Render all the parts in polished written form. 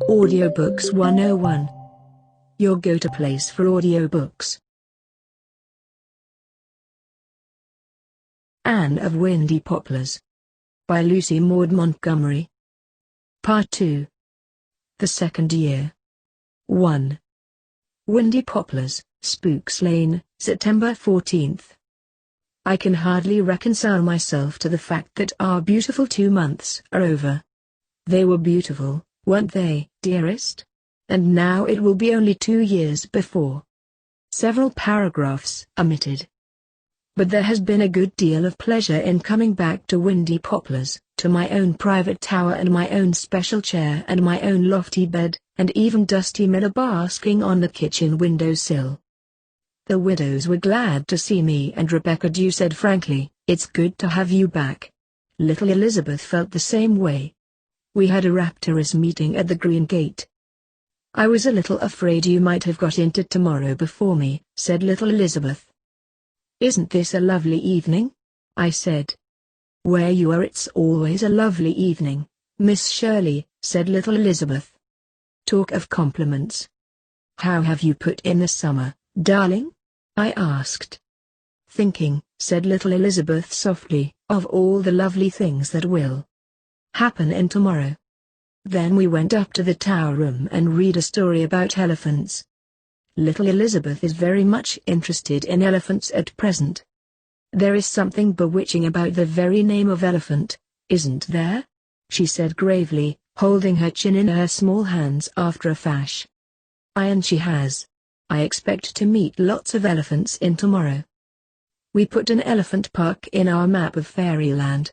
Audiobooks 101. Your go-to place for audiobooks. Anne of Windy Poplars. By Lucy Maud Montgomery. Part 2. The Second Year. 1. Windy Poplars, Spooks Lane, September 14th. I can hardly reconcile myself to the fact that our beautiful 2 months are over. They were beautiful, weren't they, dearest? And now it will be only 2 years before. Several paragraphs omitted. But there has been a good deal of pleasure in coming back to Windy Poplars, to my own private tower and my own special chair and my own lofty bed, and even Dusty Miller basking on the kitchen windowsill. The widows were glad to see me, and Rebecca Dew said frankly, "It's good to have you back." Little Elizabeth felt the same way. We had a rapturous meeting at the Green Gate. "I was a little afraid you might have got into tomorrow before me," said little Elizabeth. "Isn't this a lovely evening?" I said. "Where you are it's always a lovely evening, Miss Shirley," said little Elizabeth. "Talk of compliments. How have you put in the summer, darling?" I asked. "Thinking," said little Elizabeth softly, "of all the lovely things that will happen in tomorrow." Then we went up to the tower room and read a story about elephants. Little Elizabeth is very much interested in elephants at present. "There is something bewitching about the very name of elephant, isn't there?" she said gravely, holding her chin in her small hands after a fashion. And she has. I expect to meet lots of elephants in tomorrow. We put an elephant park in our map of fairyland.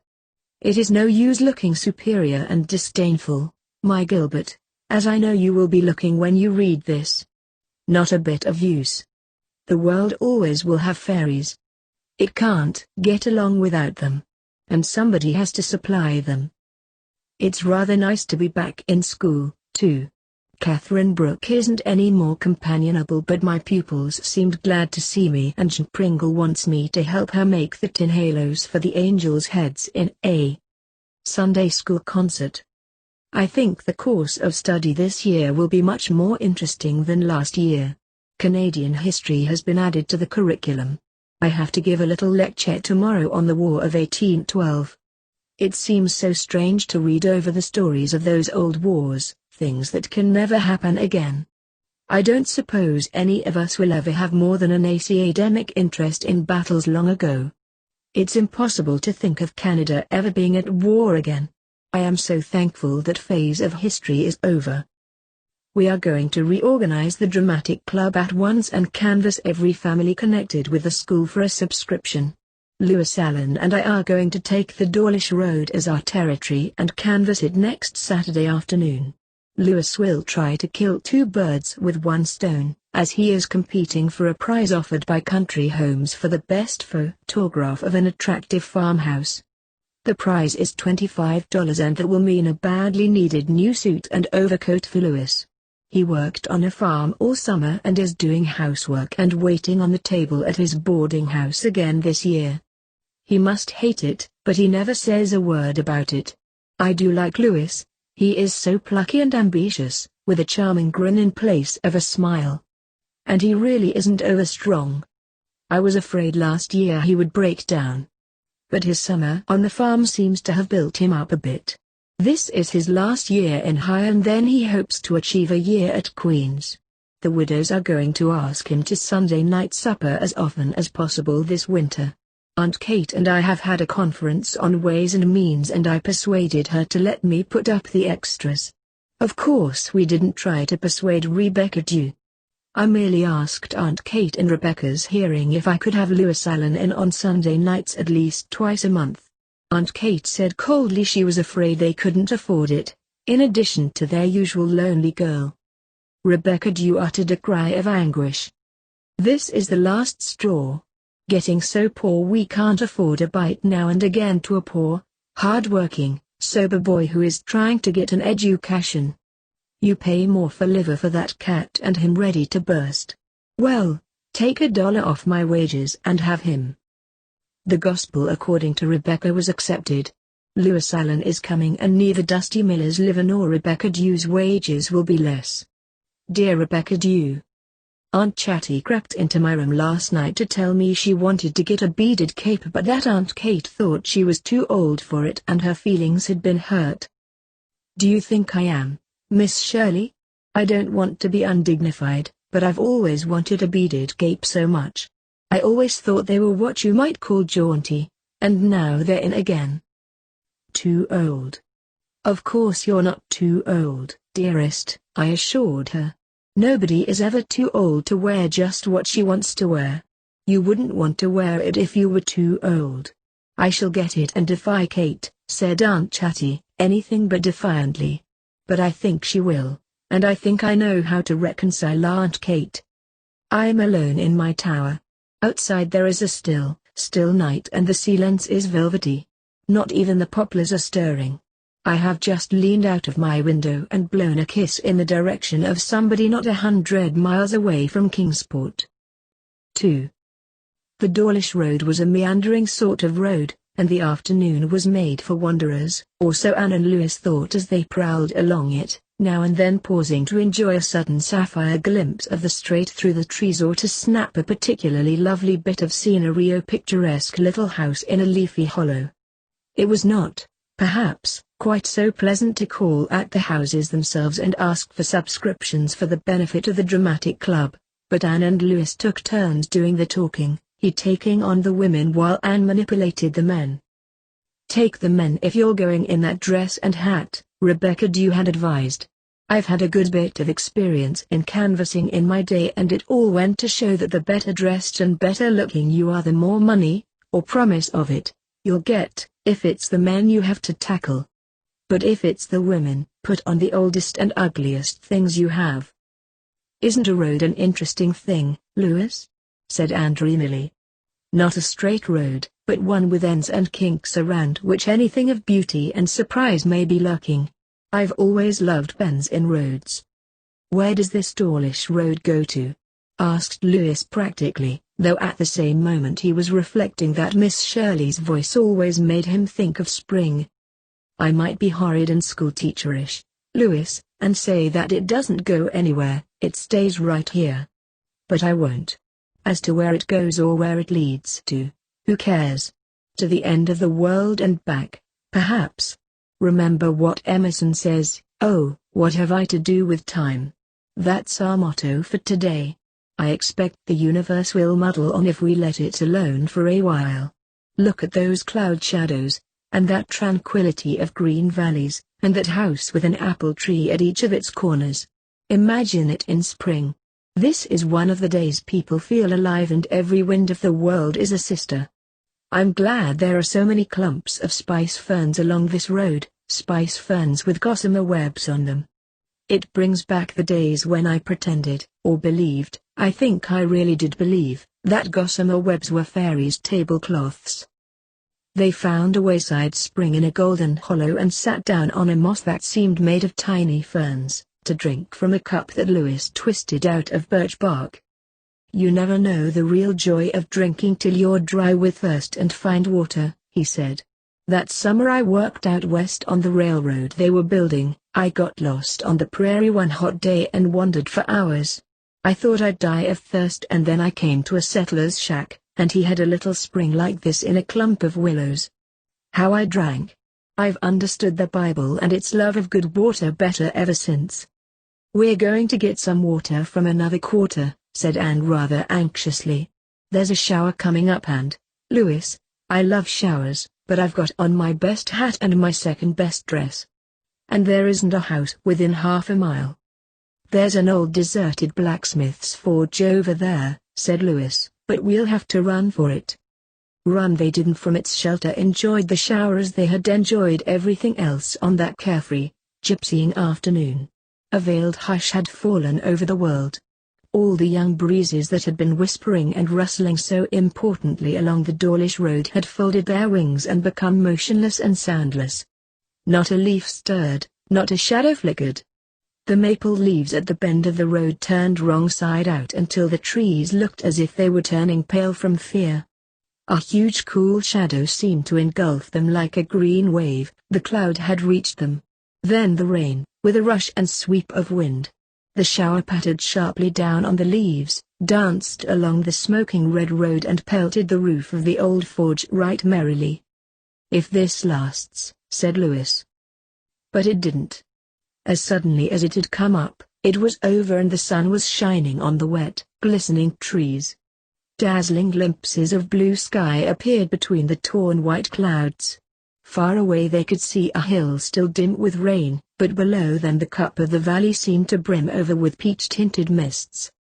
It is no use looking superior and disdainful, my Gilbert, as I know you will be looking when you read this. Not a bit of use. The world always will have fairies. It can't get along without them. And somebody has to supply them. It's rather nice to be back in school, too. Catherine Brooke isn't any more companionable, but my pupils seemed glad to see me, and Jean Pringle wants me to help her make the tin halos for the angels' heads in a Sunday school concert. I think the course of study this year will be much more interesting than last year. Canadian history has been added to the curriculum. I have to give a little lecture tomorrow on the War of 1812. It seems so strange to read over the stories of those old wars, things that can never happen again. I don't suppose any of us will ever have more than an academic interest in battles long ago. It's impossible to think of Canada ever being at war again. I am so thankful that phase of history is over. We are going to reorganize the dramatic club at once and canvass every family connected with the school for a subscription. Lewis Allen and I are going to take the Dawlish Road as our territory and canvass it next Saturday afternoon. Lewis will try to kill 2 birds with 1 stone, as he is competing for a prize offered by Country Homes for the best photograph of an attractive farmhouse. The prize is $25 and that will mean a badly needed new suit and overcoat for Lewis. He worked on a farm all summer and is doing housework and waiting on the table at his boarding house again this year. He must hate it, but he never says a word about it. I do like Lewis. He is so plucky and ambitious, with a charming grin in place of a smile. And he really isn't overstrong. I was afraid last year he would break down. But his summer on the farm seems to have built him up a bit. This is his last year in high, and then he hopes to achieve a year at Queen's. The widows are going to ask him to Sunday night supper as often as possible this winter. Aunt Kate and I have had a conference on ways and means, and I persuaded her to let me put up the extras. Of course we didn't try to persuade Rebecca Dew. I merely asked Aunt Kate in Rebecca's hearing if I could have Lewis Allen in on Sunday nights at least twice a month. Aunt Kate said coldly she was afraid they couldn't afford it, in addition to their usual lonely girl. Rebecca Dew uttered a cry of anguish. "This is the last straw. Getting so poor we can't afford a bite now and again to a poor, hard-working, sober boy who is trying to get an education. You pay more for liver for that cat and him ready to burst. Well, take $1 off my wages and have him." The gospel according to Rebecca was accepted. Lewis Allen is coming and neither Dusty Miller's liver nor Rebecca Dew's wages will be less. Dear Rebecca Dew. Aunt Chatty crept into my room last night to tell me she wanted to get a beaded cape but that Aunt Kate thought she was too old for it and her feelings had been hurt. Do you think I am, Miss Shirley? I don't want to be undignified, but I've always wanted a beaded cape so much. I always thought they were what you might call jaunty, and now they're in again. Too old. Of course you're not too old, dearest, I assured her. Nobody is ever too old to wear just what she wants to wear. You wouldn't want to wear it if you were too old. I shall get it and defy Kate, said Aunt Chatty, anything but defiantly. But I think she will, and I think I know how to reconcile Aunt Kate. I'm alone in my tower. Outside there is a still night and the silence is velvety. Not even the poplars are stirring. I have just leaned out of my window and blown a kiss in the direction of somebody not 100 miles away from Kingsport. 2. The Dawlish Road was a meandering sort of road, and the afternoon was made for wanderers, or so Anne and Lewis thought as they prowled along it, now and then pausing to enjoy a sudden sapphire glimpse of the strait through the trees or to snap a particularly lovely bit of scenery or picturesque little house in a leafy hollow. It was not, perhaps, quite so pleasant to call at the houses themselves and ask for subscriptions for the benefit of the dramatic club, but Anne and Lewis took turns doing the talking, he taking on the women while Anne manipulated the men. Take the men if you're going in that dress and hat, Rebecca Dew had advised. I've had a good bit of experience in canvassing in my day and it all went to show that the better dressed and better looking you are the more money, or promise of it, you'll get, if it's the men you have to tackle. But if it's the women, put on the oldest and ugliest things you have. Isn't a road an interesting thing, Lewis? Said Anne dreamily. Not a straight road, but one with ends and kinks around which anything of beauty and surprise may be lurking. I've always loved bends in roads. Where does this Dawlish Road go to? Asked Lewis practically, though at the same moment he was reflecting that Miss Shirley's voice always made him think of spring. I might be horrid and schoolteacherish, Lewis, and say that it doesn't go anywhere, it stays right here. But I won't. As to where it goes or where it leads to, who cares? To the end of the world and back, perhaps. Remember what Emerson says, oh, what have I to do with time? That's our motto for today. I expect the universe will muddle on if we let it alone for a while. Look at those cloud shadows, and that tranquility of green valleys, and that house with an apple tree at each of its corners. Imagine it in spring. This is one of the days people feel alive and every wind of the world is a sister. I'm glad there are so many clumps of spice ferns along this road, spice ferns with gossamer webs on them. It brings back the days when I pretended, or believed, I think I really did believe, that gossamer webs were fairies' tablecloths. They found a wayside spring in a golden hollow and sat down on a moss that seemed made of tiny ferns, to drink from a cup that Lewis twisted out of birch bark. You never know the real joy of drinking till you're dry with thirst and find water, he said. That summer I worked out west on the railroad they were building. I got lost on the prairie one hot day and wandered for hours. I thought I'd die of thirst and then I came to a settler's shack, and he had a little spring like this in a clump of willows. How I drank! I've understood the Bible and its love of good water better ever since. We're going to get some water from another quarter, said Anne rather anxiously. There's a shower coming up and, Lewis, I love showers, but I've got on my best hat and my second best dress. And there isn't a house within half a mile. There's an old deserted blacksmith's forge over there, said Lewis, but we'll have to run for it. Run they didn't from its shelter, enjoyed the shower as they had enjoyed everything else on that carefree, gypsying afternoon. A veiled hush had fallen over the world. All the young breezes that had been whispering and rustling so importantly along the Dawlish Road had folded their wings and become motionless and soundless. Not a leaf stirred, not a shadow flickered. The maple leaves at the bend of the road turned wrong side out until the trees looked as if they were turning pale from fear. A huge cool shadow seemed to engulf them like a green wave. The cloud had reached them. Then the rain, with a rush and sweep of wind. The shower pattered sharply down on the leaves, danced along the smoking red road and pelted the roof of the old forge right merrily. "If this lasts," said Lewis. But it didn't. As suddenly as it had come up, it was over and the sun was shining on the wet, glistening trees. Dazzling glimpses of blue sky appeared between the torn white clouds. Far away they could see a hill still dim with rain, but below them the cup of the valley seemed to brim over with peach-tinted mists.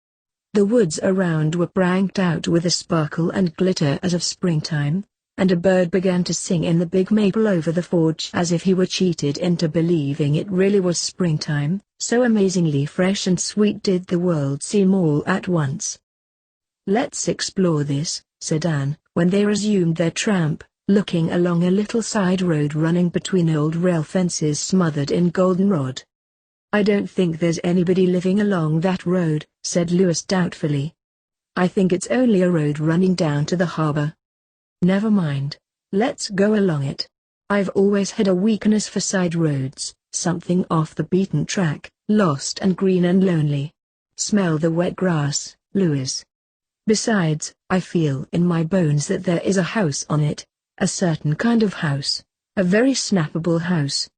The woods around were pranked out with a sparkle and glitter as of springtime, and a bird began to sing in the big maple over the forge as if he were cheated into believing it really was springtime, so amazingly fresh and sweet did the world seem all at once. "Let's explore this," said Anne, when they resumed their tramp, looking along a little side road running between old rail fences smothered in goldenrod. "I don't think there's anybody living along that road," said Lewis doubtfully. "I think it's only a road running down to the harbor." "Never mind. Let's go along it. I've always had a weakness for side roads, something off the beaten track, lost and green and lonely. Smell the wet grass, Lewis. Besides, I feel in my bones that there is a house on it, a certain kind of house, a very snappable house."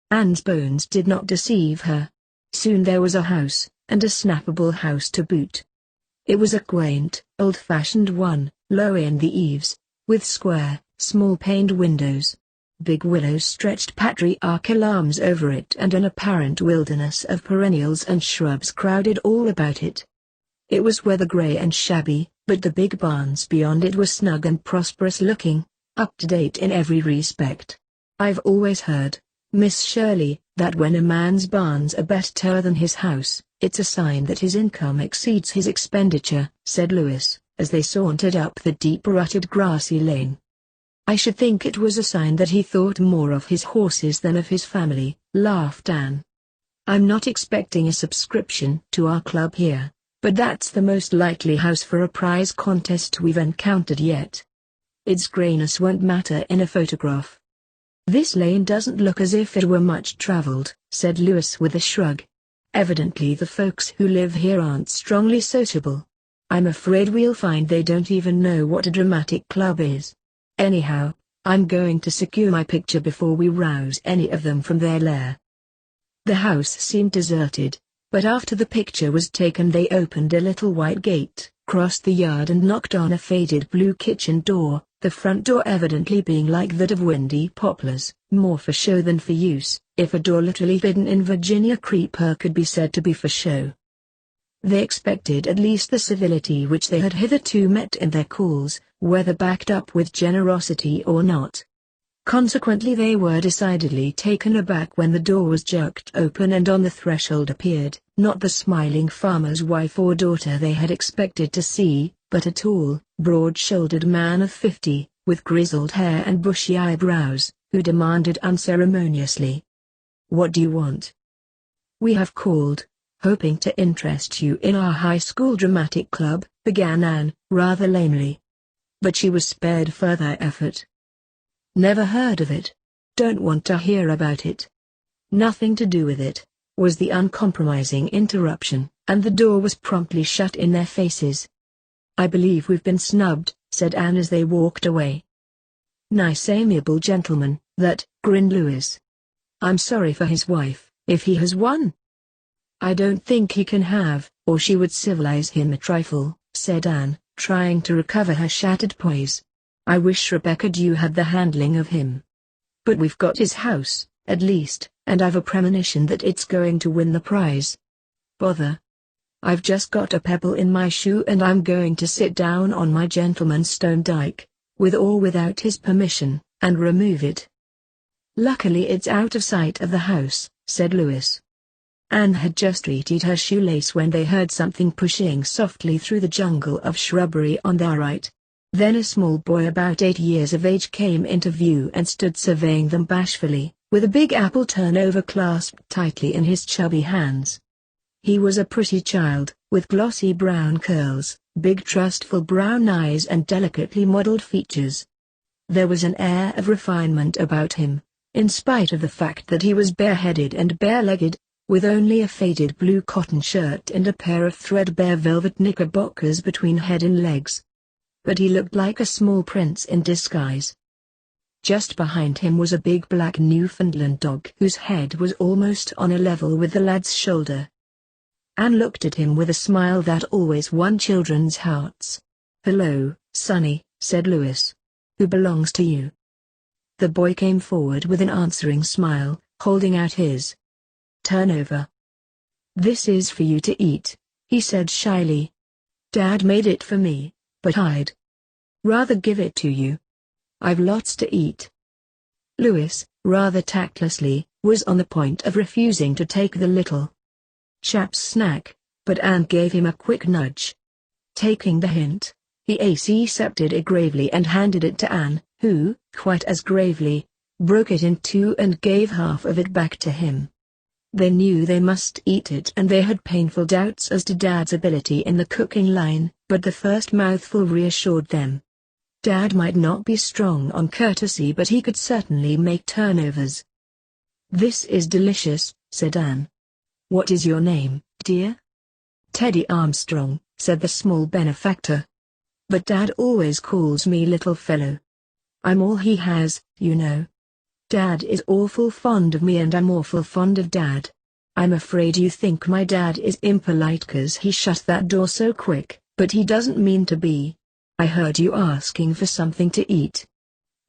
Anne's bones did not deceive her. Soon there was a house, and a snappable house to boot. It was a quaint, old-fashioned one, low in the eaves, with square, small-paned windows. Big willows stretched patriarchal arms over it and an apparent wilderness of perennials and shrubs crowded all about it. It was weather-grey and shabby, but the big barns beyond it were snug and prosperous-looking, up-to-date in every respect. "I've always heard, Miss Shirley, that when a man's barns are better than his house, it's a sign that his income exceeds his expenditure," said Lewis, as they sauntered up the deep-rutted grassy lane. "I should think it was a sign that he thought more of his horses than of his family," laughed Anne. "I'm not expecting a subscription to our club here, but that's the most likely house for a prize contest we've encountered yet. Its grayness won't matter in a photograph." "This lane doesn't look as if it were much traveled," said Lewis with a shrug. "Evidently the folks who live here aren't strongly sociable. I'm afraid we'll find they don't even know what a dramatic club is. Anyhow, I'm going to secure my picture before we rouse any of them from their lair." The house seemed deserted, but after the picture was taken they opened a little white gate, crossed the yard and knocked on a faded blue kitchen door, the front door evidently being like that of Windy Poplars, more for show than for use, if a door literally hidden in Virginia creeper could be said to be for show. They expected at least the civility which they had hitherto met in their calls, whether backed up with generosity or not. Consequently they were decidedly taken aback when the door was jerked open and on the threshold appeared, not the smiling farmer's wife or daughter they had expected to see, but a tall, broad-shouldered man of 50, with grizzled hair and bushy eyebrows, who demanded unceremoniously, "What do you want?" "We have called, hoping to interest you in our high school dramatic club," began Anne, rather lamely. But she was spared further effort. "Never heard of it. Don't want to hear about it." "Nothing to do with it," was the uncompromising interruption, and the door was promptly shut in their faces. "I believe we've been snubbed," said Anne as they walked away. "Nice amiable gentleman, that," grinned Lewis. "I'm sorry for his wife, if he has one." "I don't think he can have, or she would civilize him a trifle," said Anne, trying to recover her shattered poise. "I wish Rebecca Dew had the handling of him. But we've got his house, at least, and I've a premonition that it's going to win the prize." "Bother. I've just got a pebble in my shoe and I'm going to sit down on my gentleman's stone dike, with or without his permission, and remove it." "Luckily it's out of sight of the house," said Lewis. Anne had just retrieved her shoelace when they heard something pushing softly through the jungle of shrubbery on their right. Then a small boy about 8 years of age came into view and stood surveying them bashfully, with a big apple turnover clasped tightly in his chubby hands. He was a pretty child, with glossy brown curls, big trustful brown eyes and delicately modeled features. There was an air of refinement about him, in spite of the fact that he was bareheaded and bare-legged, with only a faded blue cotton shirt and a pair of threadbare velvet knickerbockers between head and legs. But he looked like a small prince in disguise. Just behind him was a big black Newfoundland dog whose head was almost on a level with the lad's shoulder. Anne looked at him with a smile that always won children's hearts. "Hello, Sonny," said Louis. "Who belongs to you?" The boy came forward with an answering smile, holding out his turnover. "This is for you to eat," he said shyly. "Dad made it for me, but I'd rather give it to you. I've lots to eat." Louis, rather tactlessly, was on the point of refusing to take the little chap's snack, but Anne gave him a quick nudge. Taking the hint, he accepted it gravely and handed it to Anne, who, quite as gravely, broke it in two and gave half of it back to him. They knew they must eat it and they had painful doubts as to Dad's ability in the cooking line, but the first mouthful reassured them. Dad might not be strong on courtesy, but he could certainly make turnovers. "This is delicious," said Anne. "What is your name, dear?" "Teddy Armstrong," said the small benefactor. "But Dad always calls me little fellow. I'm all he has, you know. Dad is awful fond of me and I'm awful fond of Dad. I'm afraid you think my dad is impolite 'cause he shut that door so quick, but he doesn't mean to be. I heard you asking for something to eat."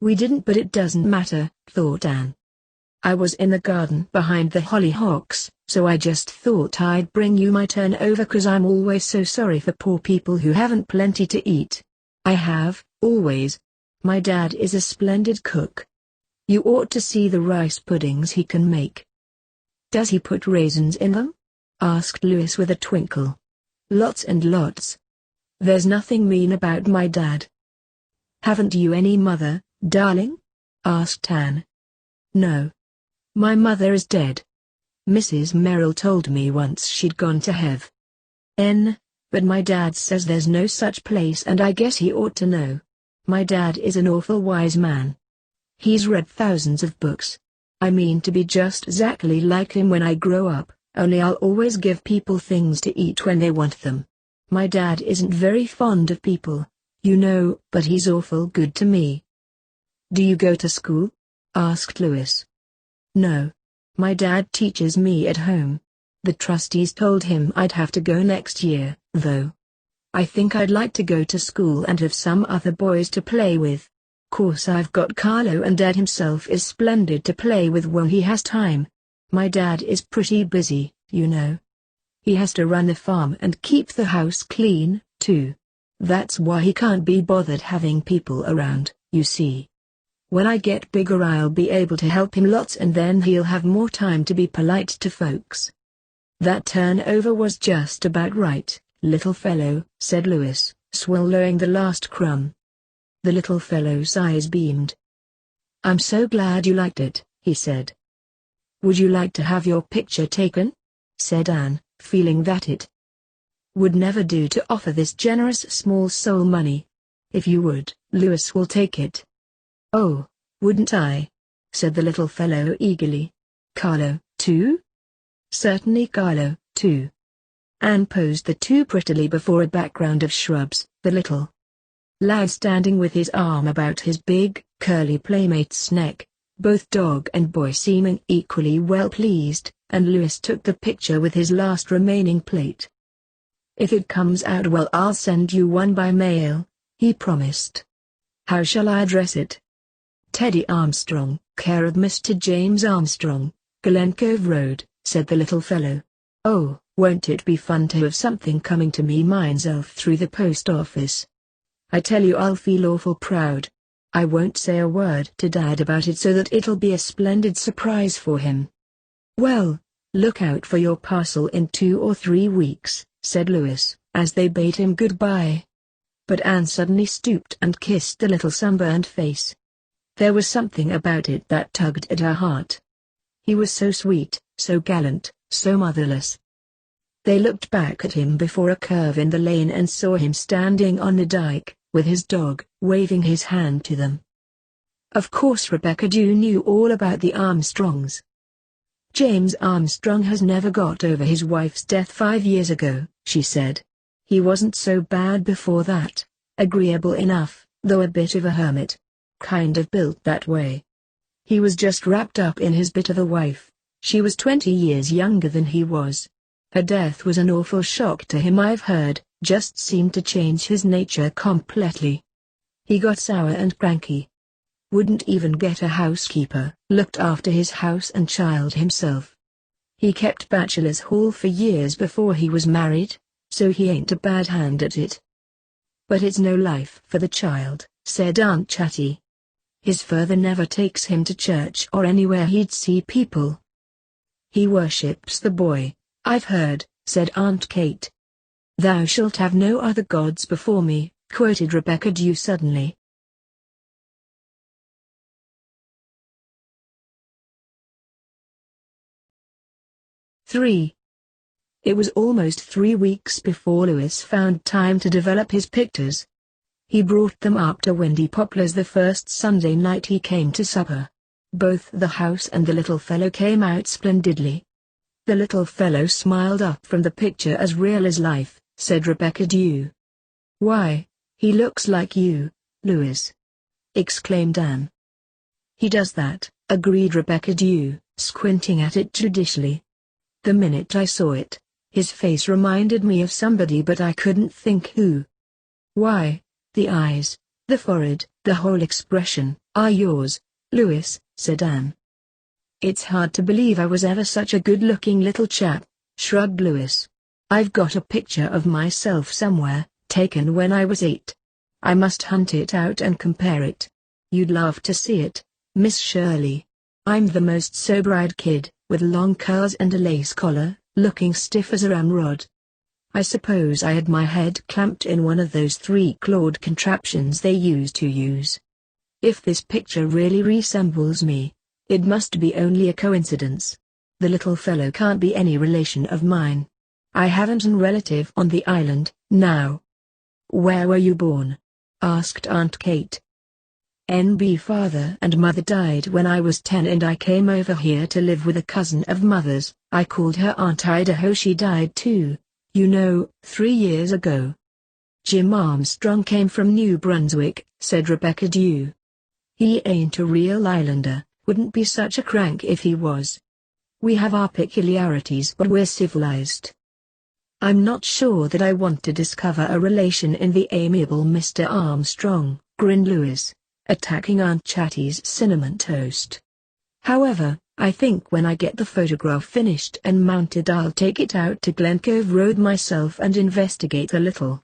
"We didn't, but it doesn't matter," thought Anne. "I was in the garden behind the hollyhocks, so I just thought I'd bring you my turnover 'cause I'm always so sorry for poor people who haven't plenty to eat. I have, always. My dad is a splendid cook. You ought to see the rice puddings he can make." "Does he put raisins in them?" asked Louis with a twinkle. "Lots and lots. There's nothing mean about my dad." "Haven't you any mother, darling?" asked Anne. "No. My mother is dead. Mrs. Merrill told me once she'd gone to heaven. But my dad says there's no such place and I guess he ought to know. My dad is an awful wise man. He's read thousands of books. I mean to be just exactly like him when I grow up, only I'll always give people things to eat when they want them. My dad isn't very fond of people, you know, but he's awful good to me." "Do you go to school?" asked Louis. "No. My dad teaches me at home. The trustees told him I'd have to go next year, though. I think I'd like to go to school and have some other boys to play with. Course I've got Carlo and Dad himself is splendid to play with when he has time. My dad is pretty busy, you know. He has to run the farm and keep the house clean, too. That's why he can't be bothered having people around, you see. When I get bigger I'll be able to help him lots and then he'll have more time to be polite to folks." "That turnover was just about right, little fellow," said Louis, swallowing the last crumb. The little fellow's eyes beamed. "I'm so glad you liked it," he said. "Would you like to have your picture taken?" said Anne, feeling that it would never do to offer this generous small soul money. "If you would, Louis will take it." "Oh, wouldn't I?" said the little fellow eagerly. "Carlo, too?" "Certainly Carlo, too." Anne posed the two prettily before a background of shrubs, the little lad standing with his arm about his big, curly playmate's neck, both dog and boy seeming equally well pleased, and Louis took the picture with his last remaining plate. "If it comes out well I'll send you one by mail," he promised. "How shall I address it?" "Teddy Armstrong, care of Mr. James Armstrong, Glen Cove Road," said the little fellow. "Oh, won't it be fun to have something coming to me myself through the post office? I tell you I'll feel awful proud. I won't say a word to Dad about it so that it'll be a splendid surprise for him." "Well, look out for your parcel in 2 or 3 weeks, said Louis, as they bade him goodbye. But Anne suddenly stooped and kissed the little sunburned face. There was something about it that tugged at her heart. He was so sweet, so gallant, so motherless. They looked back at him before a curve in the lane and saw him standing on the dike, with his dog, waving his hand to them. Of course Rebecca Dew knew all about the Armstrongs. "James Armstrong has never got over his wife's death 5 years ago," she said. "He wasn't so bad before that, agreeable enough, though a bit of a hermit. Kind of built that way. He was just wrapped up in his bit of a wife. She was 20 years younger than he was. Her death was an awful shock to him, I've heard, just seemed to change his nature completely. He got sour and cranky. Wouldn't even get a housekeeper, looked after his house and child himself. He kept bachelor's hall for years before he was married, so he ain't a bad hand at it. But it's no life for the child," said Aunt Chatty. "His father never takes him to church or anywhere he'd see people. He worships the boy, I've heard," said Aunt Kate. "Thou shalt have no other gods before me," quoted Rebecca Dew suddenly. It was almost 3 weeks before Louis found time to develop his pictures. He brought them up to Windy Poplars the first Sunday night he came to supper. Both the house and the little fellow came out splendidly. "The little fellow smiled up from the picture as real as life," said Rebecca Dew. "Why, he looks like you, Louis!" exclaimed Anne. "He does that," agreed Rebecca Dew, squinting at it judicially. "The minute I saw it, his face reminded me of somebody, but I couldn't think who." "Why, the eyes, the forehead, the whole expression, are yours, Louis," said Anne. "It's hard to believe I was ever such a good-looking little chap," shrugged Louis. "I've got a picture of myself somewhere, taken when I was 8. I must hunt it out and compare it. You'd love to see it, Miss Shirley. I'm the most sober-eyed kid, with long curls and a lace collar, looking stiff as a ramrod. I suppose I had my head clamped in one of those 3-clawed contraptions they used to use. If this picture really resembles me, it must be only a coincidence. The little fellow can't be any relation of mine. I haven't a relative on the island, now." "Where were you born?" asked Aunt Kate. "NB father and mother died when I was 10 and I came over here to live with a cousin of mother's. I called her Aunt Idaho. She died too, 3 years ago." "Jim Armstrong came from New Brunswick," said Rebecca Dew. "He ain't a real islander, wouldn't be such a crank if he was. We have our peculiarities but we're civilized." "I'm not sure that I want to discover a relation in the amiable Mr. Armstrong," grinned Louis, attacking Aunt Chatty's cinnamon toast. "However, I think when I get the photograph finished and mounted I'll take it out to Glen Cove Road myself and investigate a little.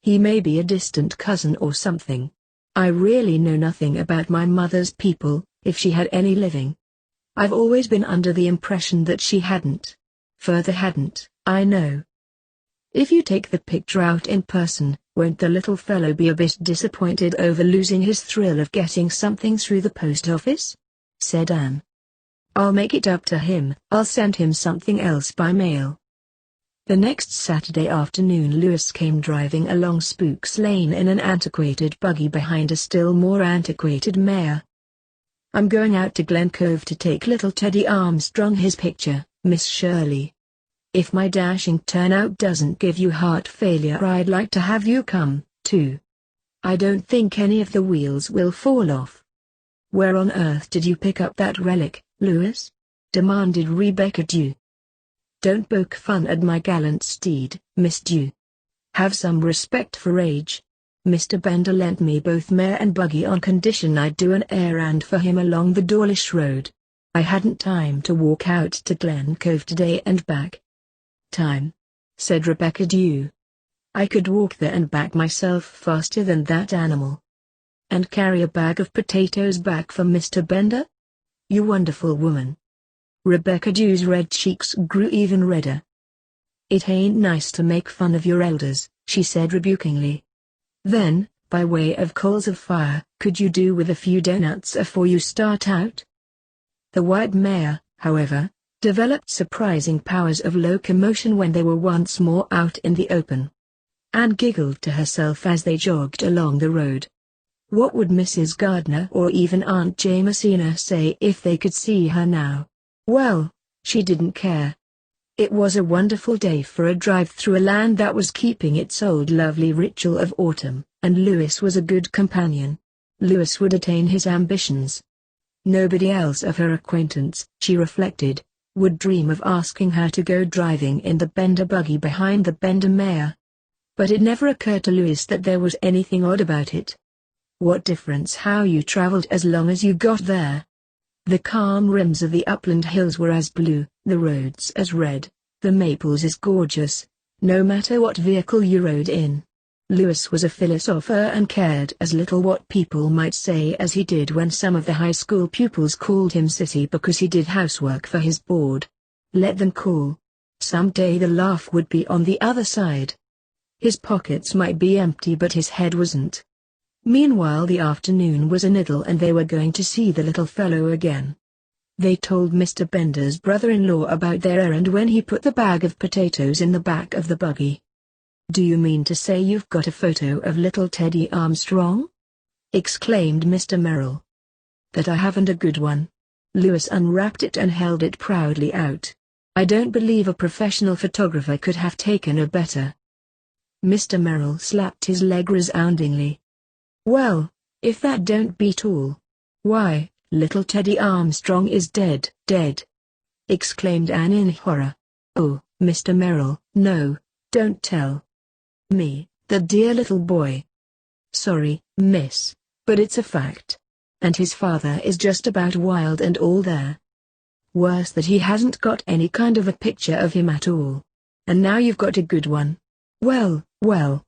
He may be a distant cousin or something. I really know nothing about my mother's people, if she had any living. I've always been under the impression that she hadn't. Further hadn't, I know." "If you take the picture out in person, won't the little fellow be a bit disappointed over losing his thrill of getting something through the post office?" said Anne. "I'll make it up to him. I'll send him something else by mail." The next Saturday afternoon Louis came driving along Spooks Lane in an antiquated buggy behind a still more antiquated mare. "I'm going out to Glen Cove to take little Teddy Armstrong his picture, Miss Shirley. If my dashing turnout doesn't give you heart failure I'd like to have you come, too. I don't think any of the wheels will fall off." "Where on earth did you pick up that relic, Louis?" demanded Rebecca Dew. "Don't poke fun at my gallant steed, Miss Dew. Have some respect for age. Mr. Bender lent me both mare and buggy on condition I'd do an errand for him along the Dawlish Road. I hadn't time to walk out to Glen Cove today and back." "Time?" said Rebecca Dew. "I could walk there and back myself faster than that animal." "And carry a bag of potatoes back for Mr. Bender? You wonderful woman." Rebecca Dew's red cheeks grew even redder. "It ain't nice to make fun of your elders," she said rebukingly. "Then, by way of coals of fire, could you do with a few doughnuts afore you start out?" The white mare, however, developed surprising powers of locomotion when they were once more out in the open. Anne giggled to herself as they jogged along the road. What would Mrs. Gardner or even Aunt Jamesina say if they could see her now? Well, she didn't care. It was a wonderful day for a drive through a land that was keeping its old lovely ritual of autumn, and Louis was a good companion. Louis would attain his ambitions. Nobody else of her acquaintance, she reflected, would dream of asking her to go driving in the Bender buggy behind the Bender mare. But it never occurred to Louis that there was anything odd about it. What difference how you traveled as long as you got there? The calm rims of the upland hills were as blue, the roads as red, the maples as gorgeous, no matter what vehicle you rode in. Louis was a philosopher and cared as little what people might say as he did when some of the high school pupils called him Sissy because he did housework for his board. Let them call. Someday the laugh would be on the other side. His pockets might be empty but his head wasn't. Meanwhile the afternoon was a niddle and they were going to see the little fellow again. They told Mr. Bender's brother-in-law about their errand when he put the bag of potatoes in the back of the buggy. "Do you mean to say you've got a photo of little Teddy Armstrong?" exclaimed Mr. Merrill. "That I haven't a good one." Louis unwrapped it and held it proudly out. "I don't believe a professional photographer could have taken a better." Mr. Merrill slapped his leg resoundingly. "Well, if that don't beat all. Why, little Teddy Armstrong is dead." "Dead!" exclaimed Anne in horror. "Oh, Mr. Merrill, no, don't tell me, the dear little boy." "Sorry, miss, but it's a fact. And his father is just about wild and all there. Worse that he hasn't got any kind of a picture of him at all. And now you've got a good one. Well, well.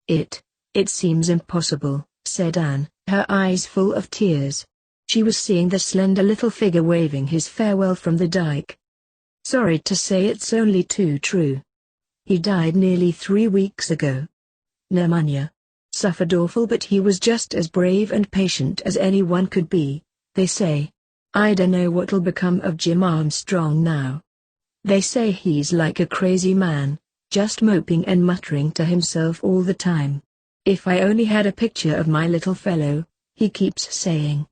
It seems impossible," said Anne, her eyes full of tears. She was seeing the slender little figure waving his farewell from the dike. "Sorry to say it's only too true. He died nearly 3 weeks ago. Pneumonia. Suffered awful but he was just as brave and patient as anyone could be, they say. I dunno what'll become of Jim Armstrong now. They say he's like a crazy man, just moping and muttering to himself all the time. If I only had a picture of my little fellow, he keeps saying."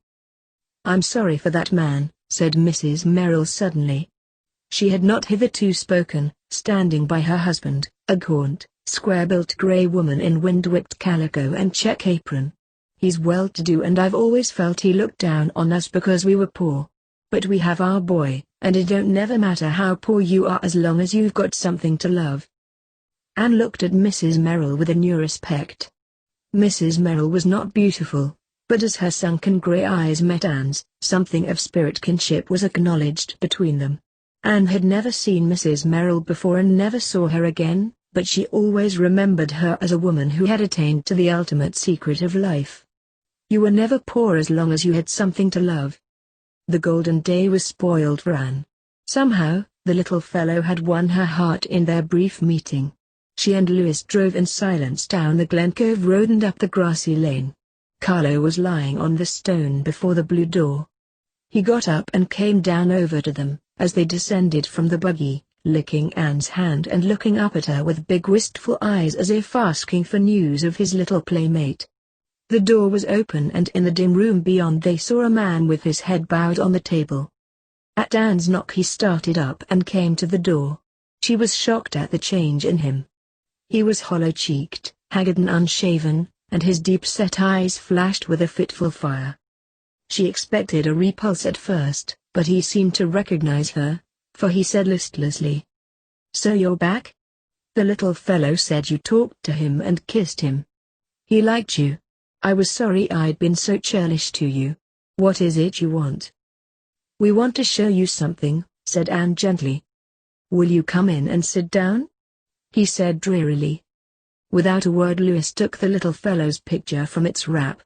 "I'm sorry for that man," said Mrs. Merrill suddenly. She had not hitherto spoken, standing by her husband, a gaunt, square-built grey woman in wind-whipped calico and check apron. "He's well-to-do and I've always felt he looked down on us because we were poor. But we have our boy, and it don't never matter how poor you are as long as you've got something to love." Anne looked at Mrs. Merrill with a new respect. Mrs. Merrill was not beautiful, but as her sunken grey eyes met Anne's, something of spirit kinship was acknowledged between them. Anne had never seen Mrs. Merrill before and never saw her again, but she always remembered her as a woman who had attained to the ultimate secret of life. You were never poor as long as you had something to love. The golden day was spoiled for Anne. Somehow, the little fellow had won her heart in their brief meeting. She and Louis drove in silence down the Glencove road and up the grassy lane. Carlo was lying on the stone before the blue door. He got up and came down over to them, as they descended from the buggy, licking Anne's hand and looking up at her with big wistful eyes as if asking for news of his little playmate. The door was open and in the dim room beyond they saw a man with his head bowed on the table. At Anne's knock he started up and came to the door. She was shocked at the change in him. He was hollow-cheeked, haggard and unshaven, and his deep-set eyes flashed with a fitful fire. She expected a repulse at first, but he seemed to recognize her, for he said listlessly, "So you're back? The little fellow said you talked to him and kissed him. He liked you. I was sorry I'd been so churlish to you. What is it you want?" "We want to show you something," said Anne gently. "Will you come in and sit down?" he said drearily. Without a word Louis took the little fellow's picture from its wrap.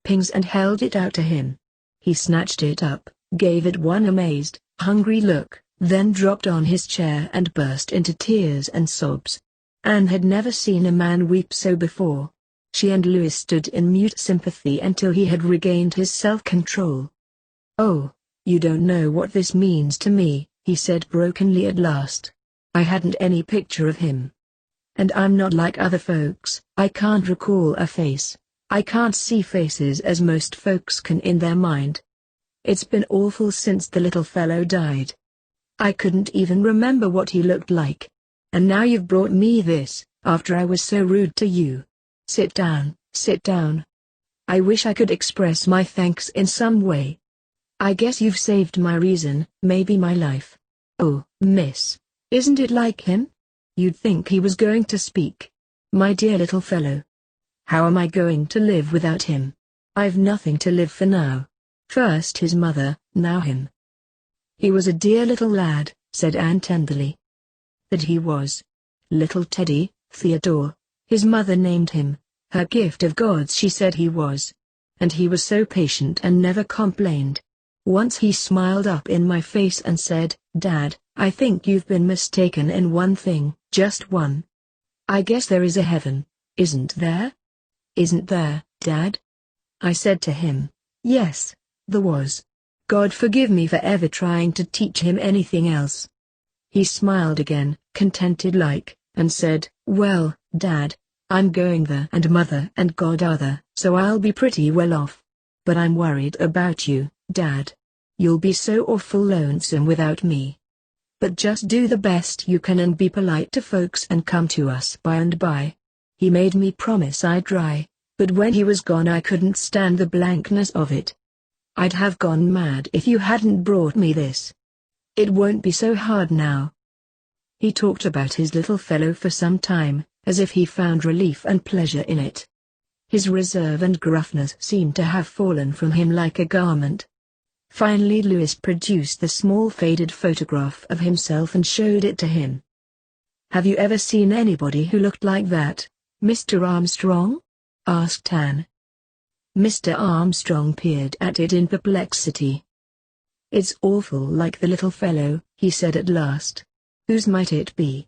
Pings and held it out to him. He snatched it up, gave it one amazed, hungry look, then dropped on his chair and burst into tears and sobs. Anne had never seen a man weep so before. She and Louis stood in mute sympathy until he had regained his self-control. "Oh, you don't know what this means to me," he said brokenly at last. I hadn't any picture of him. And I'm not like other folks, I can't recall a face. I can't see faces as most folks can in their mind. It's been awful since the little fellow died. I couldn't even remember what he looked like. And now you've brought me this, after I was so rude to you. Sit down, sit down. I wish I could express my thanks in some way. I guess you've saved my reason, maybe my life. Oh, miss, isn't it like him? You'd think he was going to speak. My dear little fellow. How am I going to live without him? I've nothing to live for now. First his mother, now him. He was a dear little lad, said Anne tenderly. That he was. Little Teddy, Theodore, his mother named him, her gift of God she said he was. And he was so patient and never complained. Once he smiled up in my face and said, Dad, I think you've been mistaken in one thing, just one. I guess there is a heaven, isn't there? Isn't there, Dad? I said to him, yes, there was. God forgive me for ever trying to teach him anything else. He smiled again, contented like, and said, well, Dad, I'm going there and Mother and God are there, so I'll be pretty well off. But I'm worried about you, Dad. You'll be so awful lonesome without me. But just do the best you can and be polite to folks and come to us by and by. He made me promise I'd try, but when he was gone I couldn't stand the blankness of it. I'd have gone mad if you hadn't brought me this. It won't be so hard now. He talked about his little fellow for some time, as if he found relief and pleasure in it. His reserve and gruffness seemed to have fallen from him like a garment. Finally Louis produced the small faded photograph of himself and showed it to him. Have you ever seen anybody who looked like that, Mr. Armstrong? Asked Anne. Mr. Armstrong peered at it in perplexity. It's awful like the little fellow, he said at last. Whose might it be?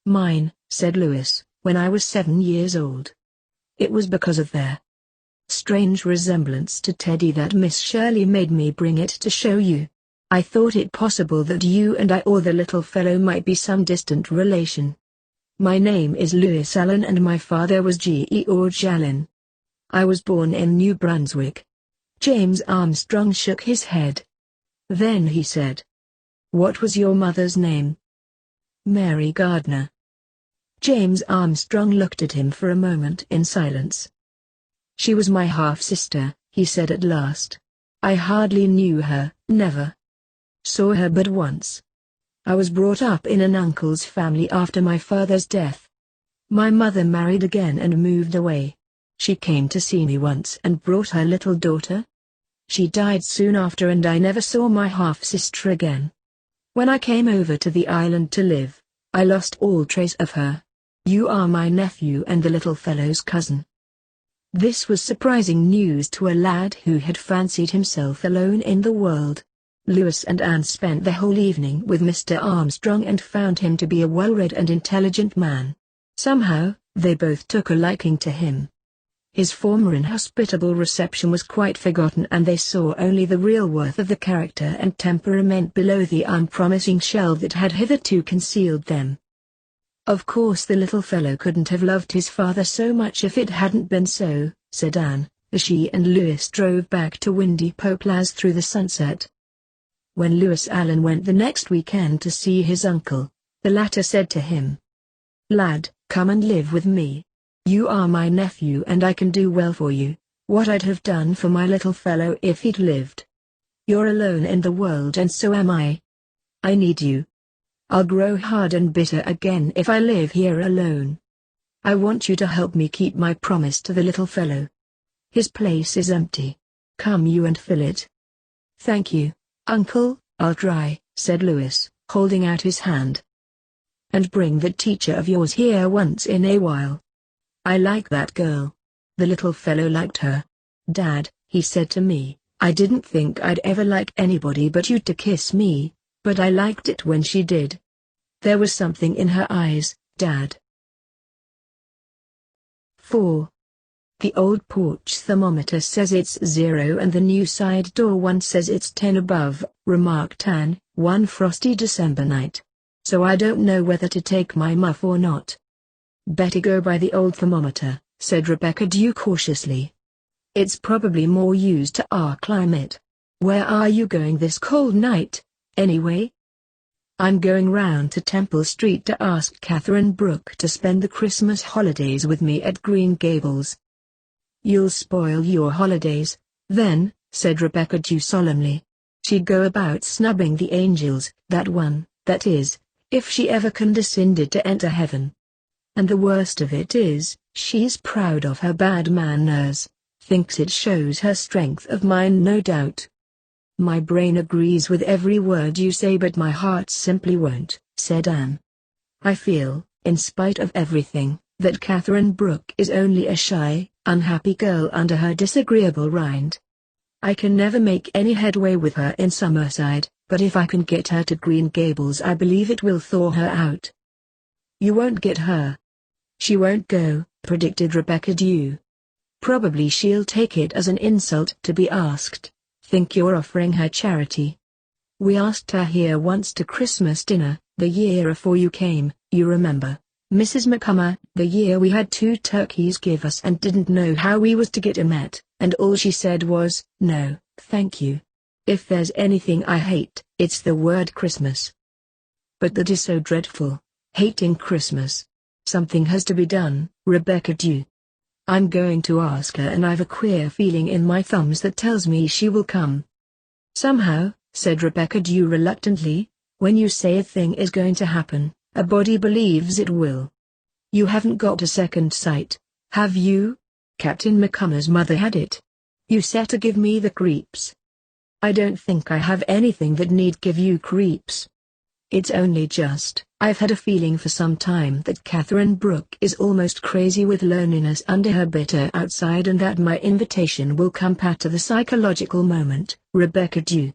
Mine, said Louis, when I was 7 years old. It was because of their strange resemblance to Teddy that Miss Shirley made me bring it to show you. I thought it possible that you and I or the little fellow might be some distant relation. My name is Louis Allen and my father was George Allen. I was born in New Brunswick. James Armstrong shook his head. Then he said, what was your mother's name? Mary Gardner. James Armstrong looked at him for a moment in silence. She was my half-sister, he said at last. I hardly knew her, never saw her but once. I was brought up in an uncle's family after my father's death. My mother married again and moved away. She came to see me once and brought her little daughter. She died soon after and I never saw my half-sister again. When I came over to the island to live, I lost all trace of her. You are my nephew and the little fellow's cousin. This was surprising news to a lad who had fancied himself alone in the world. Louis and Anne spent the whole evening with Mr. Armstrong and found him to be a well-read and intelligent man. Somehow, they both took a liking to him. His former inhospitable reception was quite forgotten and they saw only the real worth of the character and temperament below the unpromising shell that had hitherto concealed them. Of course the little fellow couldn't have loved his father so much if it hadn't been so, said Anne, as she and Louis drove back to windy Poplars through the sunset. When Louis Allen went the next weekend to see his uncle, the latter said to him, Lad, come and live with me. You are my nephew and I can do well for you, what I'd have done for my little fellow if he'd lived. You're alone in the world and so am I. I need you. I'll grow hard and bitter again if I live here alone. I want you to help me keep my promise to the little fellow. His place is empty. Come you and fill it. Thank you, Uncle, I'll try, said Louis, holding out his hand. And bring that teacher of yours here once in a while. I like that girl. The little fellow liked her. Dad, he said to me, I didn't think I'd ever like anybody but you to kiss me, but I liked it when she did. There was something in her eyes, Dad. 4. The old porch thermometer says it's 0 and the new side door one says it's 10 above, remarked Anne, one frosty December night. So I don't know whether to take my muff or not. Better go by the old thermometer, said Rebecca Dew cautiously. It's probably more used to our climate. Where are you going this cold night, anyway? I'm going round to Temple Street to ask Catherine Brooke to spend the Christmas holidays with me at Green Gables. You'll spoil your holidays, then, said Rebecca Dew solemnly. She'd go about snubbing the angels, that is, if she ever condescended to enter heaven. And the worst of it is, she's proud of her bad manners, thinks it shows her strength of mind no doubt. My brain agrees with every word you say but my heart simply won't, said Anne. I feel, in spite of everything, that Catherine Brooke is only a shy, unhappy girl under her disagreeable rind. I can never make any headway with her in Summerside, but if I can get her to Green Gables I believe it will thaw her out. You won't get her. She won't go, predicted Rebecca Dew. Probably she'll take it as an insult to be asked. Think you're offering her charity. We asked her here once to Christmas dinner, the year afore you came, you remember, Mrs. McCummer, the year we had 2 turkeys give us and didn't know how we was to get 'em at, and all she said was, no, thank you. If there's anything I hate, it's the word Christmas. But that is so dreadful, hating Christmas. Something has to be done, Rebecca Dew. I'm going to ask her and I've a queer feeling in my thumbs that tells me she will come. Somehow, said Rebecca Dew reluctantly, when you say a thing is going to happen, a body believes it will. You haven't got a second sight, have you? Captain McCummer's mother had it. You set to give me the creeps. I don't think I have anything that need give you creeps. It's only just, I've had a feeling for some time that Catherine Brooke is almost crazy with loneliness under her bitter outside and that my invitation will come pat to the psychological moment, Rebecca Dew.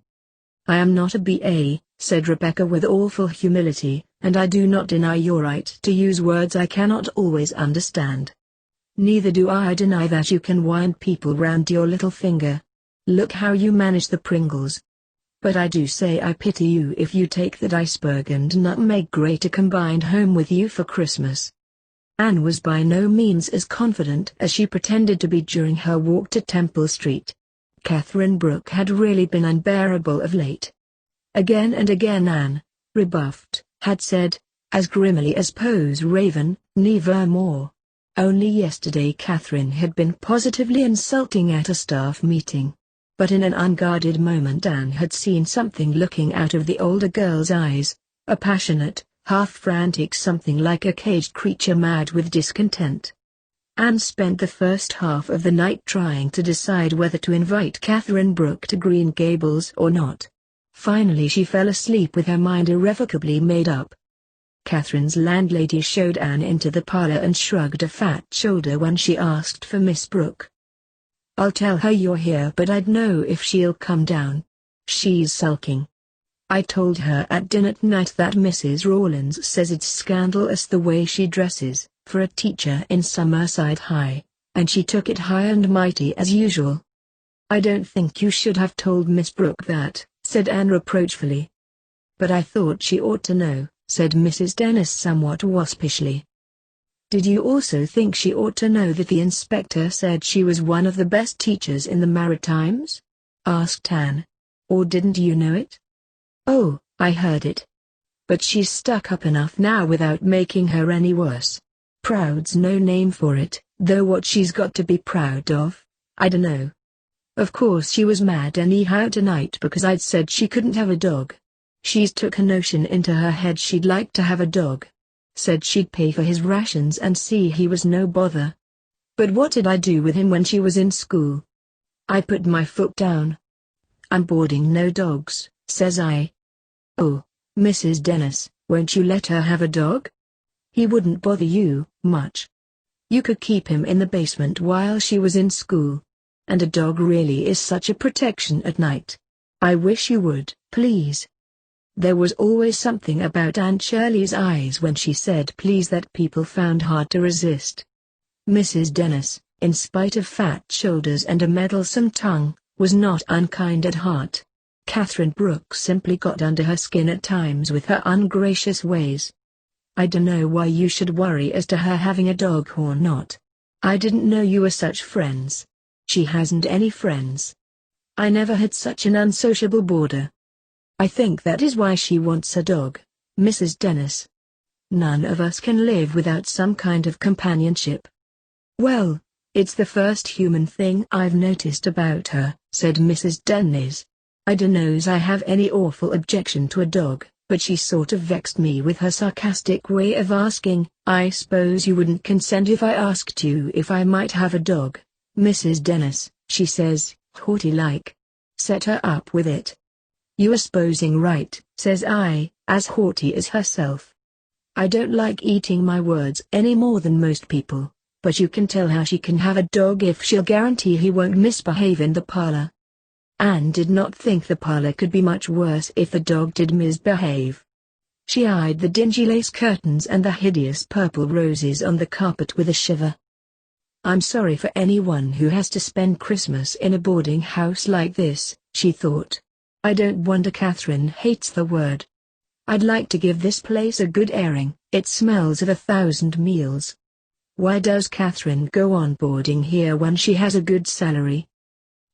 I am not a B.A., said Rebecca with awful humility, and I do not deny your right to use words I cannot always understand. Neither do I deny that you can wind people round your little finger. Look how you manage the Pringles. But I do say I pity you if you take that iceberg and nutmeg grater combined home with you for Christmas. Anne was by no means as confident as she pretended to be during her walk to Temple Street. Catherine Brooke had really been unbearable of late. Again and again Anne, rebuffed, had said, as grimly as Poe's raven, never more. Only yesterday Catherine had been positively insulting at a staff meeting. But in an unguarded moment Anne had seen something looking out of the older girl's eyes, a passionate, half-frantic something like a caged creature mad with discontent. Anne spent the first half of the night trying to decide whether to invite Catherine Brooke to Green Gables or not. Finally she fell asleep with her mind irrevocably made up. Catherine's landlady showed Anne into the parlor and shrugged a fat shoulder when she asked for Miss Brooke. I'll tell her you're here but I'd know if she'll come down. She's sulking. I told her at dinner tonight that Mrs. Rawlins says it's scandalous the way she dresses, for a teacher in Summerside High, and she took it high and mighty as usual. I don't think you should have told Miss Brooke that, said Anne reproachfully. But I thought she ought to know, said Mrs. Dennis somewhat waspishly. Did you also think she ought to know that the inspector said she was one of the best teachers in the Maritimes? Asked Anne. Or didn't you know it? Oh, I heard it. But she's stuck up enough now without making her any worse. Proud's no name for it, though what she's got to be proud of, I dunno. Of course she was mad anyhow tonight because I'd said she couldn't have a dog. She's took a notion into her head she'd like to have a dog. Said she'd pay for his rations and see he was no bother. But what did I do with him when she was in school? I put my foot down. I'm boarding no dogs, says I. Oh, Mrs. Dennis, won't you let her have a dog? He wouldn't bother you much. You could keep him in the basement while she was in school. And a dog really is such a protection at night. I wish you would, please. There was always something about Aunt Shirley's eyes when she said please that people found hard to resist. Mrs. Dennis, in spite of fat shoulders and a meddlesome tongue, was not unkind at heart. Catherine Brooks simply got under her skin at times with her ungracious ways. I don't know why you should worry as to her having a dog or not. I didn't know you were such friends. She hasn't any friends. I never had such an unsociable boarder. I think that is why she wants a dog, Mrs. Dennis. None of us can live without some kind of companionship. Well, it's the first human thing I've noticed about her, said Mrs. Dennis. I dunno's I have any awful objection to a dog, but she sort of vexed me with her sarcastic way of asking, I suppose you wouldn't consent if I asked you if I might have a dog, Mrs. Dennis, she says, haughty-like. Set her up with it. You are supposing right, says I, as haughty as herself. I don't like eating my words any more than most people, but you can tell how she can have a dog if she'll guarantee he won't misbehave in the parlor. Anne did not think the parlor could be much worse if the dog did misbehave. She eyed the dingy lace curtains and the hideous purple roses on the carpet with a shiver. I'm sorry for anyone who has to spend Christmas in a boarding house like this, she thought. I don't wonder Catherine hates the word. I'd like to give this place a good airing, it smells of 1,000 meals. Why does Catherine go on boarding here when she has a good salary?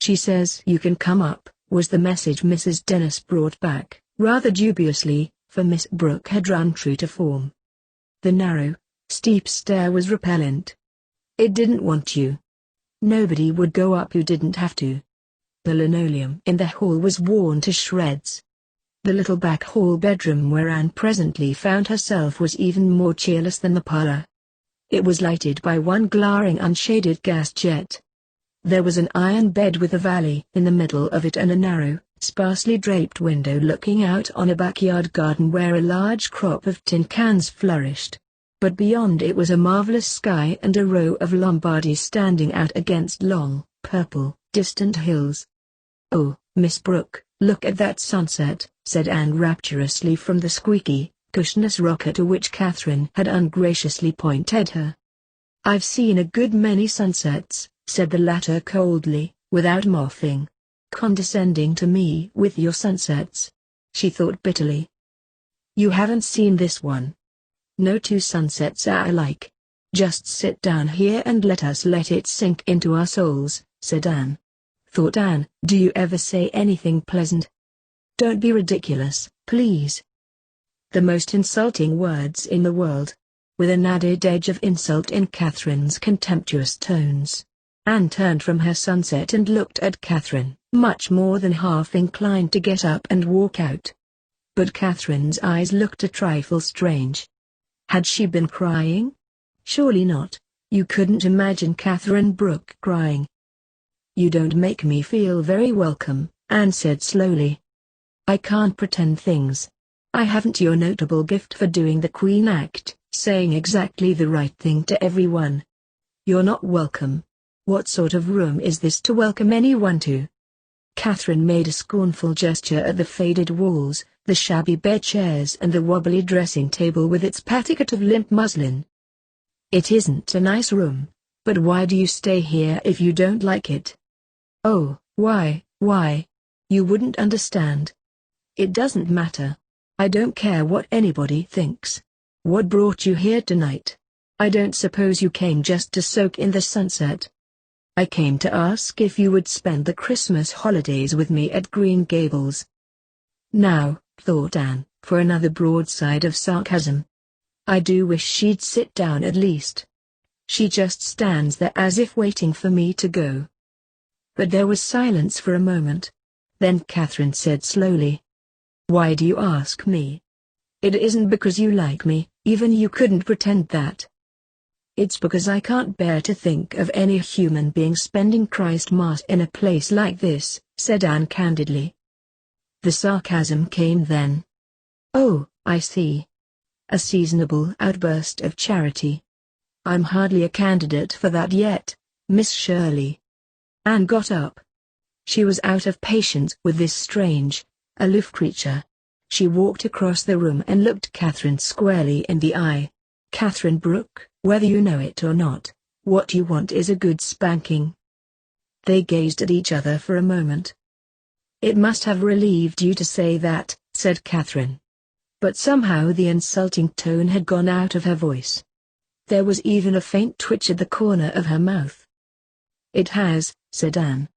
She says you can come up, was the message Mrs. Dennis brought back, rather dubiously, for Miss Brooke had run true to form. The narrow, steep stair was repellent. It didn't want you. Nobody would go up who didn't have to. The linoleum in the hall was worn to shreds. The little back hall bedroom where Anne presently found herself was even more cheerless than the parlor. It was lighted by one glaring unshaded gas jet. There was an iron bed with a valley in the middle of it and a narrow, sparsely draped window looking out on a backyard garden where a large crop of tin cans flourished. But beyond it was a marvelous sky and a row of Lombardies standing out against long, purple, distant hills. Oh, Miss Brooke, look at that sunset, said Anne rapturously from the squeaky, cushionless rocker to which Catherine had ungraciously pointed her. I've seen a good many sunsets, said the latter coldly, without moffing. Condescending to me with your sunsets. She thought bitterly. You haven't seen this one. No two sunsets are alike. Just sit down here and let it sink into our souls, said Anne. Thought Anne, do you ever say anything pleasant? Don't be ridiculous, please. The most insulting words in the world. With an added edge of insult in Catherine's contemptuous tones. Anne turned from her sunset and looked at Catherine, much more than half inclined to get up and walk out. But Catherine's eyes looked a trifle strange. Had she been crying? Surely not. You couldn't imagine Catherine Brooke crying. You don't make me feel very welcome, Anne said slowly. I can't pretend things. I haven't your notable gift for doing the Queen act, saying exactly the right thing to everyone. You're not welcome. What sort of room is this to welcome anyone to? Catherine made a scornful gesture at the faded walls, the shabby bed chairs and the wobbly dressing table with its petticoat of limp muslin. It isn't a nice room, but why do you stay here if you don't like it? Oh, why? You wouldn't understand. It doesn't matter. I don't care what anybody thinks. What brought you here tonight? I don't suppose you came just to soak in the sunset. I came to ask if you would spend the Christmas holidays with me at Green Gables. Now, thought Anne, for another broadside of sarcasm. I do wish she'd sit down at least. She just stands there as if waiting for me to go. But there was silence for a moment. Then Catherine said slowly. Why do you ask me? It isn't because you like me, even you couldn't pretend that. It's because I can't bear to think of any human being spending Christmas in a place like this, said Anne candidly. The sarcasm came then. Oh, I see. A seasonable outburst of charity. I'm hardly a candidate for that yet, Miss Shirley. Anne got up. She was out of patience with this strange, aloof creature. She walked across the room and looked Catherine squarely in the eye. Catherine Brooke, whether you know it or not, what you want is a good spanking. They gazed at each other for a moment. It must have relieved you to say that, said Catherine. But somehow the insulting tone had gone out of her voice. There was even a faint twitch at the corner of her mouth. It has, said Anne.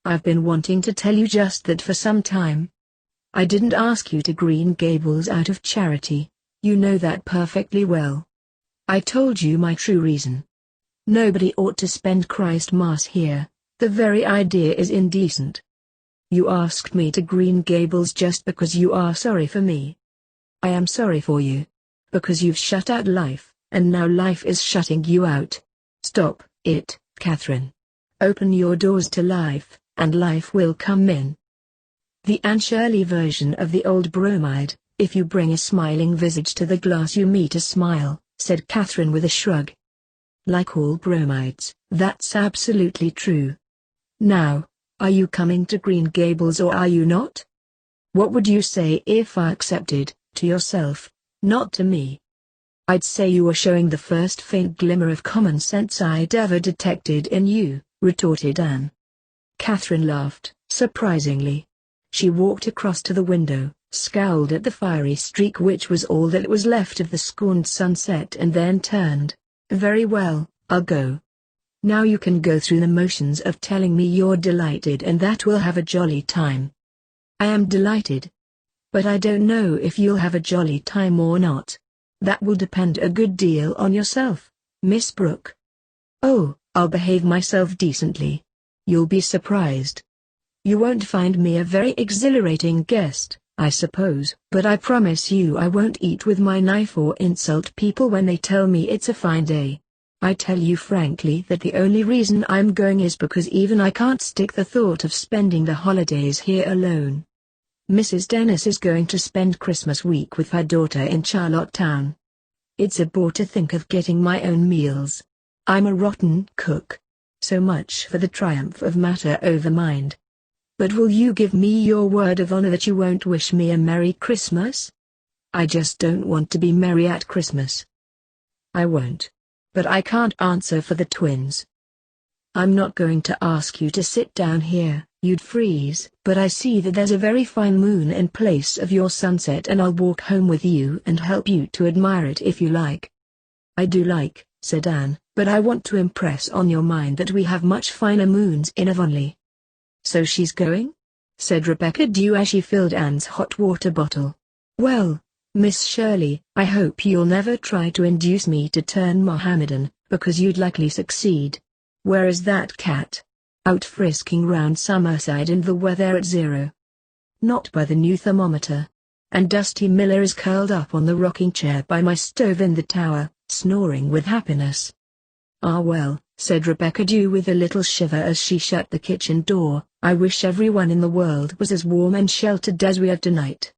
I've been wanting to tell you just that for some time. I didn't ask you to Green Gables out of charity, you know that perfectly well. I told you my true reason. Nobody ought to spend Christ Mass here, the very idea is indecent. You asked me to Green Gables just because you are sorry for me. I am sorry for you. Because you've shut out life, and now life is shutting you out. Stop it, Catherine. Open your doors to life, and life will come in. The Anne Shirley version of the old bromide, if you bring a smiling visage to the glass you meet a smile, said Catherine with a shrug. Like all bromides, that's absolutely true. Now, are you coming to Green Gables or are you not? What would you say if I accepted, to yourself, not to me? I'd say you were showing the first faint glimmer of common sense I'd ever detected in you, retorted Anne. Catherine laughed, surprisingly. She walked across to the window, scowled at the fiery streak which was all that was left of the scorned sunset and then turned. Very well, I'll go. Now you can go through the motions of telling me you're delighted and that we'll have a jolly time. I am delighted. But I don't know if you'll have a jolly time or not. That will depend a good deal on yourself, Miss Brooke. Oh, I'll behave myself decently. You'll be surprised. You won't find me a very exhilarating guest, I suppose, but I promise you I won't eat with my knife or insult people when they tell me it's a fine day. I tell you frankly that the only reason I'm going is because even I can't stick the thought of spending the holidays here alone. Mrs. Dennis is going to spend Christmas week with her daughter in Charlottetown. It's a bore to think of getting my own meals. I'm a rotten cook. So much for the triumph of matter over mind. But will you give me your word of honor that you won't wish me a Merry Christmas? I just don't want to be merry at Christmas. I won't. But I can't answer for the twins. I'm not going to ask you to sit down here, you'd freeze. But I see that there's a very fine moon in place of your sunset and I'll walk home with you and help you to admire it if you like. I do like, said Anne, but I want to impress on your mind that we have much finer moons in Avonlea. So she's going? Said Rebecca Dew as she filled Anne's hot water bottle. Well, Miss Shirley, I hope you'll never try to induce me to turn Mohammedan, because you'd likely succeed. Where is that cat? Out frisking round Summerside and the weather at 0. Not by the new thermometer. And Dusty Miller is curled up on the rocking chair by my stove in the tower, snoring with happiness. Ah well, said Rebecca Dew with a little shiver as she shut the kitchen door, I wish everyone in the world was as warm and sheltered as we are tonight.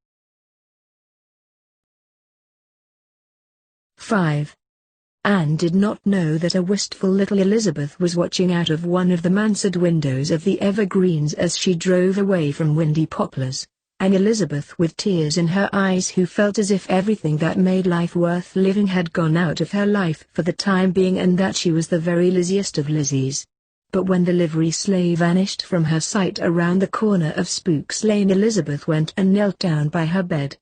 5. Anne did not know that a wistful little Elizabeth was watching out of one of the mansard windows of the Evergreens as she drove away from Windy Poplars, an Elizabeth with tears in her eyes who felt as if everything that made life worth living had gone out of her life for the time being and that she was the very Lizziest of Lizzies. But when the livery sleigh vanished from her sight around the corner of Spooks Lane, Elizabeth went and knelt down by her bed.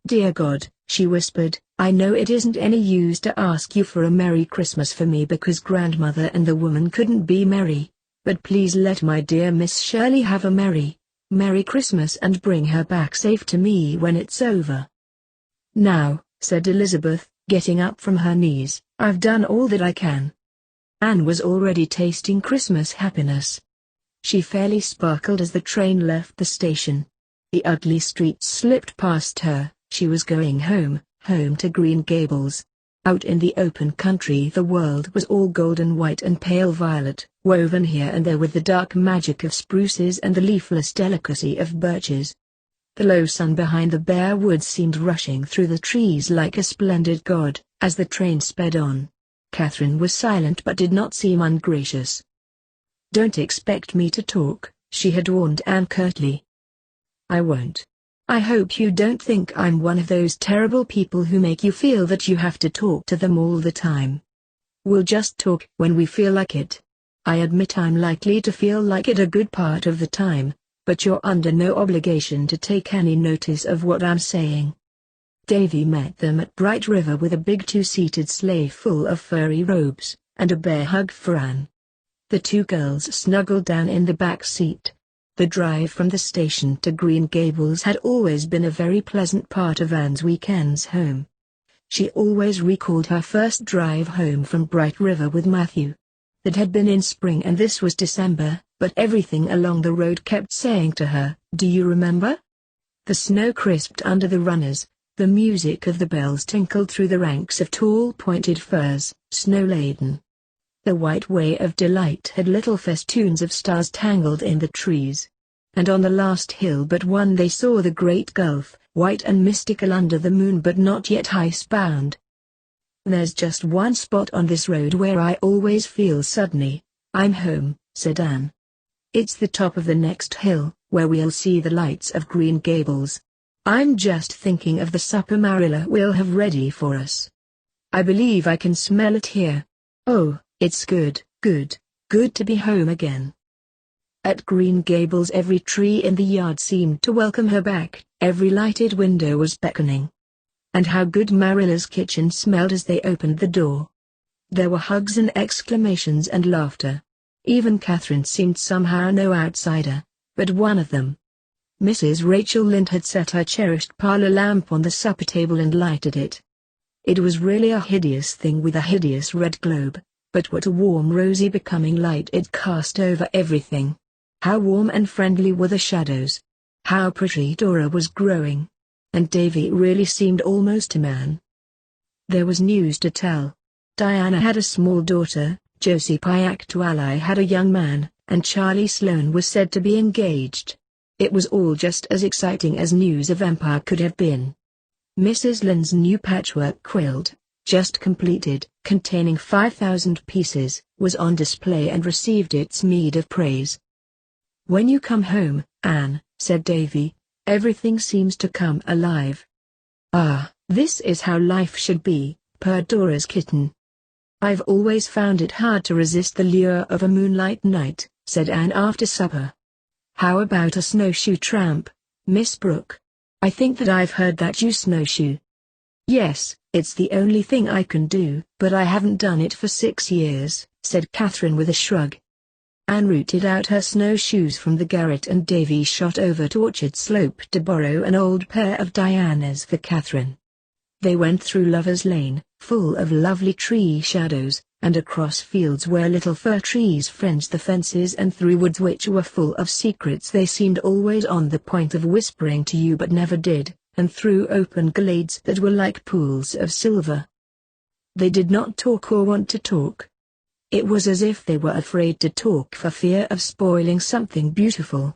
Dear God, she whispered, I know it isn't any use to ask you for a Merry Christmas for me because grandmother and the woman couldn't be merry, but please let my dear Miss Shirley have a Merry Christmas and bring her back safe to me when it's over. Now, said Elizabeth, getting up from her knees, I've done all that I can. Anne was already tasting Christmas happiness. She fairly sparkled as the train left the station. The ugly streets slipped past her. She was going home to Green Gables. Out in the open country the world was all golden white and pale violet, woven here and there with the dark magic of spruces and the leafless delicacy of birches. The low sun behind the bare woods seemed rushing through the trees like a splendid god, as the train sped on. Catherine was silent but did not seem ungracious. Don't expect me to talk, she had warned Anne curtly. I won't. I hope you don't think I'm one of those terrible people who make you feel that you have to talk to them all the time. We'll just talk when we feel like it. I admit I'm likely to feel like it a good part of the time, but you're under no obligation to take any notice of what I'm saying. Davy met them at Bright River with a big two-seated sleigh full of furry robes, and a bear hug for Anne. The two girls snuggled down in the back seat. The drive from the station to Green Gables had always been a very pleasant part of Anne's weekends home. She always recalled her first drive home from Bright River with Matthew. It had been in spring and this was December, but everything along the road kept saying to her, "Do you remember?" The snow crisped under the runners, the music of the bells tinkled through the ranks of tall pointed firs, snow-laden. The white way of delight had little festoons of stars tangled in the trees. And on the last hill but one they saw the great gulf, white and mystical under the moon but not yet ice-bound. "There's just one spot on this road where I always feel suddenly, I'm home," said Anne. "It's the top of the next hill, where we'll see the lights of Green Gables. I'm just thinking of the supper Marilla will have ready for us. I believe I can smell it here. Oh, it's good, good, good to be home again." At Green Gables every tree in the yard seemed to welcome her back, every lighted window was beckoning. And how good Marilla's kitchen smelled as they opened the door. There were hugs and exclamations and laughter. Even Catherine seemed somehow no outsider, but one of them. Mrs. Rachel Lynde had set her cherished parlor lamp on the supper table and lighted it. It was really a hideous thing with a hideous red globe, but what a warm rosy becoming light it cast over everything. How warm and friendly were the shadows. How pretty Dora was growing. And Davy really seemed almost a man. There was news to tell. Diana had a small daughter, Josie Piactuali had a young man, and Charlie Sloane was said to be engaged. It was all just as exciting as news of Empire could have been. Mrs. Lynde's new patchwork quilt, just completed, containing 5,000 pieces, was on display and received its meed of praise. "When you come home, Anne," said Davy, "everything seems to come alive." "Ah, this is how life should be," purred Dora's kitten. "I've always found it hard to resist the lure of a moonlight night," said Anne after supper. "How about a snowshoe tramp, Miss Brooke? I think that I've heard that you snowshoe." "Yes, it's the only thing I can do, but I haven't done it for 6 years," said Catherine with a shrug. Anne rooted out her snowshoes from the garret and Davy shot over to Orchard Slope to borrow an old pair of Diana's for Catherine. They went through Lover's Lane, full of lovely tree shadows, and across fields where little fir trees fringed the fences and through woods which were full of secrets they seemed always on the point of whispering to you but never did, and through open glades that were like pools of silver. They did not talk or want to talk. It was as if they were afraid to talk for fear of spoiling something beautiful.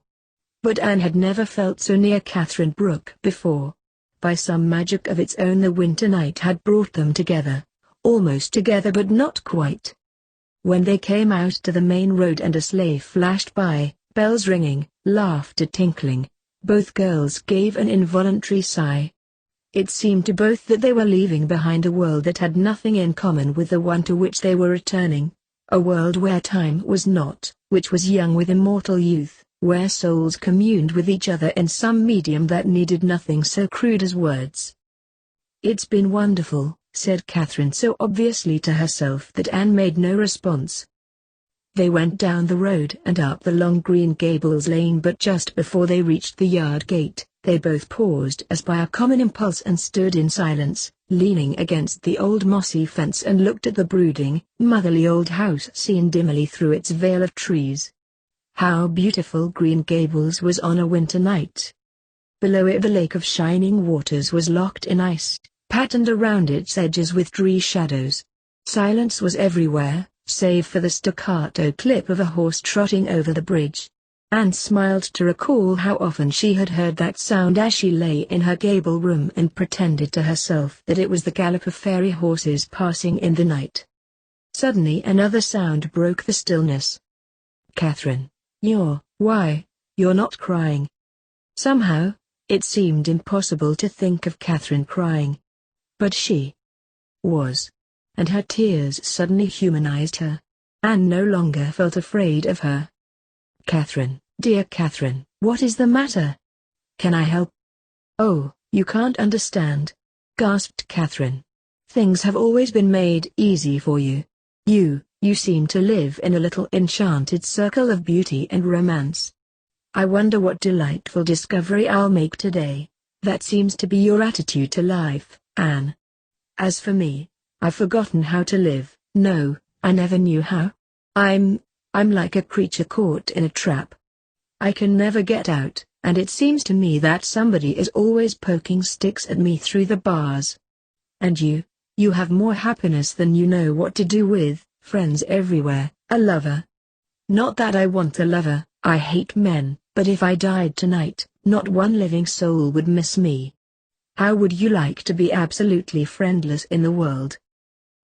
But Anne had never felt so near Catherine Brooke before. By some magic of its own the winter night had brought them together, almost together but not quite. When they came out to the main road and a sleigh flashed by, bells ringing, laughter tinkling, both girls gave an involuntary sigh. It seemed to both that they were leaving behind a world that had nothing in common with the one to which they were returning. A world where time was not, which was young with immortal youth, where souls communed with each other in some medium that needed nothing so crude as words. "It's been wonderful," said Catherine so obviously to herself that Anne made no response. They went down the road and up the long Green Gables lane but just before they reached the yard gate, they both paused as by a common impulse and stood in silence, leaning against the old mossy fence and looked at the brooding, motherly old house seen dimly through its veil of trees. How beautiful Green Gables was on a winter night. Below it the lake of shining waters was locked in ice, patterned around its edges with dreary shadows. Silence was everywhere, save for the staccato clip of a horse trotting over the bridge. Anne smiled to recall how often she had heard that sound as she lay in her gable room and pretended to herself that it was the gallop of fairy horses passing in the night. Suddenly another sound broke the stillness. "Catherine, why, you're not crying." Somehow, it seemed impossible to think of Catherine crying. But she was. And her tears suddenly humanized her. Anne no longer felt afraid of her. "Catherine, Dear Catherine, what is the matter? Can I help? Oh, you can't understand, gasped Catherine. Things have always been made easy for you. You seem to live in a little enchanted circle of beauty and romance. I wonder what delightful discovery I'll make today. That seems to be your attitude to life, Anne. As for me, I've forgotten how to live. No, I never knew how. I'm like a creature caught in a trap. I can never get out, and it seems to me that somebody is always poking sticks at me through the bars. And you have more happiness than you know what to do with, friends everywhere, a lover. Not that I want a lover, I hate men, but if I died tonight, not one living soul would miss me. How would you like to be absolutely friendless in the world?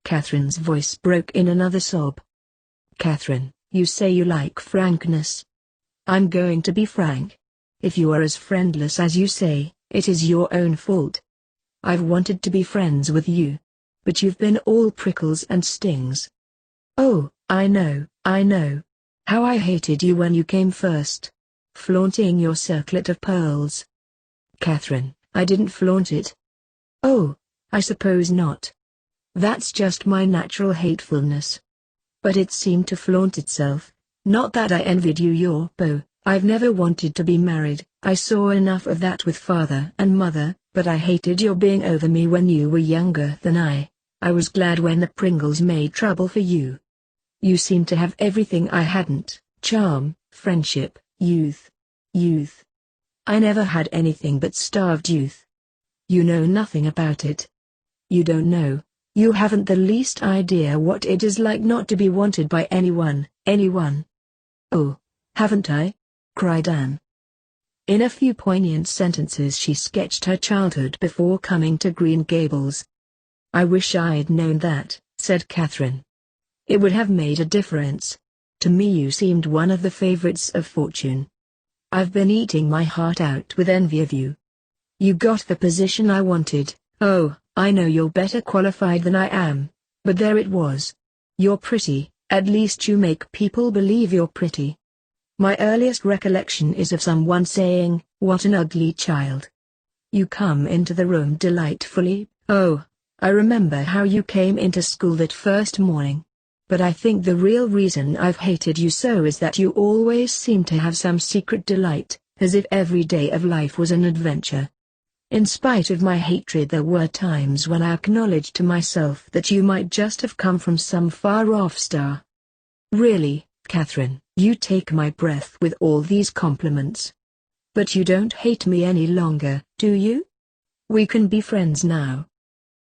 Catherine's voice broke in another sob. Catherine, you say you like frankness. I'm going to be frank. If you are as friendless as you say, it is your own fault. I've wanted to be friends with you. But you've been all prickles and stings. Oh, I know. How I hated you when you came first. Flaunting your circlet of pearls. Catherine, I didn't flaunt it. Oh, I suppose not. That's just my natural hatefulness. But it seemed to flaunt itself. Not that I envied you your beau. I've never wanted to be married. I saw enough of that with father and mother, but I hated your being over me when you were younger than I. I was glad when the Pringles made trouble for you. You seemed to have everything I hadn't: charm, friendship, youth. I never had anything but starved youth. You know nothing about it. You don't know. You haven't the least idea what it is like not to be wanted by anyone. Oh, haven't I? Cried Anne. In a few poignant sentences she sketched her childhood before coming to Green Gables. I wish I'd known that, said Catherine. It would have made a difference. To me you seemed one of the favorites of fortune. I've been eating my heart out with envy of you. You got the position I wanted. Oh, I know you're better qualified than I am, but there it was. You're pretty, at least you make people believe you're pretty. My earliest recollection is of someone saying, "What an ugly child." You come into the room delightfully. Oh, I remember how you came into school that first morning. But I think the real reason I've hated you so is that you always seem to have some secret delight, as if every day of life was an adventure. In spite of my hatred, there were times when I acknowledged to myself that you might just have come from some far-off star. Really, Catherine, you take my breath with all these compliments. But you don't hate me any longer, do you? We can be friends now.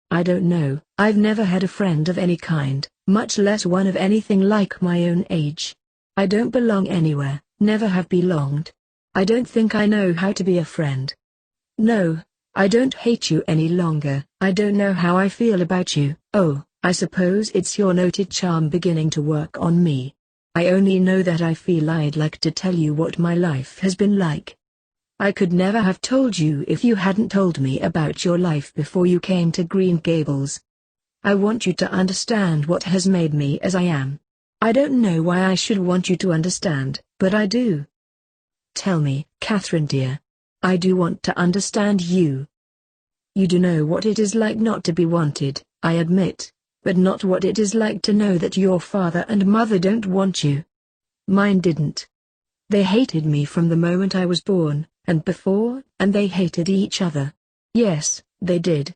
I don't know, I've never had a friend of any kind, much less one of anything like my own age. I don't belong anywhere, never have belonged. I don't think I know how to be a friend. No, I don't hate you any longer. I don't know how I feel about you. Oh, I suppose it's your noted charm beginning to work on me. I only know that I feel I'd like to tell you what my life has been like. I could never have told you if you hadn't told me about your life before you came to Green Gables. I want you to understand what has made me as I am. I don't know why I should want you to understand, but I do. Tell me, Catherine dear. I do want to understand you. You do know what it is like not to be wanted, I admit, but not what it is like to know that your father and mother don't want you. Mine didn't. They hated me from the moment I was born, and before, and they hated each other. Yes, they did.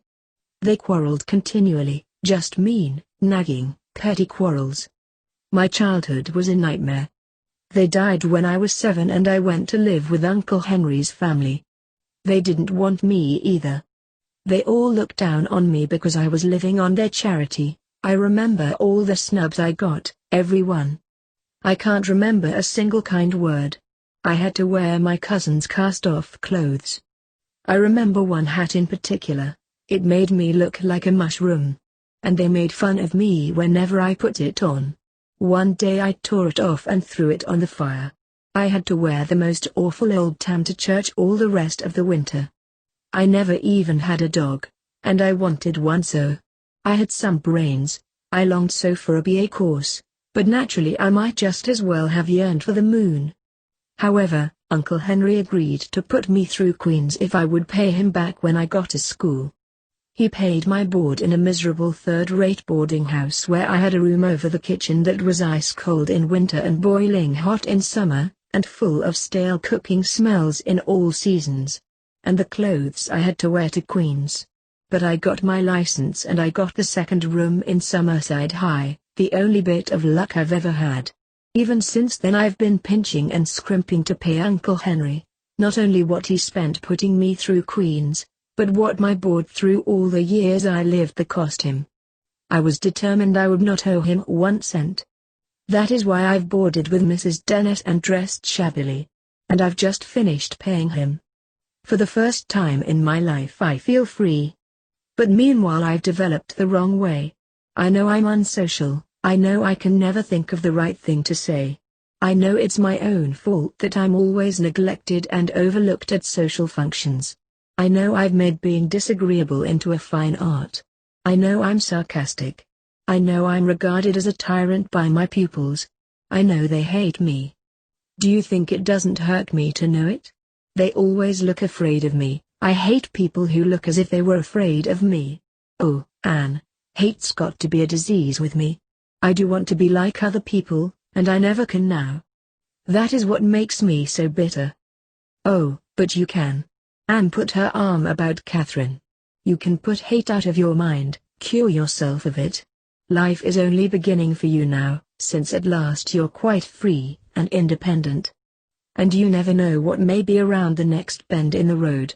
They quarreled continually, just mean, nagging, petty quarrels. My childhood was a nightmare. They died when I was 7 and I went to live with Uncle Henry's family. They didn't want me either. They all looked down on me because I was living on their charity. I remember all the snubs I got, every one. I can't remember a single kind word. I had to wear my cousin's cast-off clothes. I remember one hat in particular. It made me look like a mushroom. And they made fun of me whenever I put it on. One day I tore it off and threw it on the fire. I had to wear the most awful old tam to church all the rest of the winter. I never even had a dog, and I wanted one so. I had some brains, I longed so for a BA course, but naturally I might just as well have yearned for the moon. However, Uncle Henry agreed to put me through Queen's if I would pay him back when I got to school. He paid my board in a miserable third-rate boarding house where I had a room over the kitchen that was ice-cold in winter and boiling hot in summer, and full of stale cooking smells in all seasons. And the clothes I had to wear to Queen's. But I got my license and I got the second room in Summerside High, the only bit of luck I've ever had. Even since then I've been pinching and scrimping to pay Uncle Henry, not only what he spent putting me through Queen's, but what my board through all the years I lived there cost him. I was determined I would not owe him 1 cent. That is why I've boarded with Mrs. Dennett and dressed shabbily. And I've just finished paying him. For the first time in my life I feel free. But meanwhile I've developed the wrong way. I know I'm unsocial. I know I can never think of the right thing to say. I know it's my own fault that I'm always neglected and overlooked at social functions. I know I've made being disagreeable into a fine art. I know I'm sarcastic. I know I'm regarded as a tyrant by my pupils. I know they hate me. Do you think it doesn't hurt me to know it? They always look afraid of me. I hate people who look as if they were afraid of me. Oh, Anne, hate's got to be a disease with me. I do want to be like other people, and I never can now. That is what makes me so bitter. Oh, but you can. Anne put her arm about Catherine. You can put hate out of your mind, cure yourself of it. Life is only beginning for you now, since at last you're quite free and independent. And you never know what may be around the next bend in the road.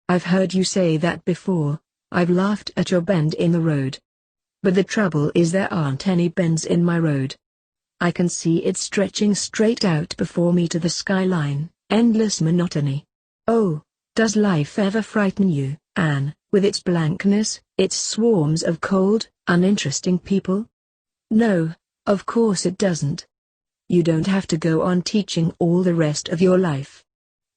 I've heard you say that before. I've laughed at your bend in the road. But the trouble is there aren't any bends in my road. I can see it stretching straight out before me to the skyline, endless monotony. Oh, does life ever frighten you, Anne, with its blankness, its swarms of cold, uninteresting people? No, of course it doesn't. You don't have to go on teaching all the rest of your life.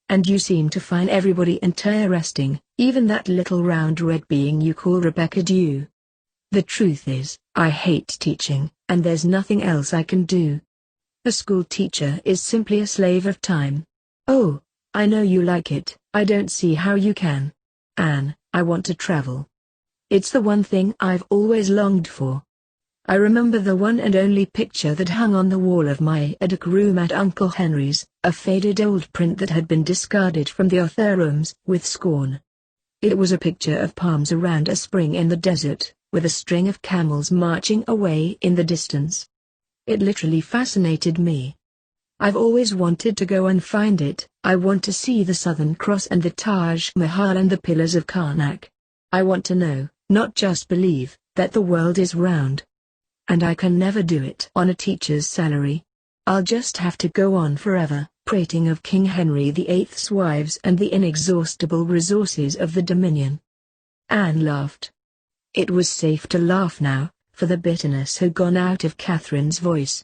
And you seem to find everybody interesting, even that little round red being you call Rebecca Dew. The truth is, I hate teaching, and there's nothing else I can do. A school teacher is simply a slave of time. Oh, I know you like it. I don't see how you can. Anne, I want to travel. It's the one thing I've always longed for. I remember the one and only picture that hung on the wall of my attic room at Uncle Henry's, a faded old print that had been discarded from the authorrooms with scorn. It was a picture of palms around a spring in the desert, with a string of camels marching away in the distance. It literally fascinated me. I've always wanted to go and find it. I want to see the Southern Cross and the Taj Mahal and the Pillars of Karnak. I want to know, not just believe, that the world is round. And I can never do it on a teacher's salary. I'll just have to go on forever, prating of King Henry VIII's wives and the inexhaustible resources of the Dominion. Anne laughed. It was safe to laugh now, for the bitterness had gone out of Catherine's voice.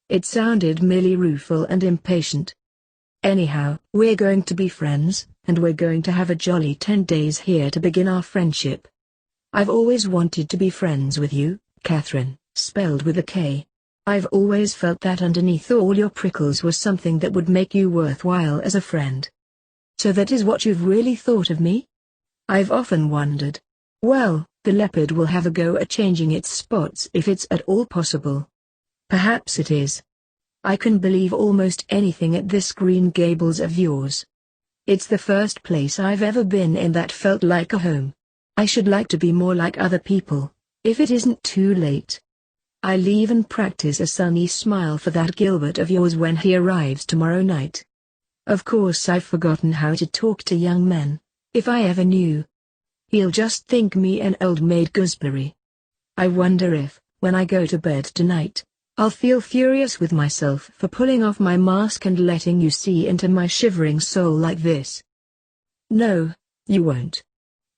It sounded merely rueful and impatient. Anyhow, we're going to be friends, and we're going to have a jolly 10 days here to begin our friendship. I've always wanted to be friends with you, Catherine, spelled with a K. I've always felt that underneath all your prickles was something that would make you worthwhile as a friend. So that is what you've really thought of me? I've often wondered. Well, the leopard will have a go at changing its spots if it's at all possible. Perhaps it is. I can believe almost anything at this Green Gables of yours. It's the first place I've ever been in that felt like a home. I should like to be more like other people, if it isn't too late. I'll even practice a sunny smile for that Gilbert of yours when he arrives tomorrow night. Of course I've forgotten how to talk to young men, if I ever knew. He'll just think me an old maid gooseberry. I wonder if, when I go to bed tonight, I'll feel furious with myself for pulling off my mask and letting you see into my shivering soul like this. No, you won't.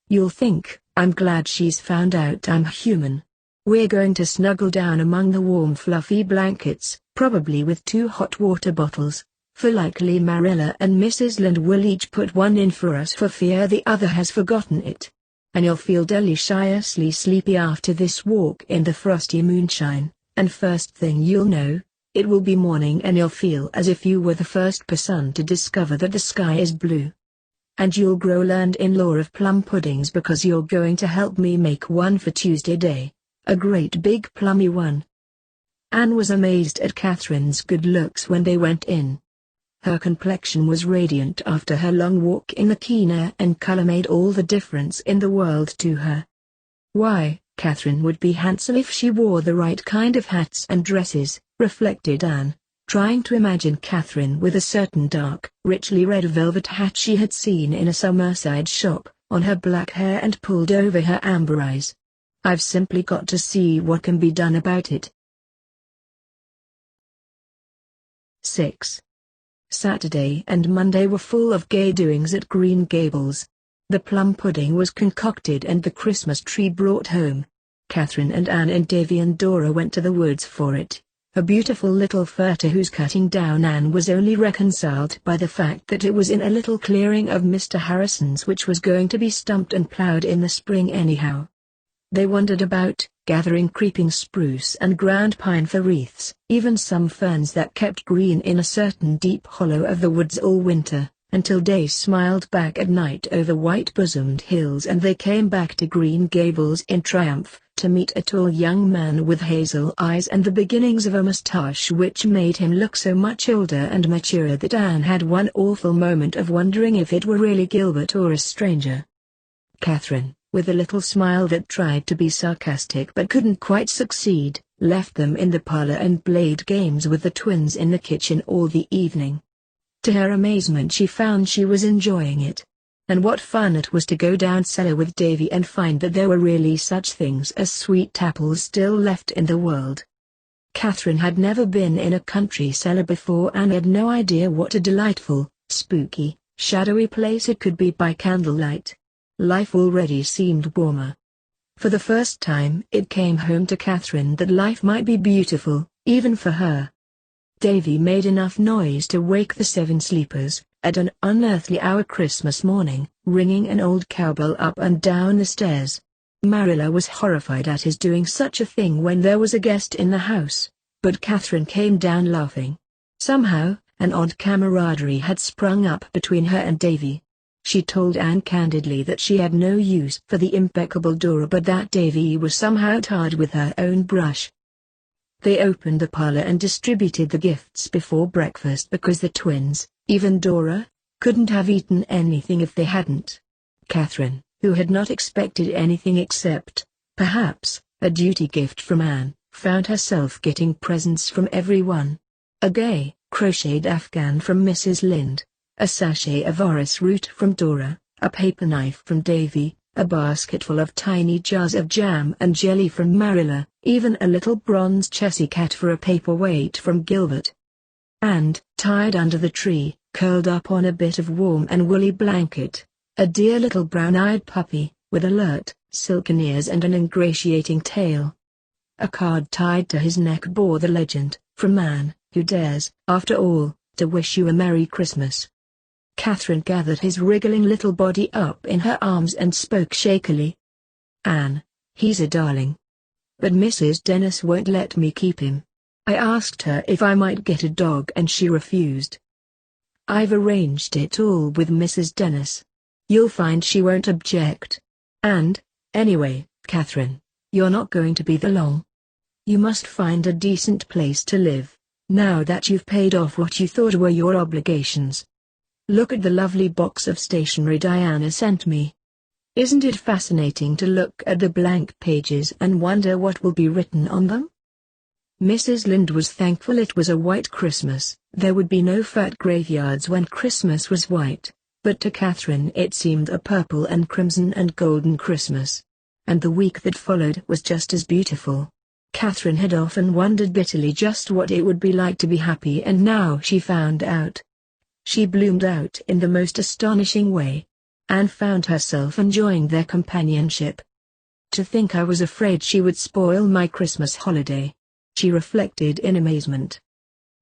You'll think, I'm glad she's found out I'm human. We're going to snuggle down among the warm fluffy blankets, probably with 2 hot water bottles, for likely Marilla and Mrs. Lynde will each put one in for us for fear the other has forgotten it. And you'll feel deliciously sleepy after this walk in the frosty moonshine, and first thing you'll know, it will be morning and you'll feel as if you were the first person to discover that the sky is blue. And you'll grow learned in lore of plum puddings because you're going to help me make one for Tuesday day, a great big plummy one." Anne was amazed at Catherine's good looks when they went in. Her complexion was radiant after her long walk in the keen air, and color made all the difference in the world to her. Why, Catherine would be handsome if she wore the right kind of hats and dresses, reflected Anne, trying to imagine Catherine with a certain dark, richly red velvet hat she had seen in a Summerside shop, on her black hair and pulled over her amber eyes. "I've simply got to see what can be done about it." 6. Saturday and Monday were full of gay doings at Green Gables. The plum pudding was concocted and the Christmas tree brought home. Catherine and Anne and Davy and Dora went to the woods for it, a beautiful little fir to whose cutting down Anne was only reconciled by the fact that it was in a little clearing of Mr. Harrison's which was going to be stumped and ploughed in the spring anyhow. They wandered about, gathering creeping spruce and ground pine for wreaths, even some ferns that kept green in a certain deep hollow of the woods all winter, until day smiled back at night over white-bosomed hills and they came back to Green Gables in triumph, to meet a tall young man with hazel eyes and the beginnings of a moustache which made him look so much older and maturer that Anne had one awful moment of wondering if it were really Gilbert or a stranger. Catherine, with a little smile that tried to be sarcastic but couldn't quite succeed, left them in the parlor and played games with the twins in the kitchen all the evening. To her amazement she found she was enjoying it. And what fun it was to go down cellar with Davy and find that there were really such things as sweet apples still left in the world. Catherine had never been in a country cellar before and had no idea what a delightful, spooky, shadowy place it could be by candlelight. Life already seemed warmer. For the first time it came home to Catherine that life might be beautiful, even for her. Davy made enough noise to wake the 7 sleepers, at an unearthly hour Christmas morning, ringing an old cowbell up and down the stairs. Marilla was horrified at his doing such a thing when there was a guest in the house, but Catherine came down laughing. Somehow, an odd camaraderie had sprung up between her and Davy. She told Anne candidly that she had no use for the impeccable Dora but that Davy was somehow tarred with her own brush. They opened the parlor and distributed the gifts before breakfast because the twins, even Dora, couldn't have eaten anything if they hadn't. Catherine, who had not expected anything except, perhaps, a duty gift from Anne, found herself getting presents from everyone. A gay, crocheted afghan from Mrs. Lynde, a sachet of orris root from Dora, a paper knife from Davy, a basketful of tiny jars of jam and jelly from Marilla, even a little bronze Chessy cat for a paperweight from Gilbert. And, tied under the tree, curled up on a bit of warm and woolly blanket, a dear little brown-eyed puppy, with alert, silken ears and an ingratiating tail. A card tied to his neck bore the legend, "From Anne, who dares, after all, to wish you a Merry Christmas." Catherine gathered his wriggling little body up in her arms and spoke shakily. "Anne, he's a darling. But Mrs. Dennis won't let me keep him. I asked her if I might get a dog and she refused. I've arranged it all with Mrs. Dennis. You'll find she won't object. And, anyway, Catherine, you're not going to be there long. You must find a decent place to live, now that you've paid off what you thought were your obligations. Look at the lovely box of stationery Diana sent me. Isn't it fascinating to look at the blank pages and wonder what will be written on them?" Mrs. Lynde was thankful it was a white Christmas. There would be no fat graveyards when Christmas was white, but to Catherine it seemed a purple and crimson and golden Christmas. And the week that followed was just as beautiful. Catherine had often wondered bitterly just what it would be like to be happy, and now she found out. She bloomed out in the most astonishing way. Anne found herself enjoying their companionship. "To think I was afraid she would spoil my Christmas holiday," she reflected in amazement.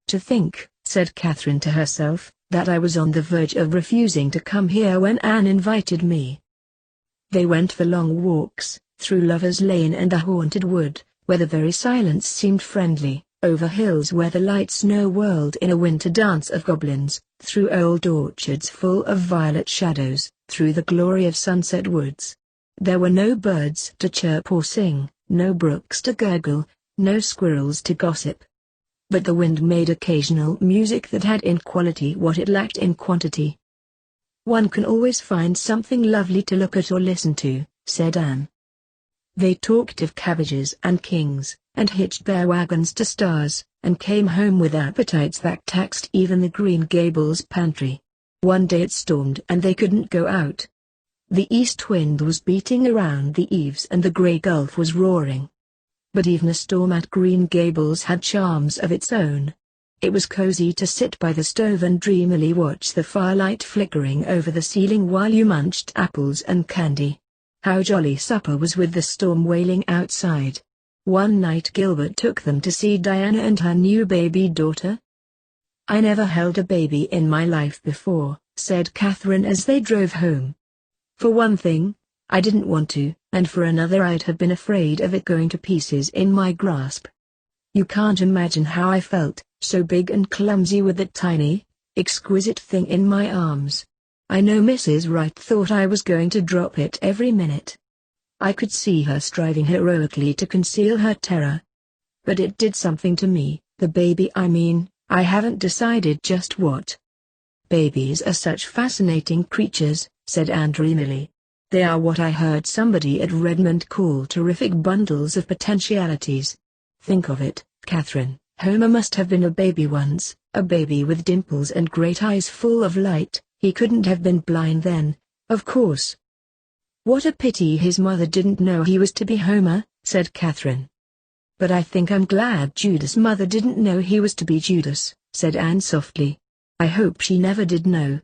"To think," said Catherine to herself, "that I was on the verge of refusing to come here when Anne invited me." They went for long walks, through Lover's Lane and the haunted wood, where the very silence seemed friendly, over hills where the light snow whirled in a winter dance of goblins, through old orchards full of violet shadows, through the glory of sunset woods. There were no birds to chirp or sing, no brooks to gurgle, no squirrels to gossip. But the wind made occasional music that had in quality what it lacked in quantity. "One can always find something lovely to look at or listen to," said Anne. They talked of cabbages and kings, and hitched their wagons to stars, and came home with appetites that taxed even the Green Gables pantry. One day it stormed and they couldn't go out. The east wind was beating around the eaves and the grey gulf was roaring. But even a storm at Green Gables had charms of its own. It was cozy to sit by the stove and dreamily watch the firelight flickering over the ceiling while you munched apples and candy. How jolly supper was with the storm wailing outside. One night Gilbert took them to see Diana and her new baby daughter. "I never held a baby in my life before," said Catherine as they drove home. "For one thing, I didn't want to, and for another I'd have been afraid of it going to pieces in my grasp. You can't imagine how I felt, so big and clumsy with that tiny, exquisite thing in my arms. I know Mrs. Wright thought I was going to drop it every minute. I could see her striving heroically to conceal her terror. But it did something to me, the baby I mean, I haven't decided just what." "Babies are such fascinating creatures," said Anne dreamily. "They are what I heard somebody at Redmond call terrific bundles of potentialities. Think of it, Catherine, Homer must have been a baby once, a baby with dimples and great eyes full of light. He couldn't have been blind then, of course." "What a pity his mother didn't know he was to be Homer," said Catherine. "But I think I'm glad Judas' mother didn't know he was to be Judas," said Anne softly. "I hope she never did know."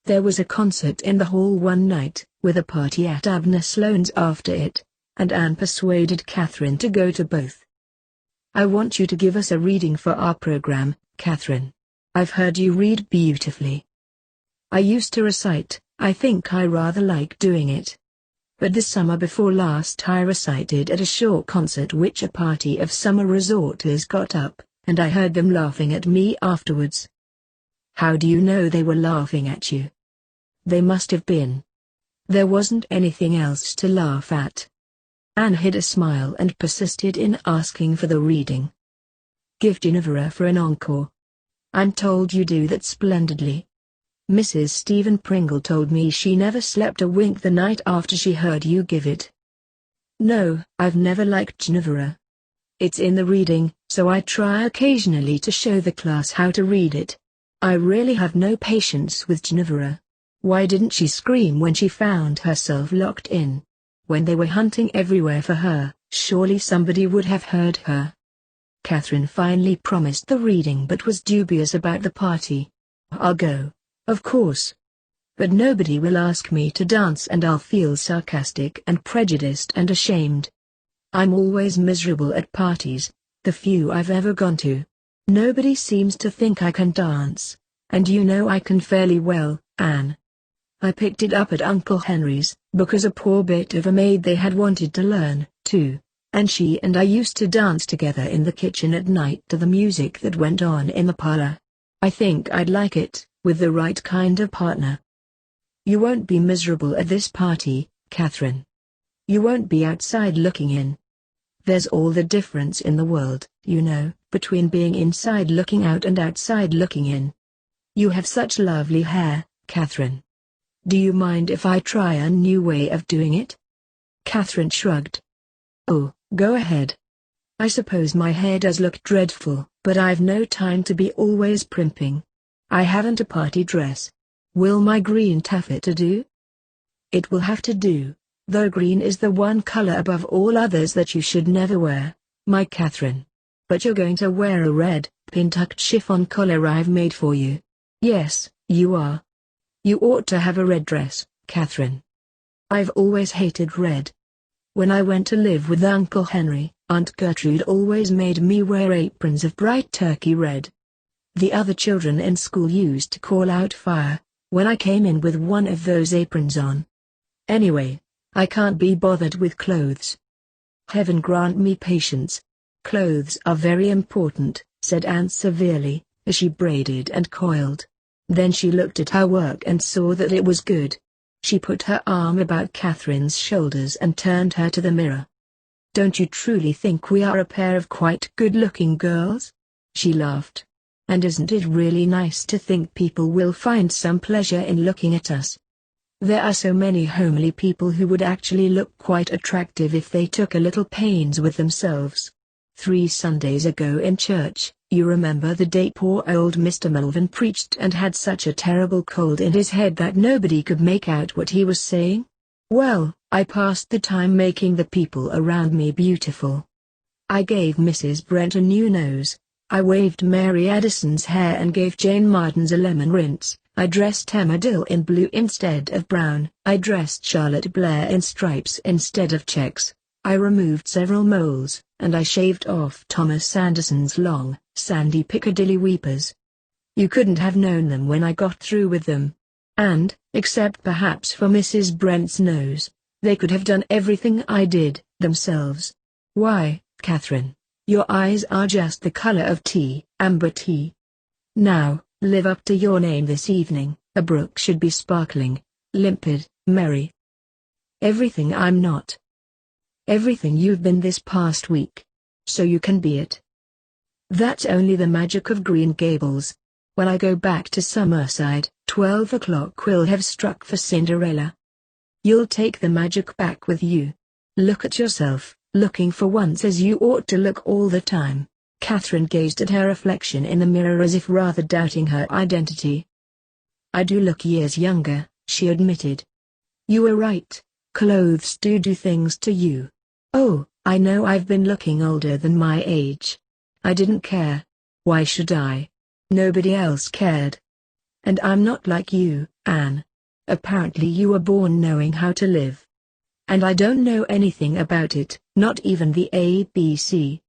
There was a concert in the hall one night, with a party at Abner Sloane's after it, and Anne persuaded Catherine to go to both. "I want you to give us a reading for our program, Catherine. I've heard you read beautifully." "I used to recite, I think I rather like doing it. But this summer before last I recited at a shore concert which a party of summer resorters got up, and I heard them laughing at me afterwards." "How do you know they were laughing at you?" "They must have been. There wasn't anything else to laugh at." Anne hid a smile and persisted in asking for the reading. "Give Ginevra for an encore. I'm told you do that splendidly. Mrs. Stephen Pringle told me she never slept a wink the night after she heard you give it." "No, I've never liked Ginevra. It's in the reading, so I try occasionally to show the class how to read it. I really have no patience with Ginevra. Why didn't she scream when she found herself locked in? When they were hunting everywhere for her, surely somebody would have heard her." Catherine finally promised the reading but was dubious about the party. "I'll go, of course. But nobody will ask me to dance and I'll feel sarcastic and prejudiced and ashamed. I'm always miserable at parties, the few I've ever gone to. Nobody seems to think I can dance, and you know I can fairly well, Anne. I picked it up at Uncle Henry's, because a poor bit of a maid they had wanted to learn, too, and she and I used to dance together in the kitchen at night to the music that went on in the parlor. I think I'd like it, with the right kind of partner." "You won't be miserable at this party, Catherine. You won't be outside looking in. There's all the difference in the world, you know, between being inside looking out and outside looking in. You have such lovely hair, Catherine. Do you mind if I try a new way of doing it?" Catherine shrugged. "Oh, go ahead. I suppose my hair does look dreadful, but I've no time to be always primping. I haven't a party dress. Will my green taffeta do?" "It will have to do, though green is the one color above all others that you should never wear, my Catherine. But you're going to wear a red, pin-tucked chiffon collar I've made for you. Yes, you are. You ought to have a red dress, Catherine. I've always hated red. When I went to live with Uncle Henry, Aunt Gertrude always made me wear aprons of bright turkey red. The other children in school used to call out fire when I came in with one of those aprons on. Anyway, I can't be bothered with clothes. Heaven grant me patience. Clothes are very important, said Anne severely, as she braided and coiled. Then she looked at her work and saw that it was good. She put her arm about Catherine's shoulders and turned her to the mirror. "Don't you truly think we are a pair of quite good-looking girls?" She laughed. "And isn't it really nice to think people will find some pleasure in looking at us? There are so many homely people who would actually look quite attractive if they took a little pains with themselves. 3 Sundays ago in church, you remember the day poor old Mr. Melvin preached and had such a terrible cold in his head that nobody could make out what he was saying? Well, I passed the time making the people around me beautiful. I gave Mrs. Brent a new nose. I waved Mary Addison's hair and gave Jane Martin's a lemon rinse. I dressed Emma Dill in blue instead of brown. I dressed Charlotte Blair in stripes instead of checks. I removed several moles, and I shaved off Thomas Anderson's long, sandy Piccadilly weepers. You couldn't have known them when I got through with them. And, except perhaps for Mrs. Brent's nose, they could have done everything I did, themselves. Why, Catherine, your eyes are just the color of tea, amber tea. Now, live up to your name this evening. A brook should be sparkling, limpid, merry. Everything I'm not. Everything you've been this past week. So you can be it. That's only the magic of Green Gables. When I go back to Summerside, 12 o'clock will have struck for Cinderella. You'll take the magic back with you. Look at yourself, looking for once as you ought to look all the time." Catherine gazed at her reflection in the mirror as if rather doubting her identity. "I do look years younger," she admitted. "You were right, clothes do things to you. Oh, I know I've been looking older than my age. I didn't care. Why should I? Nobody else cared. And I'm not like you, Anne. Apparently you were born knowing how to live. And I don't know anything about it, not even the ABC.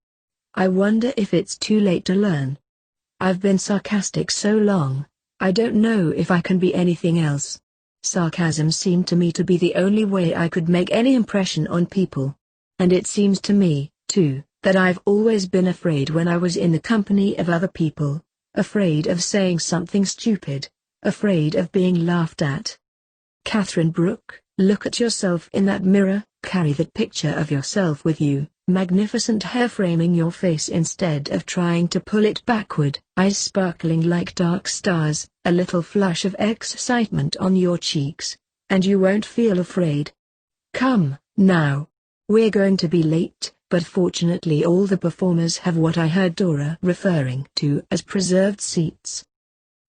I wonder if it's too late to learn. I've been sarcastic so long, I don't know if I can be anything else. Sarcasm seemed to me to be the only way I could make any impression on people. And it seems to me, too, that I've always been afraid when I was in the company of other people, afraid of saying something stupid, afraid of being laughed at. Catherine Brooke, look at yourself in that mirror, carry that picture of yourself with you, magnificent hair framing your face instead of trying to pull it backward, eyes sparkling like dark stars, a little flush of excitement on your cheeks, and you won't feel afraid. Come, now. We're going to be late, but fortunately all the performers have what I heard Dora referring to as preserved seats.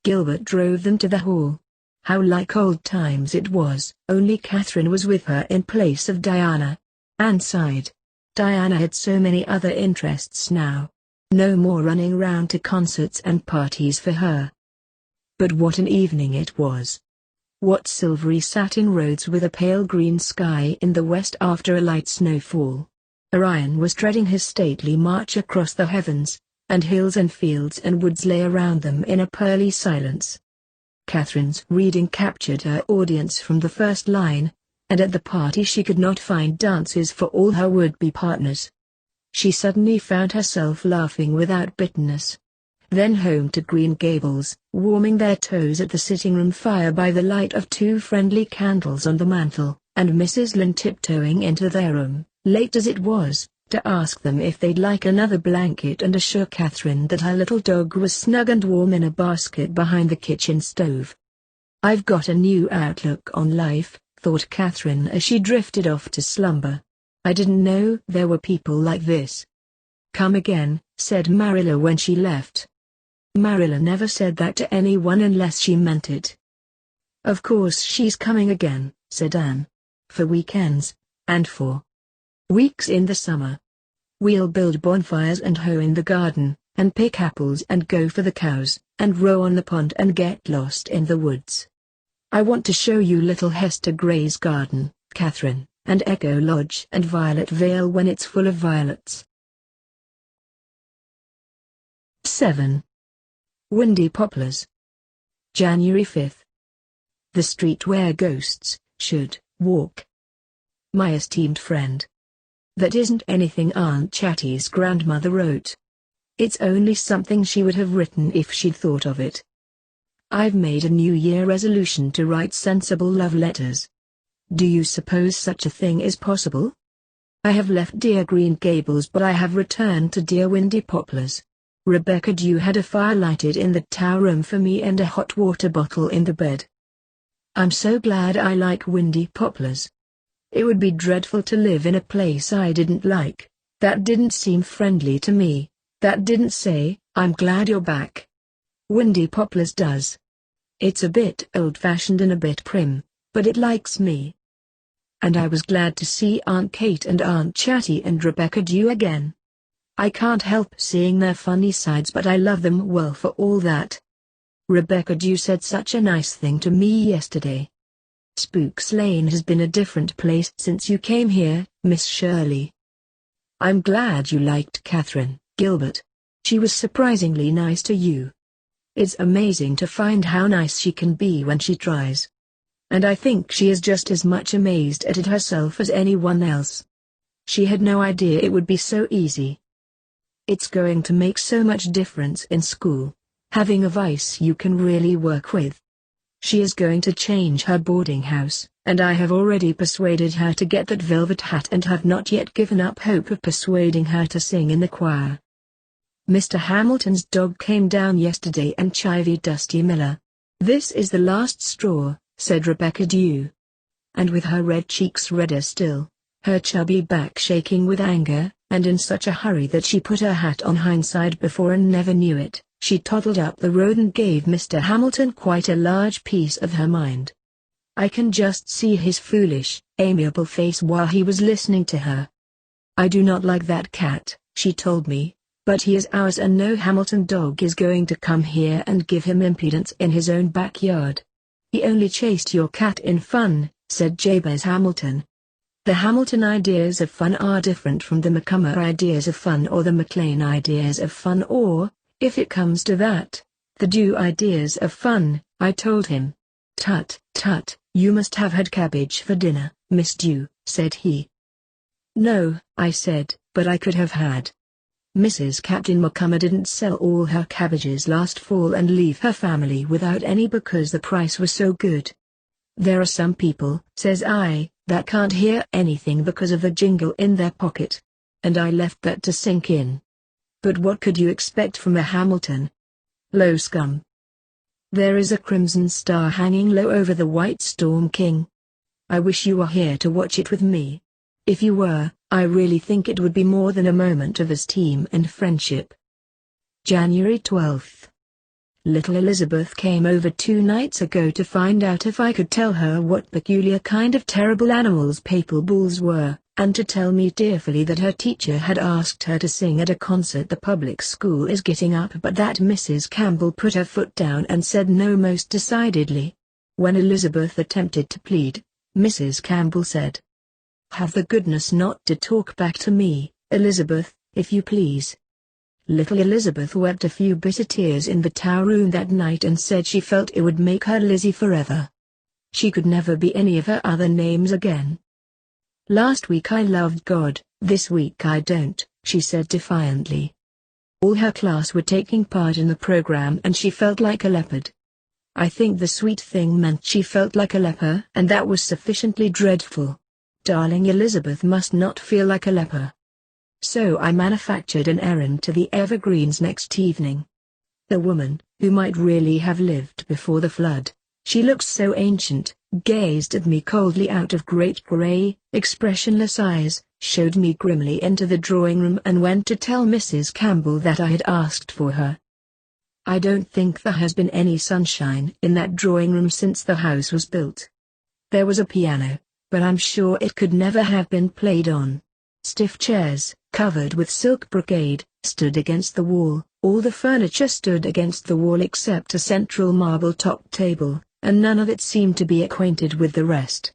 Gilbert drove them to the hall. How like old times it was, only Catherine was with her in place of Diana. Anne sighed. Diana had so many other interests now. No more running round to concerts and parties for her. But what an evening it was. What silvery satin roads with a pale green sky in the west after a light snowfall. Orion was treading his stately march across the heavens, and hills and fields and woods lay around them in a pearly silence. Catherine's reading captured her audience from the first line, and at the party she could not find dances for all her would-be partners. She suddenly found herself laughing without bitterness. Then home to Green Gables, warming their toes at the sitting-room fire by the light of 2 friendly candles on the mantel, and Mrs. Lynn tiptoeing into their room, late as it was, to ask them if they'd like another blanket and assure Catherine that her little dog was snug and warm in a basket behind the kitchen stove. "I've got a new outlook on life," thought Catherine as she drifted off to slumber. "I didn't know there were people like this." "Come again," said Marilla when she left. Marilla never said that to anyone unless she meant it. "Of course she's coming again," said Anne. "For weekends, and for weeks in the summer. We'll build bonfires and hoe in the garden, and pick apples and go for the cows, and row on the pond and get lost in the woods. I want to show you little Hester Gray's garden, Catherine, and Echo Lodge and Violet Vale when it's full of violets." 7. Windy Poplars. January 5. The street where ghosts should walk. My esteemed friend. That isn't anything Aunt Chatty's grandmother wrote. It's only something she would have written if she'd thought of it. I've made a New Year resolution to write sensible love letters. Do you suppose such a thing is possible? I have left dear Green Gables, but I have returned to dear Windy Poplars. Rebecca Dew had a fire lighted in the tower room for me and a hot water bottle in the bed. I'm so glad I like Windy Poplars. It would be dreadful to live in a place I didn't like, that didn't seem friendly to me, that didn't say, "I'm glad you're back." Windy Poplars does. It's a bit old-fashioned and a bit prim, but it likes me. And I was glad to see Aunt Kate and Aunt Chatty and Rebecca Dew again. I can't help seeing their funny sides, but I love them well for all that. Rebecca Dew said such a nice thing to me yesterday. Spooks Lane has been a different place since you came here, Miss Shirley. I'm glad you liked Catherine, Gilbert. She was surprisingly nice to you. It's amazing to find how nice she can be when she tries. And I think she is just as much amazed at it herself as anyone else. She had no idea it would be so easy. It's going to make so much difference in school, having a vice you can really work with. She is going to change her boarding house, and I have already persuaded her to get that velvet hat and have not yet given up hope of persuading her to sing in the choir. Mr. Hamilton's dog came down yesterday and chivied Dusty Miller. This is the last straw, said Rebecca Dew. And with her red cheeks redder still, her chubby back shaking with anger, and in such a hurry that she put her hat on hindside before and never knew it, she toddled up the road and gave Mr. Hamilton quite a large piece of her mind. I can just see his foolish, amiable face while he was listening to her. I do not like that cat, she told me, but he is ours and no Hamilton dog is going to come here and give him impudence in his own backyard. He only chased your cat in fun, said Jabez Hamilton. The Hamilton ideas of fun are different from the Macomber ideas of fun or the McLean ideas of fun or, if it comes to that, the Dew ideas of fun, I told him. Tut, tut, you must have had cabbage for dinner, Miss Dew, said he. No, I said, but I could have had. Mrs. Captain Macomber didn't sell all her cabbages last fall and leave her family without any because the price was so good. There are some people, says I, that can't hear anything because of the jingle in their pocket. And I left that to sink in. But what could you expect from a Hamilton? Low scum. There is a crimson star hanging low over the White Storm King. I wish you were here to watch it with me. If you were, I really think it would be more than a moment of esteem and friendship. January 12th. Little Elizabeth came over 2 nights ago to find out if I could tell her what peculiar kind of terrible animals papal bulls were, and to tell me tearfully that her teacher had asked her to sing at a concert the public school is getting up, but that Mrs. Campbell put her foot down and said no most decidedly. When Elizabeth attempted to plead, Mrs. Campbell said, "Have the goodness not to talk back to me, Elizabeth, if you please." Little Elizabeth wept a few bitter tears in the tower room that night and said she felt it would make her Lizzie forever. She could never be any of her other names again. Last week I loved God, this week I don't, she said defiantly. All her class were taking part in the program and she felt like a leopard. I think the sweet thing meant she felt like a leper, and that was sufficiently dreadful. Darling Elizabeth must not feel like a leper. So I manufactured an errand to the Evergreens next evening. The woman, who might really have lived before the flood, she looked so ancient, gazed at me coldly out of great grey, expressionless eyes, showed me grimly into the drawing room and went to tell Mrs. Campbell that I had asked for her. I don't think there has been any sunshine in that drawing room since the house was built. There was a piano, but I'm sure it could never have been played on. Stiff chairs, covered with silk brocade, stood against the wall. All the furniture stood against the wall except a central marble-top table, and none of it seemed to be acquainted with the rest.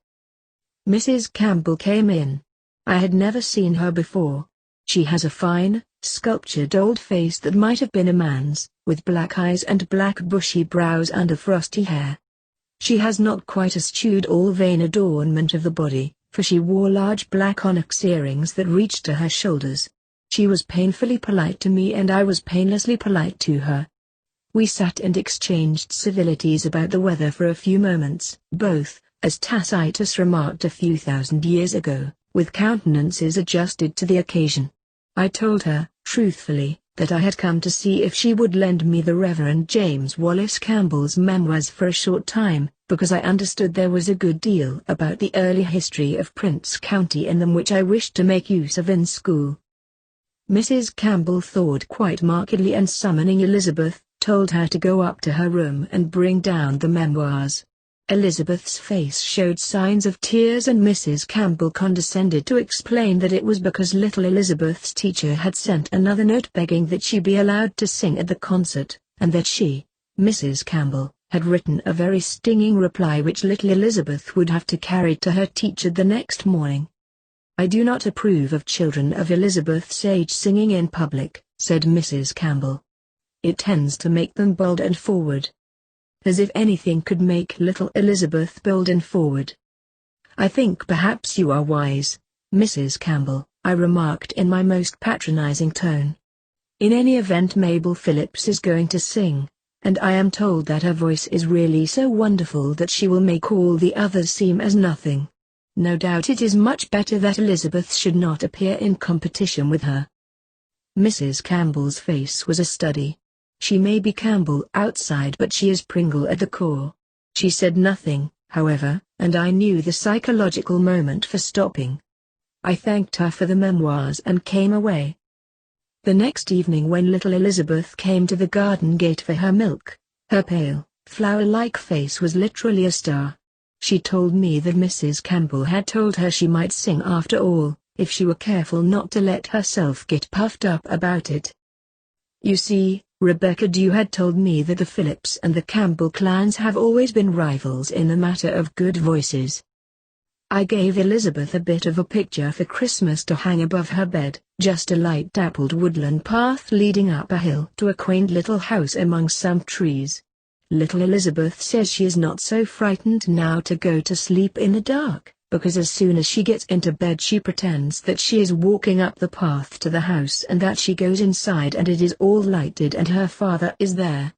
Mrs. Campbell came in. I had never seen her before. She has a fine, sculptured old face that might have been a man's, with black eyes and black bushy brows under frosty hair. She has not quite eschewed all vain adornment of the body, for she wore large black onyx earrings that reached to her shoulders. She was painfully polite to me and I was painlessly polite to her. We sat and exchanged civilities about the weather for a few moments, both, as Tacitus remarked a few thousand years ago, with countenances adjusted to the occasion. I told her, truthfully, that I had come to see if she would lend me the Reverend James Wallace Campbell's memoirs for a short time, because I understood there was a good deal about the early history of Prince County in them which I wished to make use of in school. Mrs. Campbell thawed quite markedly and summoning Elizabeth, told her to go up to her room and bring down the memoirs. Elizabeth's face showed signs of tears and Mrs. Campbell condescended to explain that it was because little Elizabeth's teacher had sent another note begging that she be allowed to sing at the concert, and that she, Mrs. Campbell, had written a very stinging reply which little Elizabeth would have to carry to her teacher the next morning. "I do not approve of children of Elizabeth's age singing in public," said Mrs. Campbell. "It tends to make them bold and forward." As if anything could make little Elizabeth bold and forward. "I think perhaps you are wise, Mrs. Campbell," I remarked in my most patronizing tone. "In any event Mabel Phillips is going to sing, and I am told that her voice is really so wonderful that she will make all the others seem as nothing. No doubt it is much better that Elizabeth should not appear in competition with her." Mrs. Campbell's face was a study. She may be Campbell outside but she is Pringle at the core. She said nothing, however, and I knew the psychological moment for stopping. I thanked her for the memoirs and came away. The next evening when little Elizabeth came to the garden gate for her milk, her pale, flower-like face was literally a star. She told me that Mrs. Campbell had told her she might sing after all, if she were careful not to let herself get puffed up about it. "You see, Rebecca Dew had told me that the Phillips and the Campbell clans have always been rivals in the matter of good voices." I gave Elizabeth a bit of a picture for Christmas to hang above her bed, just a light dappled woodland path leading up a hill to a quaint little house among some trees. Little Elizabeth says she is not so frightened now to go to sleep in the dark, because as soon as she gets into bed she pretends that she is walking up the path to the house and that she goes inside and it is all lighted and her father is there.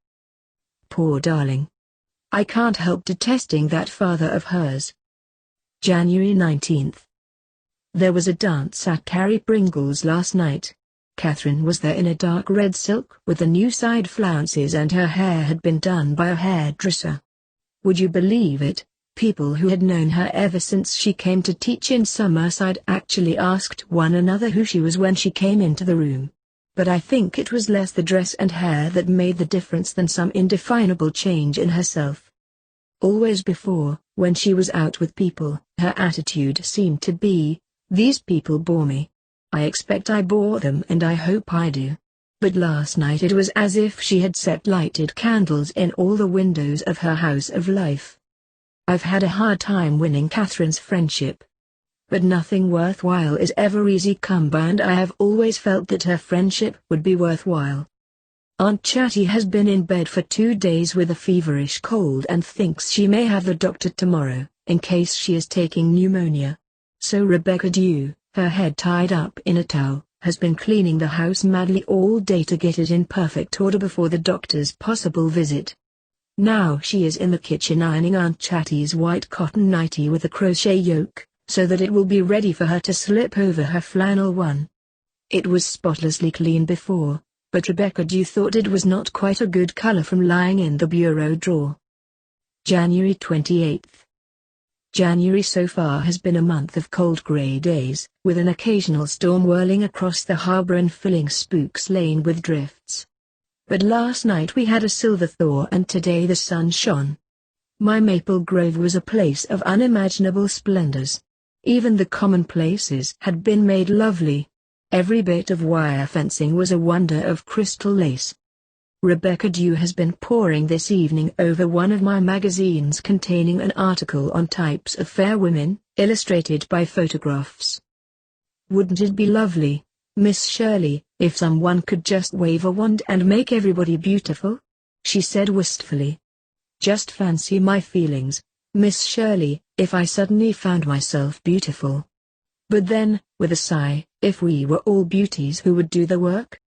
Poor darling. I can't help detesting that father of hers. January 19th. There was a dance at Carrie Pringle's last night. Catherine was there in a dark red silk with the new side flounces and her hair had been done by a hairdresser. Would you believe it? People who had known her ever since she came to teach in Summerside actually asked one another who she was when she came into the room. But I think it was less the dress and hair that made the difference than some indefinable change in herself. Always before, when she was out with people, her attitude seemed to be, "These people bore me. I expect I bore them and I hope I do." But last night it was as if she had set lighted candles in all the windows of her house of life. I've had a hard time winning Catherine's friendship. But nothing worthwhile is ever easy come by and I have always felt that her friendship would be worthwhile. Aunt Chatty has been in bed for 2 days with a feverish cold and thinks she may have the doctor tomorrow, in case she is taking pneumonia. So Rebecca Dew, her head tied up in a towel, has been cleaning the house madly all day to get it in perfect order before the doctor's possible visit. Now she is in the kitchen ironing Aunt Chatty's white cotton nightie with a crochet yoke, so that it will be ready for her to slip over her flannel one. It was spotlessly clean before, but Rebecca Dew thought it was not quite a good color from lying in the bureau drawer. January 28th. January so far has been a month of cold grey days, with an occasional storm whirling across the harbor and filling Spooks Lane with drifts. But last night we had a silver thaw and today the sun shone. My Maple Grove was a place of unimaginable splendors. Even the commonplaces had been made lovely. Every bit of wire fencing was a wonder of crystal lace. Rebecca Dew has been poring this evening over one of my magazines containing an article on types of fair women, illustrated by photographs. "Wouldn't it be lovely, Miss Shirley, if someone could just wave a wand and make everybody beautiful?" she said wistfully. "Just fancy my feelings. Miss Shirley, if I suddenly found myself beautiful. But then, with a sigh, if we were all beauties, who would do the work?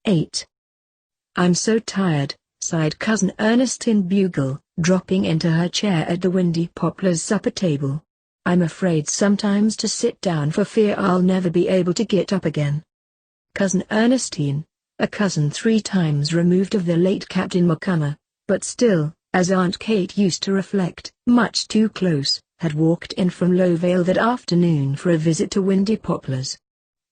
8. I'm so tired, sighed Cousin Ernestine Bugle, dropping into her chair at the Windy Poplars supper table. I'm afraid sometimes to sit down for fear I'll never be able to get up again. Cousin Ernestine, a cousin 3 times removed of the late Captain Macumber, but still, as Aunt Kate used to reflect, much too close, had walked in from Lowvale that afternoon for a visit to Windy Poplars.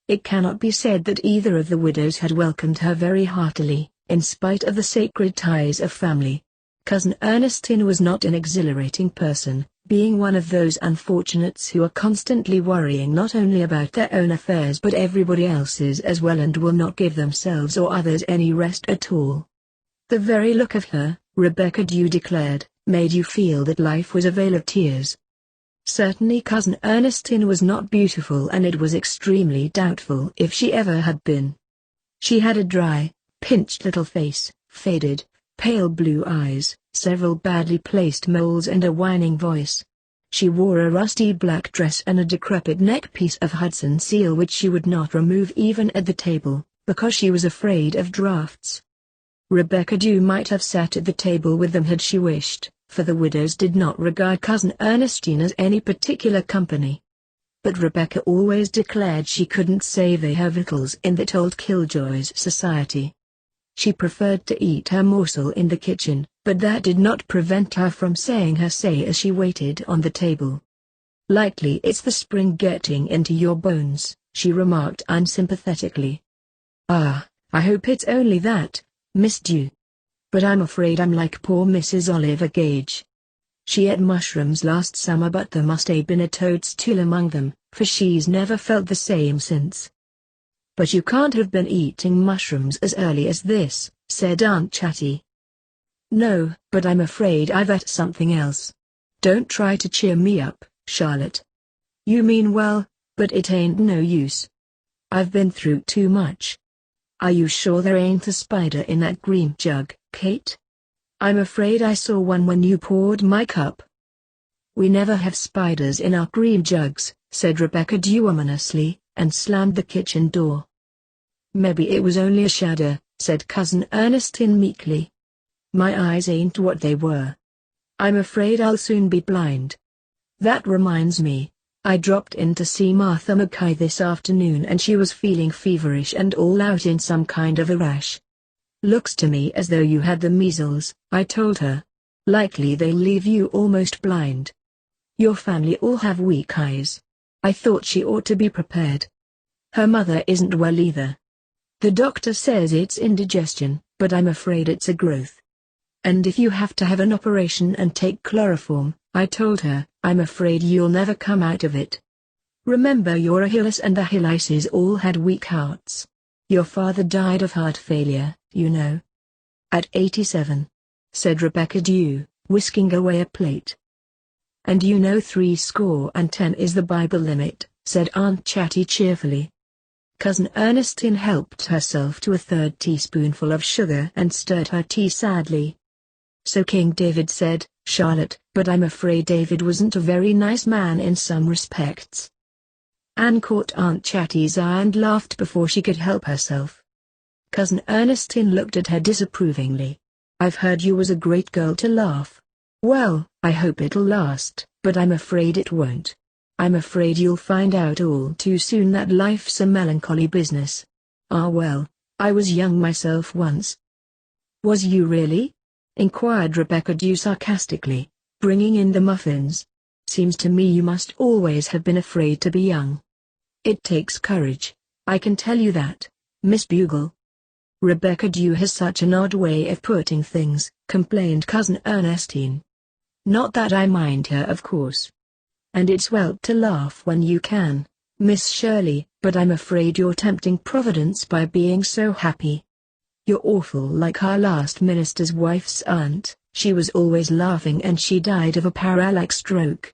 It cannot be said that either of the widows had welcomed her very heartily, in spite of the sacred ties of family. Cousin Ernestine was not an exhilarating person, being one of those unfortunates who are constantly worrying not only about their own affairs but everybody else's as well, and will not give themselves or others any rest at all. The very look of her, Rebecca Dew declared, made you feel that life was a vale of tears. Certainly Cousin Ernestine was not beautiful, and it was extremely doubtful if she ever had been. She had a dry, pinched little face, faded, pale blue eyes, several badly placed moles and a whining voice. She wore a rusty black dress and a decrepit neckpiece of Hudson seal which she would not remove even at the table, because she was afraid of draughts. Rebecca Dew might have sat at the table with them had she wished, for the widows did not regard Cousin Ernestine as any particular company. But Rebecca always declared she couldn't savour her victuals in that old killjoy's society. She preferred to eat her morsel in the kitchen, but that did not prevent her from saying her say as she waited on the table. "Likely it's the spring getting into your bones," she remarked unsympathetically. "Ah, I hope it's only that, Miss Dew. But I'm afraid I'm like poor Mrs. Oliver Gage. She ate mushrooms last summer, but there must have been a toadstool among them, for she's never felt the same since." "But you can't have been eating mushrooms as early as this," said Aunt Chatty. "No, but I'm afraid I've ate something else. Don't try to cheer me up, Charlotte. You mean well, but it ain't no use. I've been through too much. Are you sure there ain't a spider in that green jug, Kate? I'm afraid I saw one when you poured my cup." "We never have spiders in our cream jugs," said Rebecca Dew ominously, and slammed the kitchen door. "Maybe it was only a shadow," said Cousin Ernestine meekly. "My eyes ain't what they were. I'm afraid I'll soon be blind. That reminds me, I dropped in to see Martha Mackay this afternoon and she was feeling feverish and all out in some kind of a rash. 'Looks to me as though you had the measles,' I told her. 'Likely they'll leave you almost blind. Your family all have weak eyes.' I thought she ought to be prepared. Her mother isn't well either. The doctor says it's indigestion, but I'm afraid it's a growth. And if you have to have an operation and take chloroform," I told her, "I'm afraid you'll never come out of it. Remember your Achilles and the Achilleses all had weak hearts. Your father died of heart failure, you know." "At 87. said Rebecca Dew, whisking away a plate. "And you know 70 is the Bible limit," said Aunt Chatty cheerfully. Cousin Ernestine helped herself to a 3rd teaspoonful of sugar and stirred her tea sadly. "So King David said, Charlotte, but I'm afraid David wasn't a very nice man in some respects." Anne caught Aunt Chatty's eye and laughed before she could help herself. Cousin Ernestine looked at her disapprovingly. "I've heard you was a great girl to laugh. Well, I hope it'll last, but I'm afraid it won't. I'm afraid you'll find out all too soon that life's a melancholy business. Ah well, I was young myself once." "Was you really?" inquired Rebecca Dew sarcastically, bringing in the muffins. "Seems to me you must always have been afraid to be young. It takes courage, I can tell you that, Miss Bugle." "Rebecca Dew has such an odd way of putting things," complained Cousin Ernestine. "Not that I mind her, of course. And it's well to laugh when you can, Miss Shirley, but I'm afraid you're tempting Providence by being so happy. You're awful like our last minister's wife's aunt. She was always laughing and she died of a paralytic stroke.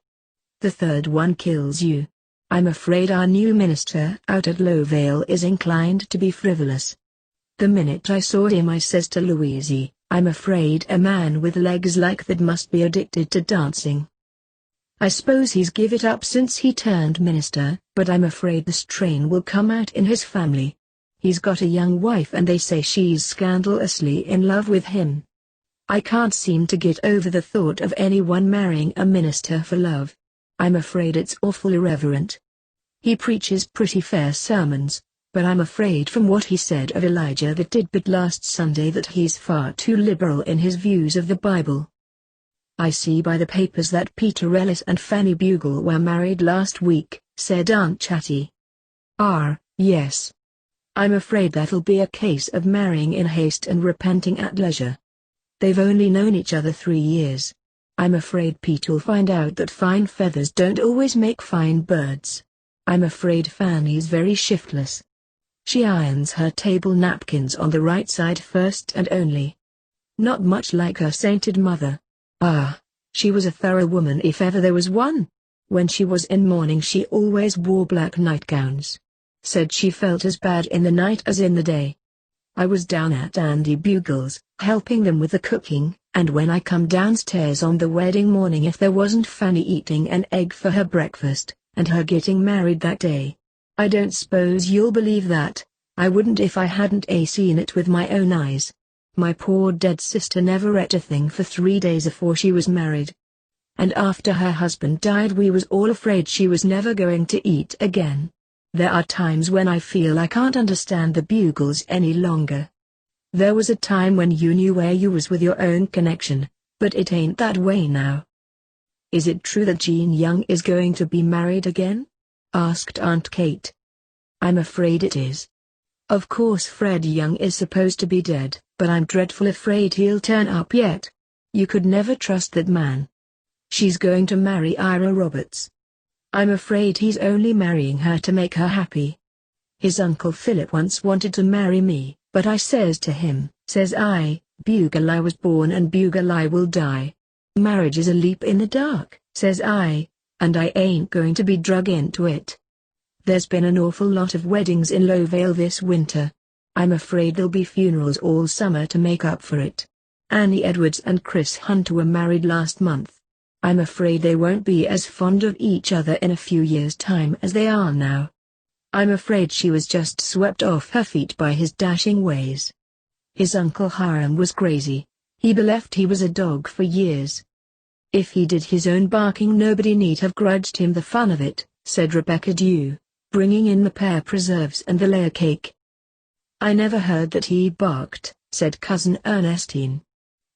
The 3rd one kills you. I'm afraid our new minister out at Lowvale is inclined to be frivolous. The minute I saw him I says to Louisie, I'm afraid a man with legs like that must be addicted to dancing. I suppose he's give it up since he turned minister, but I'm afraid the strain will come out in his family. He's got a young wife and they say she's scandalously in love with him. I can't seem to get over the thought of anyone marrying a minister for love. I'm afraid it's awful irreverent. He preaches pretty fair sermons, but I'm afraid from what he said of Elijah that tidbit last Sunday that he's far too liberal in his views of the Bible. I see by the papers that Peter Ellis and Fanny Bugle were married last week, said Aunt Chatty. Yes. I'm afraid that'll be a case of marrying in haste and repenting at leisure. They've only known each other 3 years. I'm afraid Pete'll find out that fine feathers don't always make fine birds. I'm afraid Fanny's very shiftless. She irons her table napkins on the right side first and only. Not much like her sainted mother. She was a thorough woman if ever there was one. When she was in mourning she always wore black nightgowns. Said she felt as bad in the night as in the day. I was down at Andy Bugle's, helping them with the cooking, and when I come downstairs on the wedding morning if there wasn't Fanny eating an egg for her breakfast, and her getting married that day. I don't suppose you'll believe that. I wouldn't if I hadn't seen it with my own eyes. My poor dead sister never ate a thing for 3 days afore she was married. And after her husband died we was all afraid she was never going to eat again. There are times when I feel I can't understand the Bugles any longer. There was a time when you knew where you was with your own connection, but it ain't that way now. Is it true that Jean Young is going to be married again? Asked Aunt Kate. I'm afraid it is. Of course Fred Young is supposed to be dead, but I'm dreadful afraid he'll turn up yet. You could never trust that man. She's going to marry Ira Roberts. I'm afraid he's only marrying her to make her happy. His Uncle Philip once wanted to marry me, but I says to him, says I, Bugle I was born and Bugle I will die. Marriage is a leap in the dark, says I, and I ain't going to be drug into it. There's been an awful lot of weddings in Lowvale this winter. I'm afraid there'll be funerals all summer to make up for it. Annie Edwards and Chris Hunter were married last month. I'm afraid they won't be as fond of each other in a few years' time as they are now. I'm afraid she was just swept off her feet by his dashing ways. His Uncle Hiram was crazy. He believed he was a dog for years. If he did his own barking nobody need have grudged him the fun of it, said Rebecca Dew, bringing in the pear preserves and the layer cake. I never heard that he barked, said Cousin Ernestine.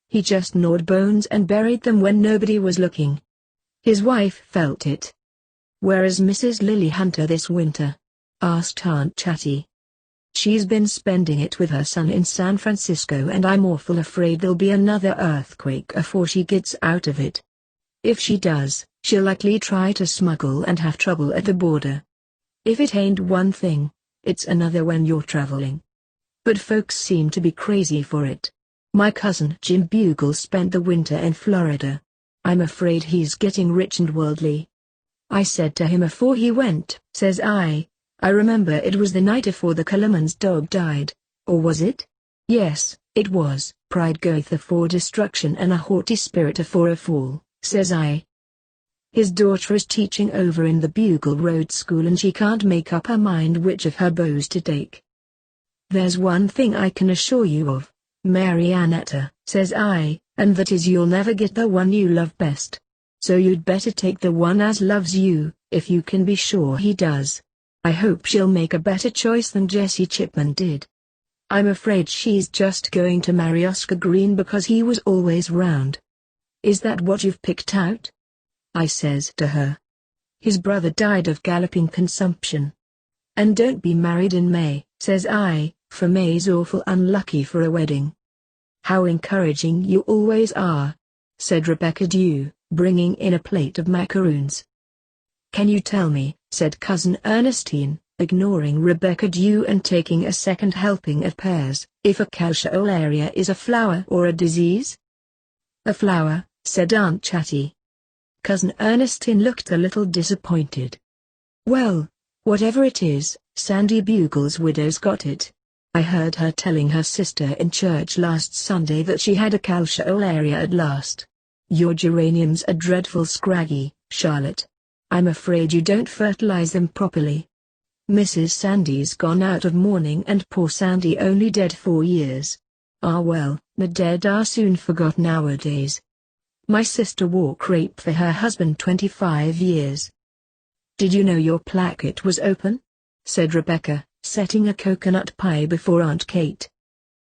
He just gnawed bones and buried them when nobody was looking. His wife felt it. Where is Mrs. Lily Hunter this winter? Asked Aunt Chatty. She's been spending it with her son in San Francisco and I'm awful afraid there'll be another earthquake afore she gets out of it. If she does, she'll likely try to smuggle and have trouble at the border. If it ain't one thing, it's another when you're traveling. But folks seem to be crazy for it. My cousin Jim Bugle spent the winter in Florida. I'm afraid he's getting rich and worldly. I said to him afore he went, says I remember it was the night afore the Kellerman's dog died, or was it? Yes, it was. Pride goeth afore destruction and a haughty spirit afore a fall, says I. His daughter is teaching over in the Bugle Road School and she can't make up her mind which of her beaux to take. There's one thing I can assure you of, Mary Annetta, says I, and that is you'll never get the one you love best. So you'd better take the one as loves you, if you can be sure he does. I hope she'll make a better choice than Jesse Chipman did. I'm afraid she's just going to marry Oscar Green because he was always round. Is that what you've picked out? I says to her. His brother died of galloping consumption. And don't be married in May, says I, for May's awful unlucky for a wedding. How encouraging you always are, said Rebecca Dew, bringing in a plate of macaroons. Can you tell me, said Cousin Ernestine, ignoring Rebecca Dew and taking a second helping of pears, if a calceolaria is a flower or a disease? A flower, said Aunt Chatty. Cousin Ernestine looked a little disappointed. Well, whatever it is, Sandy Bugle's widow's got it. I heard her telling her sister in church last Sunday that she had a calceolaria at last. Your geraniums are dreadful scraggy, Charlotte. I'm afraid you don't fertilize them properly. Mrs. Sandy's gone out of mourning and poor Sandy only dead 4 years. Ah well, the dead are soon forgot nowadays. My sister wore crepe for her husband 25 years. Did you know your placket was open? Said Rebecca, setting a coconut pie before Aunt Kate.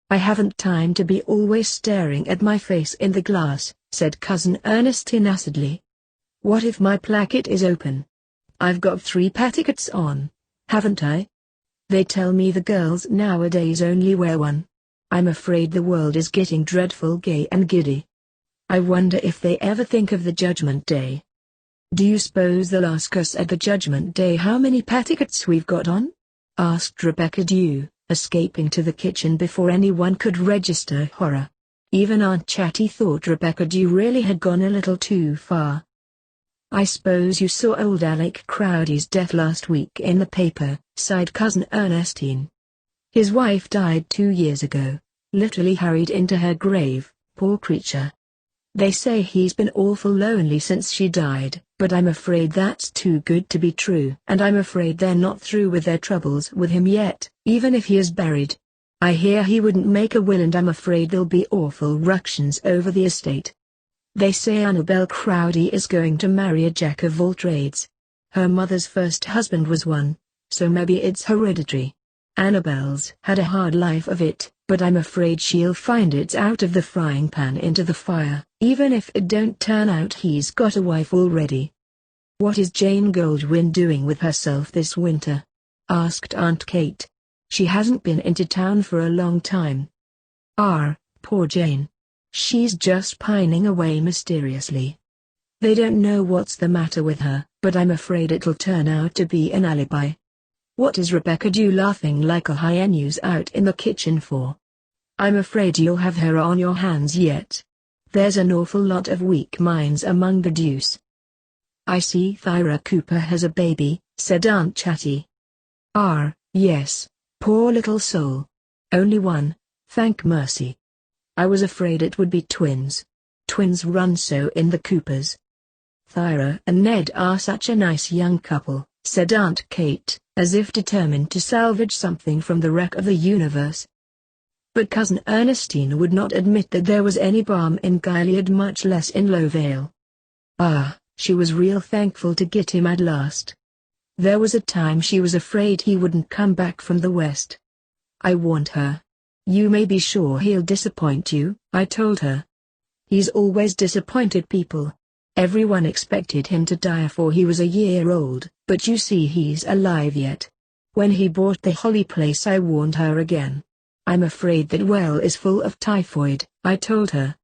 I haven't time to be always staring at my face in the glass, said Cousin Ernestine acidly. What if my placket is open? I've got 3 petticoats on, haven't I? They tell me the girls nowadays only wear one. I'm afraid the world is getting dreadful gay and giddy. I wonder if they ever think of the Judgment Day. Do you suppose they'll ask us at the Judgment Day how many petticoats we've got on? Asked Rebecca Dew, escaping to the kitchen before anyone could register horror. Even Aunt Chatty thought Rebecca Dew really had gone a little too far. I suppose you saw old Alec Crowdy's death last week in the paper, sighed Cousin Ernestine. His wife died 2 years ago, literally hurried into her grave, poor creature. They say he's been awful lonely since she died, but I'm afraid that's too good to be true. And I'm afraid they're not through with their troubles with him yet, even if he is buried. I hear he wouldn't make a will and I'm afraid there'll be awful ructions over the estate. They say Annabel Crowdy is going to marry a jack of all trades. Her mother's first husband was one, so maybe it's hereditary. Annabel's had a hard life of it, but I'm afraid she'll find it's out of the frying pan into the fire, even if it don't turn out he's got a wife already. What is Jane Goldwyn doing with herself this winter? Asked Aunt Kate. She hasn't been into town for a long time. Poor Jane. She's just pining away mysteriously. They don't know what's the matter with her, but I'm afraid it'll turn out to be an alibi. What is Rebecca Dew laughing like a hyena's out in the kitchen for? I'm afraid you'll have her on your hands yet. There's an awful lot of weak minds among the Dews. I see Thyra Cooper has a baby, said Aunt Chatty. Yes, poor little soul. Only one, thank mercy. I was afraid it would be twins. Twins run so in the Coopers. Thyra and Ned are such a nice young couple, said Aunt Kate, as if determined to salvage something from the wreck of the universe. But Cousin Ernestine would not admit that there was any balm in Gilead, much less in Lowvale. She was real thankful to get him at last. There was a time she was afraid he wouldn't come back from the West. I warned her. You may be sure he'll disappoint you, I told her. He's always disappointed people. Everyone expected him to die before he was a year old, but you see he's alive yet. When he bought the Holly place I warned her again. I'm afraid that well is full of typhoid, I told her.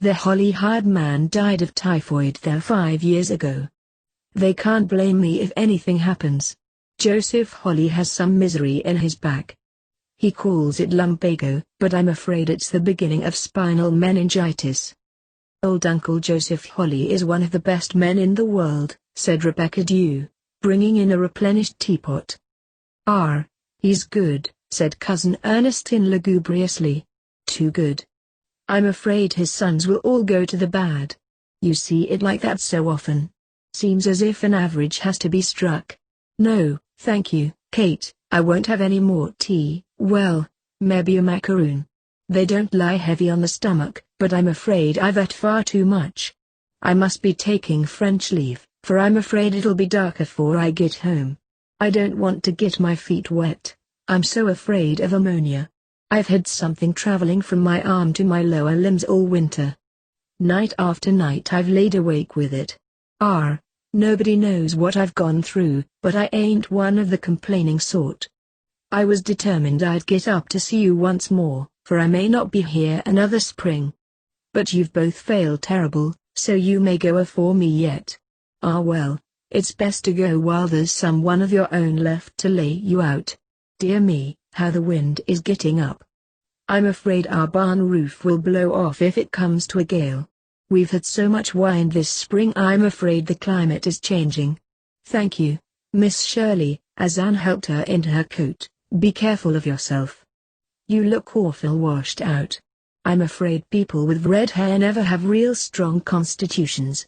The Holly hired man died of typhoid there 5 years ago. They can't blame me if anything happens. Joseph Holly has some misery in his back. He calls it lumbago, but I'm afraid it's the beginning of spinal meningitis. Old Uncle Joseph Holly is one of the best men in the world, said Rebecca Dew, bringing in a replenished teapot. He's good, said Cousin Ernestine lugubriously. Too good. I'm afraid his sons will all go to the bad. You see it like that so often. Seems as if an average has to be struck. No, thank you, Kate, I won't have any more tea. Well, maybe a macaroon. They don't lie heavy on the stomach, but I'm afraid I've ate far too much. I must be taking French leave, for I'm afraid it'll be dark before I get home. I don't want to get my feet wet. I'm so afraid of ammonia. I've had something traveling from my arm to my lower limbs all winter. Night after night I've laid awake with it. Nobody knows what I've gone through, but I ain't one of the complaining sort. I was determined I'd get up to see you once more, for I may not be here another spring. But you've both failed terrible, so you may go afore me yet. Well, it's best to go while there's some one of your own left to lay you out. Dear me, how the wind is getting up. I'm afraid our barn roof will blow off if it comes to a gale. We've had so much wine this spring I'm afraid the climate is changing. Thank you, Miss Shirley, as Anne helped her into her coat. Be careful of yourself. You look awful washed out. I'm afraid people with red hair never have real strong constitutions.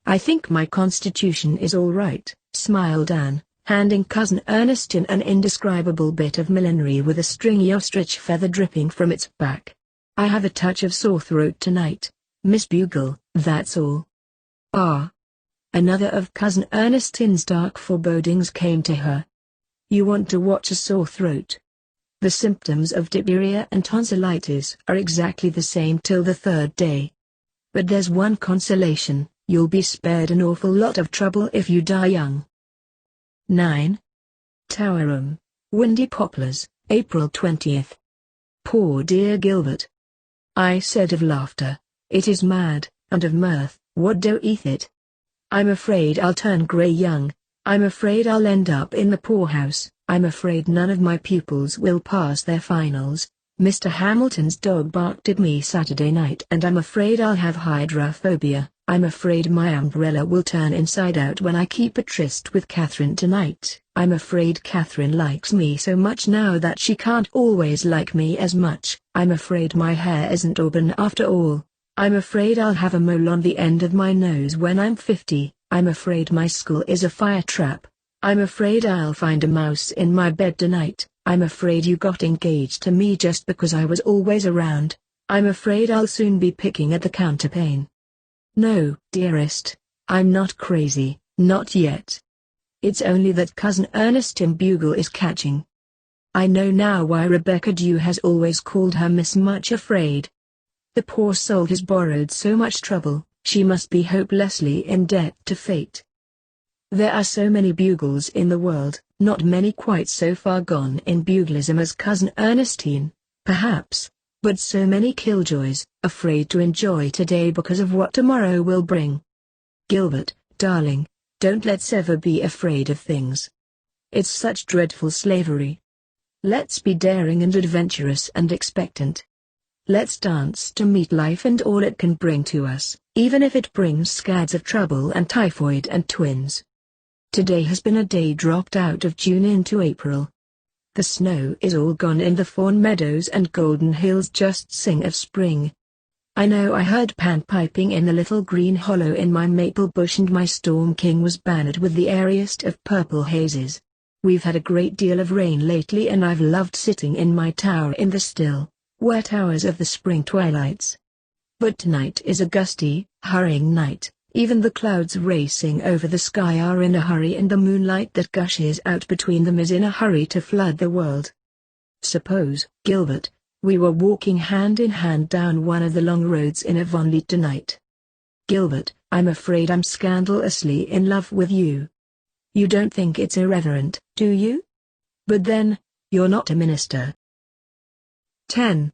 I think my constitution is all right, smiled Anne, handing Cousin Ernestine an indescribable bit of millinery with a stringy ostrich feather dripping from its back. I have a touch of sore throat tonight, Miss Bugle, that's all. Ah. Another of Cousin Ernestine's dark forebodings came to her. You want to watch a sore throat? The symptoms of diphtheria and tonsillitis are exactly the same till the third day. But there's one consolation, you'll be spared an awful lot of trouble if you die young. 9. Tower Room, Windy Poplars, April 20th. Poor dear Gilbert. I said of laughter, it is mad, and of mirth, what doeth it? I'm afraid I'll turn grey young, I'm afraid I'll end up in the poorhouse, I'm afraid none of my pupils will pass their finals. Mr. Hamilton's dog barked at me Saturday night and I'm afraid I'll have hydrophobia. I'm afraid my umbrella will turn inside out when I keep a tryst with Catherine tonight. I'm afraid Catherine likes me so much now that she can't always like me as much. I'm afraid my hair isn't auburn after all. I'm afraid I'll have a mole on the end of my nose when I'm 50. I'm afraid my school is a fire trap. I'm afraid I'll find a mouse in my bed tonight. I'm afraid you got engaged to me just because I was always around. I'm afraid I'll soon be picking at the counterpane. No, dearest, I'm not crazy, not yet. It's only that Cousin Ernestine Bugle is catching. I know now why Rebecca Dew has always called her Miss Much Afraid. The poor soul has borrowed so much trouble, she must be hopelessly in debt to fate. There are so many Bugles in the world, not many quite so far gone in Buglism as Cousin Ernestine, perhaps, but so many killjoys, afraid to enjoy today because of what tomorrow will bring. Gilbert, darling, don't let's ever be afraid of things. It's such dreadful slavery. Let's be daring and adventurous and expectant. Let's dance to meet life and all it can bring to us, even if it brings scads of trouble and typhoid and twins. Today has been a day dropped out of June into April. The snow is all gone and the fawn meadows and golden hills just sing of spring. I know I heard pan piping in the little green hollow in my maple bush and my storm king was bannered with the airiest of purple hazes. We've had a great deal of rain lately and I've loved sitting in my tower in the still, wet hours of the spring twilights. But tonight is a gusty, hurrying night. Even the clouds racing over the sky are in a hurry and the moonlight that gushes out between them is in a hurry to flood the world. Suppose, Gilbert, we were walking hand in hand down one of the long roads in Avonlea tonight. Gilbert, I'm afraid I'm scandalously in love with you. You don't think it's irreverent, do you? But then, you're not a minister. 10.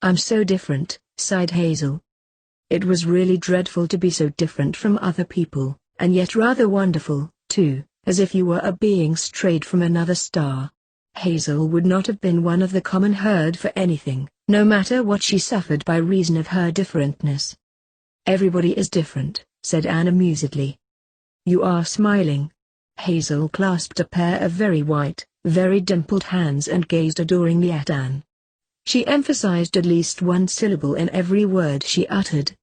I'm so different, sighed Hazel. It was really dreadful to be so different from other people, and yet rather wonderful, too, as if you were a being strayed from another star. Hazel would not have been one of the common herd for anything, no matter what she suffered by reason of her differentness. Everybody is different, said Anne amusedly. You are smiling. Hazel clasped a pair of very white, very dimpled hands and gazed adoringly at Anne. She emphasized at least one syllable in every word she uttered.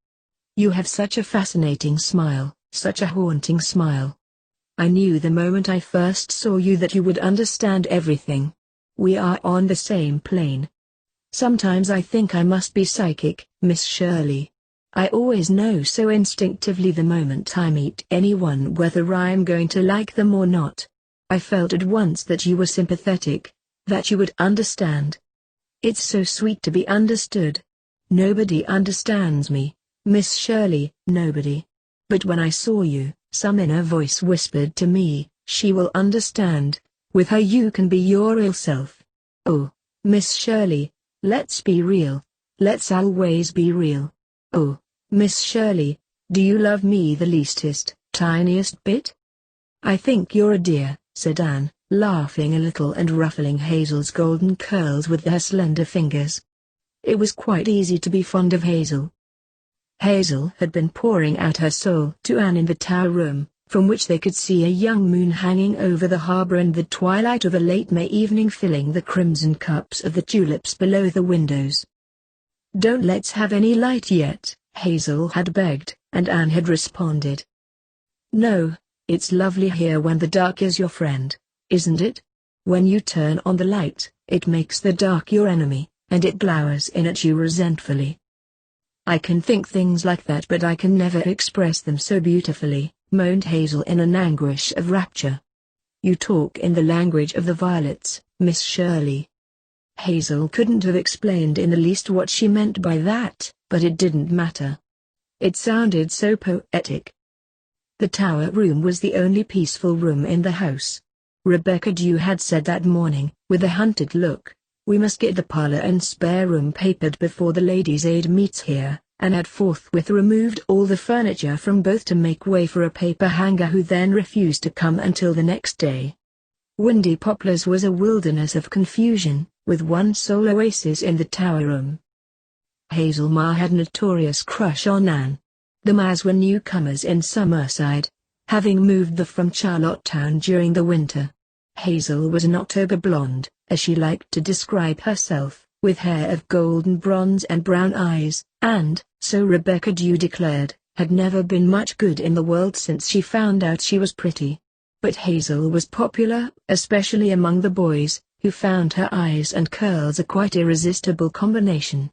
You have such a fascinating smile, such a haunting smile. I knew the moment I first saw you that you would understand everything. We are on the same plane. Sometimes I think I must be psychic, Miss Shirley. I always know so instinctively the moment I meet anyone whether I am going to like them or not. I felt at once that you were sympathetic, that you would understand. It's so sweet to be understood. Nobody understands me, Miss Shirley, nobody. But when I saw you, some inner voice whispered to me, she will understand. With her you can be your real self. Oh, Miss Shirley, let's be real. Let's always be real. Oh, Miss Shirley, do you love me the leastest, tiniest bit? I think you're a dear, said Anne, laughing a little and ruffling Hazel's golden curls with her slender fingers. It was quite easy to be fond of Hazel. Hazel had been pouring out her soul to Anne in the tower room, from which they could see a young moon hanging over the harbor and the twilight of a late May evening filling the crimson cups of the tulips below the windows. "Don't let's have any light yet," Hazel had begged, and Anne had responded. "No, it's lovely here when the dark is your friend, isn't it? When you turn on the light, it makes the dark your enemy, and it glowers in at you resentfully." "I can think things like that, but I can never express them so beautifully," moaned Hazel in an anguish of rapture. "You talk in the language of the violets, Miss Shirley." Hazel couldn't have explained in the least what she meant by that, but it didn't matter. It sounded so poetic. The tower room was the only peaceful room in the house. Rebecca Dew had said that morning, with a hunted look, "We must get the parlor and spare room papered before the ladies' aid meets here," and had forthwith removed all the furniture from both to make way for a paper hanger who then refused to come until the next day. Windy Poplars was a wilderness of confusion, with one sole oasis in the tower room. Hazel Ma had a notorious crush on Anne. The Ma's were newcomers in Summerside, having moved from Charlottetown during the winter. Hazel was an October blonde, as she liked to describe herself, with hair of golden bronze and brown eyes, and, so Rebecca Dew declared, had never been much good in the world since she found out she was pretty. But Hazel was popular, especially among the boys, who found her eyes and curls a quite irresistible combination.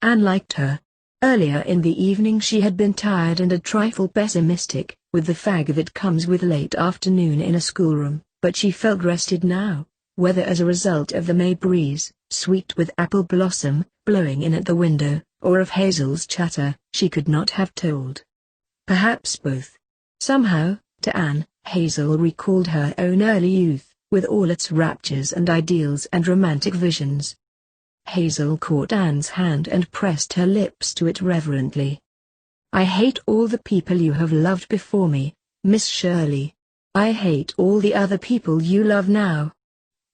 Anne liked her. Earlier in the evening she had been tired and a trifle pessimistic, with the fag that comes with late afternoon in a schoolroom, but she felt rested now, whether as a result of the May breeze, sweet with apple blossom, blowing in at the window, or of Hazel's chatter, she could not have told. Perhaps both. Somehow, to Anne, Hazel recalled her own early youth, with all its raptures and ideals and romantic visions. Hazel caught Anne's hand and pressed her lips to it reverently. "I hate all the people you have loved before me, Miss Shirley. I hate all the other people you love now.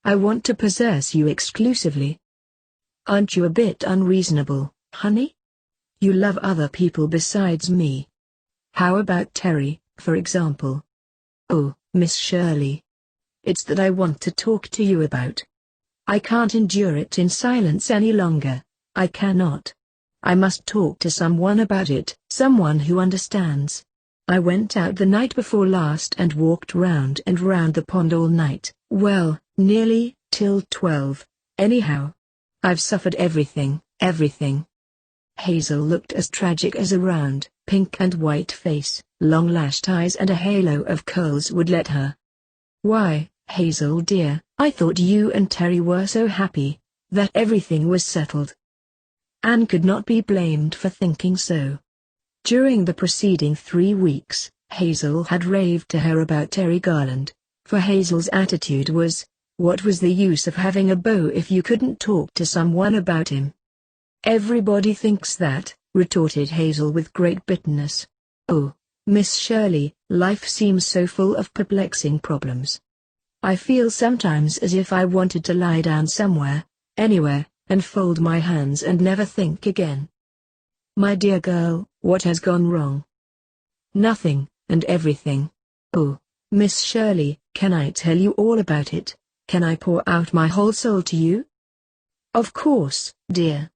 I want to possess you exclusively. Aren't you a bit unreasonable, honey? You love other people besides me. How about Terry, for example?" "Oh, Miss Shirley. It's that I want to talk to you about. I can't endure it in silence any longer, I cannot. I must talk to someone about it, someone who understands. I went out the night before last and walked round and round the pond all night, well, nearly, till 12, anyhow. I've suffered everything, everything." Hazel looked as tragic as a round, pink and white face, long-lashed eyes and a halo of curls would let her. "Why, Hazel dear, I thought you and Terry were so happy, that everything was settled." Anne could not be blamed for thinking so. During the preceding 3 weeks, Hazel had raved to her about Terry Garland, for Hazel's attitude was, what was the use of having a beau if you couldn't talk to someone about him? "Everybody thinks that," retorted Hazel with great bitterness. "Oh, Miss Shirley, life seems so full of perplexing problems. I feel sometimes as if I wanted to lie down somewhere, anywhere, and fold my hands and never think again." "My dear girl, what has gone wrong?" "Nothing, and everything. Oh, Miss Shirley, can I tell you all about it? Can I pour out my whole soul to you?" "Of course, dear."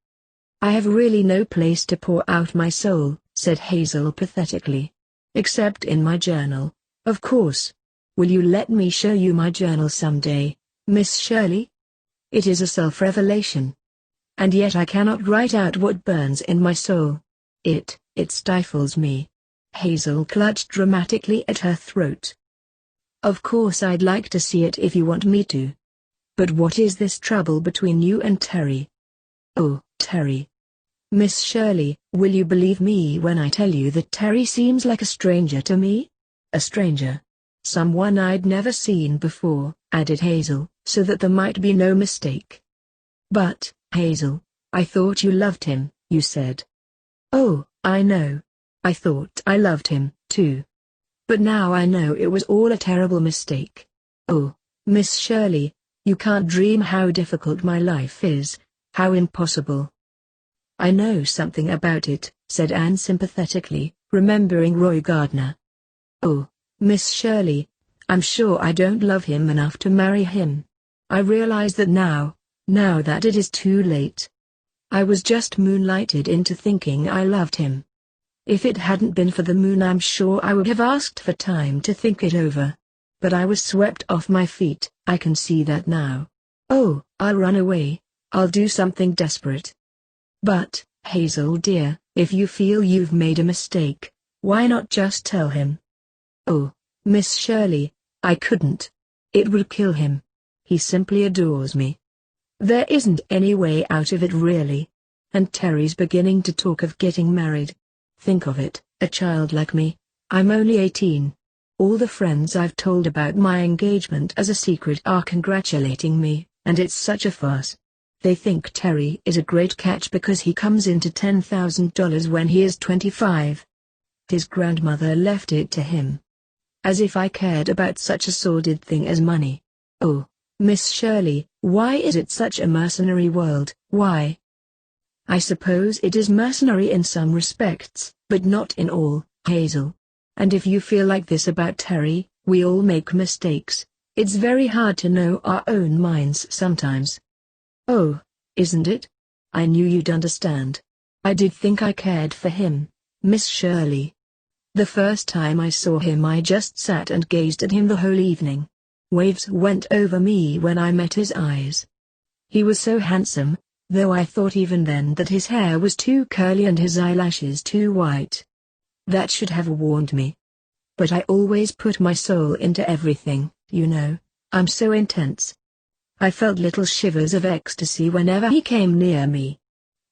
"I have really no place to pour out my soul," said Hazel pathetically. "Except in my journal, of course. Will you let me show you my journal someday, Miss Shirley? It is a self-revelation. And yet I cannot write out what burns in my soul. It stifles me." Hazel clutched dramatically at her throat. "Of course I'd like to see it if you want me to. But what is this trouble between you and Terry?" "Oh, Terry. Miss Shirley, will you believe me when I tell you that Terry seems like a stranger to me? A stranger. Someone I'd never seen before," added Hazel, so that there might be no mistake. "But, Hazel, I thought you loved him," you said. "Oh, I know. I thought I loved him, too. But now I know it was all a terrible mistake. Oh, Miss Shirley, you can't dream how difficult my life is, how impossible." "I know something about it," said Anne sympathetically, remembering Roy Gardner. "Oh, Miss Shirley, I'm sure I don't love him enough to marry him. I realize that now that it is too late. I was just moonlighted into thinking I loved him. If it hadn't been for the moon, I'm sure I would have asked for time to think it over. But I was swept off my feet. I can see that now. Oh, I'll run away. I'll do something desperate. But, Hazel dear, if you feel you've made a mistake, why not just tell him? Oh, Miss Shirley, I couldn't. It would kill him. He simply adores me. There isn't any way out of it really. And Terry's beginning to talk of getting married. Think of it, a child like me. I'm only 18. All the friends I've told about my engagement as a secret are congratulating me, and it's such a farce. They think Terry is a great catch because he comes into $10,000 when he is 25. His grandmother left it to him. As if I cared about such a sordid thing as money. Oh, Miss Shirley, why is it such a mercenary world? Why? I suppose it is mercenary in some respects, but not in all, Hazel. And if you feel like this about Terry, we all make mistakes. It's very hard to know our own minds sometimes. Oh, isn't it? I knew you'd understand. I did think I cared for him, Miss Shirley. The first time I saw him I just sat and gazed at him the whole evening. Waves went over me when I met his eyes. He was so handsome, though I thought even then that his hair was too curly and his eyelashes too white. That should have warned me. But I always put my soul into everything, you know, I'm so intense. I felt little shivers of ecstasy whenever he came near me.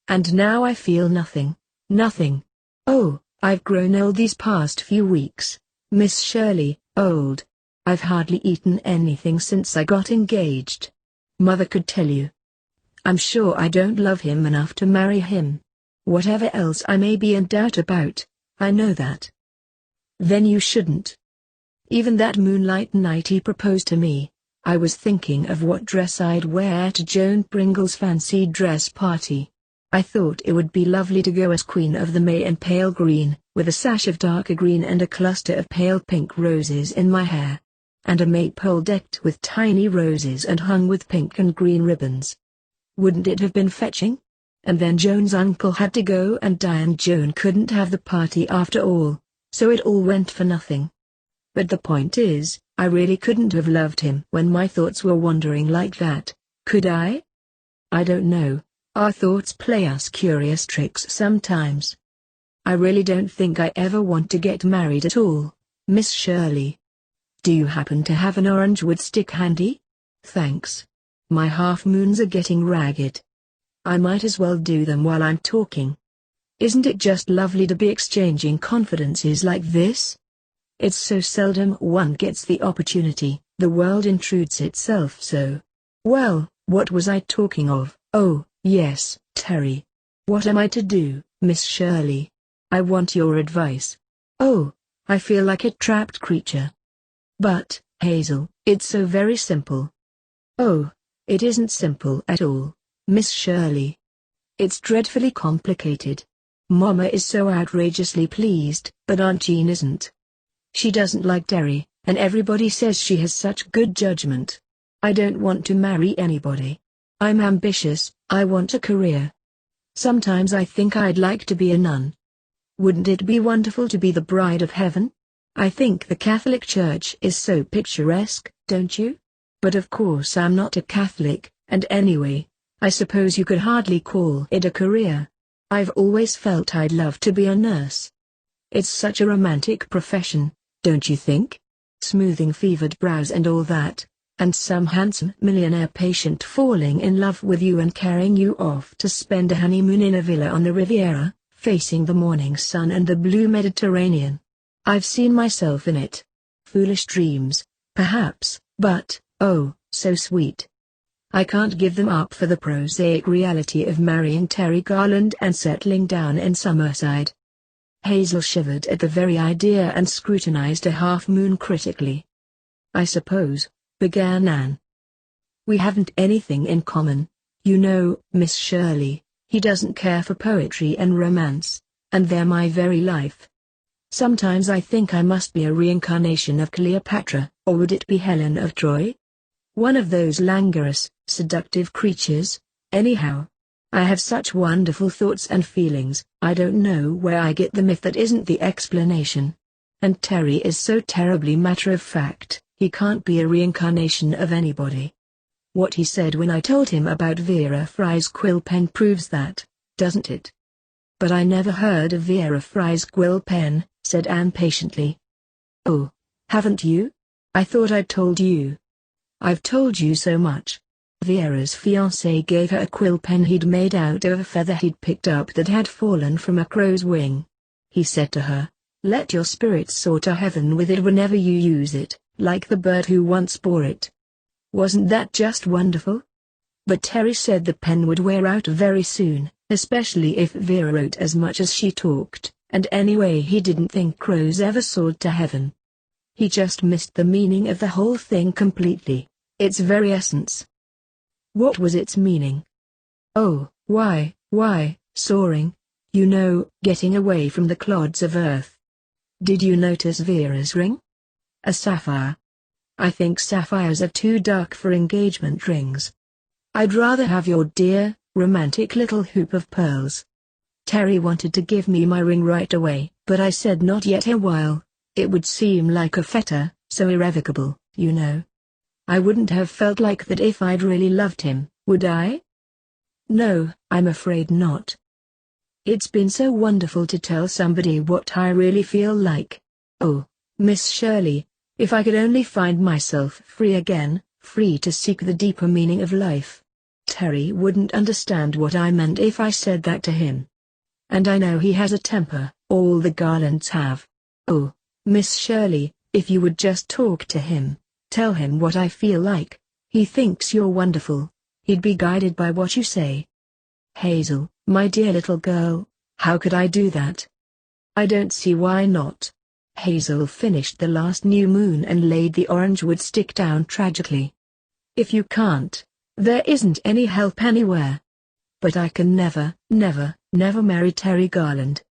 And now I feel nothing, nothing. Oh, I've grown old these past few weeks, Miss Shirley, old. I've hardly eaten anything since I got engaged. Mother could tell you. I'm sure I don't love him enough to marry him. Whatever else I may be in doubt about, I know that. Then you shouldn't. Even that moonlight night he proposed to me, I was thinking of what dress I'd wear to Joan Pringle's fancy dress party. I thought it would be lovely to go as Queen of the May in pale green, with a sash of darker green and a cluster of pale pink roses in my hair. And a maypole decked with tiny roses and hung with pink and green ribbons. Wouldn't it have been fetching? And then Joan's uncle had to go and die and Joan couldn't have the party after all, so it all went for nothing. But the point is, I really couldn't have loved him when my thoughts were wandering like that, could I? I don't know, our thoughts play us curious tricks sometimes. I really don't think I ever want to get married at all, Miss Shirley. Do you happen to have an orange wood stick handy? Thanks. My half-moons are getting ragged. I might as well do them while I'm talking. Isn't it just lovely to be exchanging confidences like this? It's so seldom one gets the opportunity, the world intrudes itself so. Well, what was I talking of? Oh, yes, Terry. What am I to do, Miss Shirley? I want your advice. Oh, I feel like a trapped creature. But, Hazel, it's so very simple. Oh, it isn't simple at all, Miss Shirley. It's dreadfully complicated. Mama is so outrageously pleased, but Aunt Jean isn't. She doesn't like Terry, and everybody says she has such good judgment. I don't want to marry anybody. I'm ambitious, I want a career. Sometimes I think I'd like to be a nun. Wouldn't it be wonderful to be the bride of heaven? I think the Catholic Church is so picturesque, don't you? But of course I'm not a Catholic, and anyway, I suppose you could hardly call it a career. I've always felt I'd love to be a nurse. It's such a romantic profession, don't you think? Smoothing fevered brows and all that, and some handsome millionaire patient falling in love with you and carrying you off to spend a honeymoon in a villa on the Riviera, facing the morning sun and the blue Mediterranean. I've seen myself in it. Foolish dreams, perhaps, but, oh, so sweet. I can't give them up for the prosaic reality of marrying Terry Garland and settling down in Summerside. Hazel shivered at the very idea and scrutinized a half-moon critically. I suppose, began Anne. We haven't anything in common, you know, Miss Shirley. He doesn't care for poetry and romance, and they're my very life. Sometimes I think I must be a reincarnation of Cleopatra, or would it be Helen of Troy? One of those languorous, seductive creatures. Anyhow, I have such wonderful thoughts and feelings, I don't know where I get them if that isn't the explanation. And Terry is so terribly matter-of-fact, he can't be a reincarnation of anybody. What he said when I told him about Vera Fry's quill pen proves that, doesn't it? But I never heard of Vera Fry's quill pen, said Anne patiently. Oh, haven't you? I thought I'd told you. I've told you so much. Vera's fiancé gave her a quill pen he'd made out of a feather he'd picked up that had fallen from a crow's wing. He said to her, "Let your spirit soar to heaven with it whenever you use it, like the bird who once bore it." Wasn't that just wonderful? But Terry said the pen would wear out very soon, especially if Vera wrote as much as she talked, and anyway he didn't think crows ever soared to heaven. He just missed the meaning of the whole thing completely, its very essence. What was its meaning? Oh, why, soaring, you know, getting away from the clods of earth. Did you notice Vera's ring? A sapphire. I think sapphires are too dark for engagement rings. I'd rather have your dear, romantic little hoop of pearls. Terry wanted to give me my ring right away, but I said not yet a while. It would seem like a fetter, so irrevocable, you know. I wouldn't have felt like that if I'd really loved him, would I? No, I'm afraid not. It's been so wonderful to tell somebody what I really feel like. Oh, Miss Shirley, if I could only find myself free again, free to seek the deeper meaning of life. Terry wouldn't understand what I meant if I said that to him. And I know he has a temper, all the Garlands have. Oh, Miss Shirley, if you would just talk to him, tell him what I feel like. He thinks you're wonderful. He'd be guided by what you say. Hazel, my dear little girl, how could I do that? I don't see why not. Hazel finished the last new moon and laid the orange wood stick down tragically. If you can't, there isn't any help anywhere. But I can never marry Terry Garland.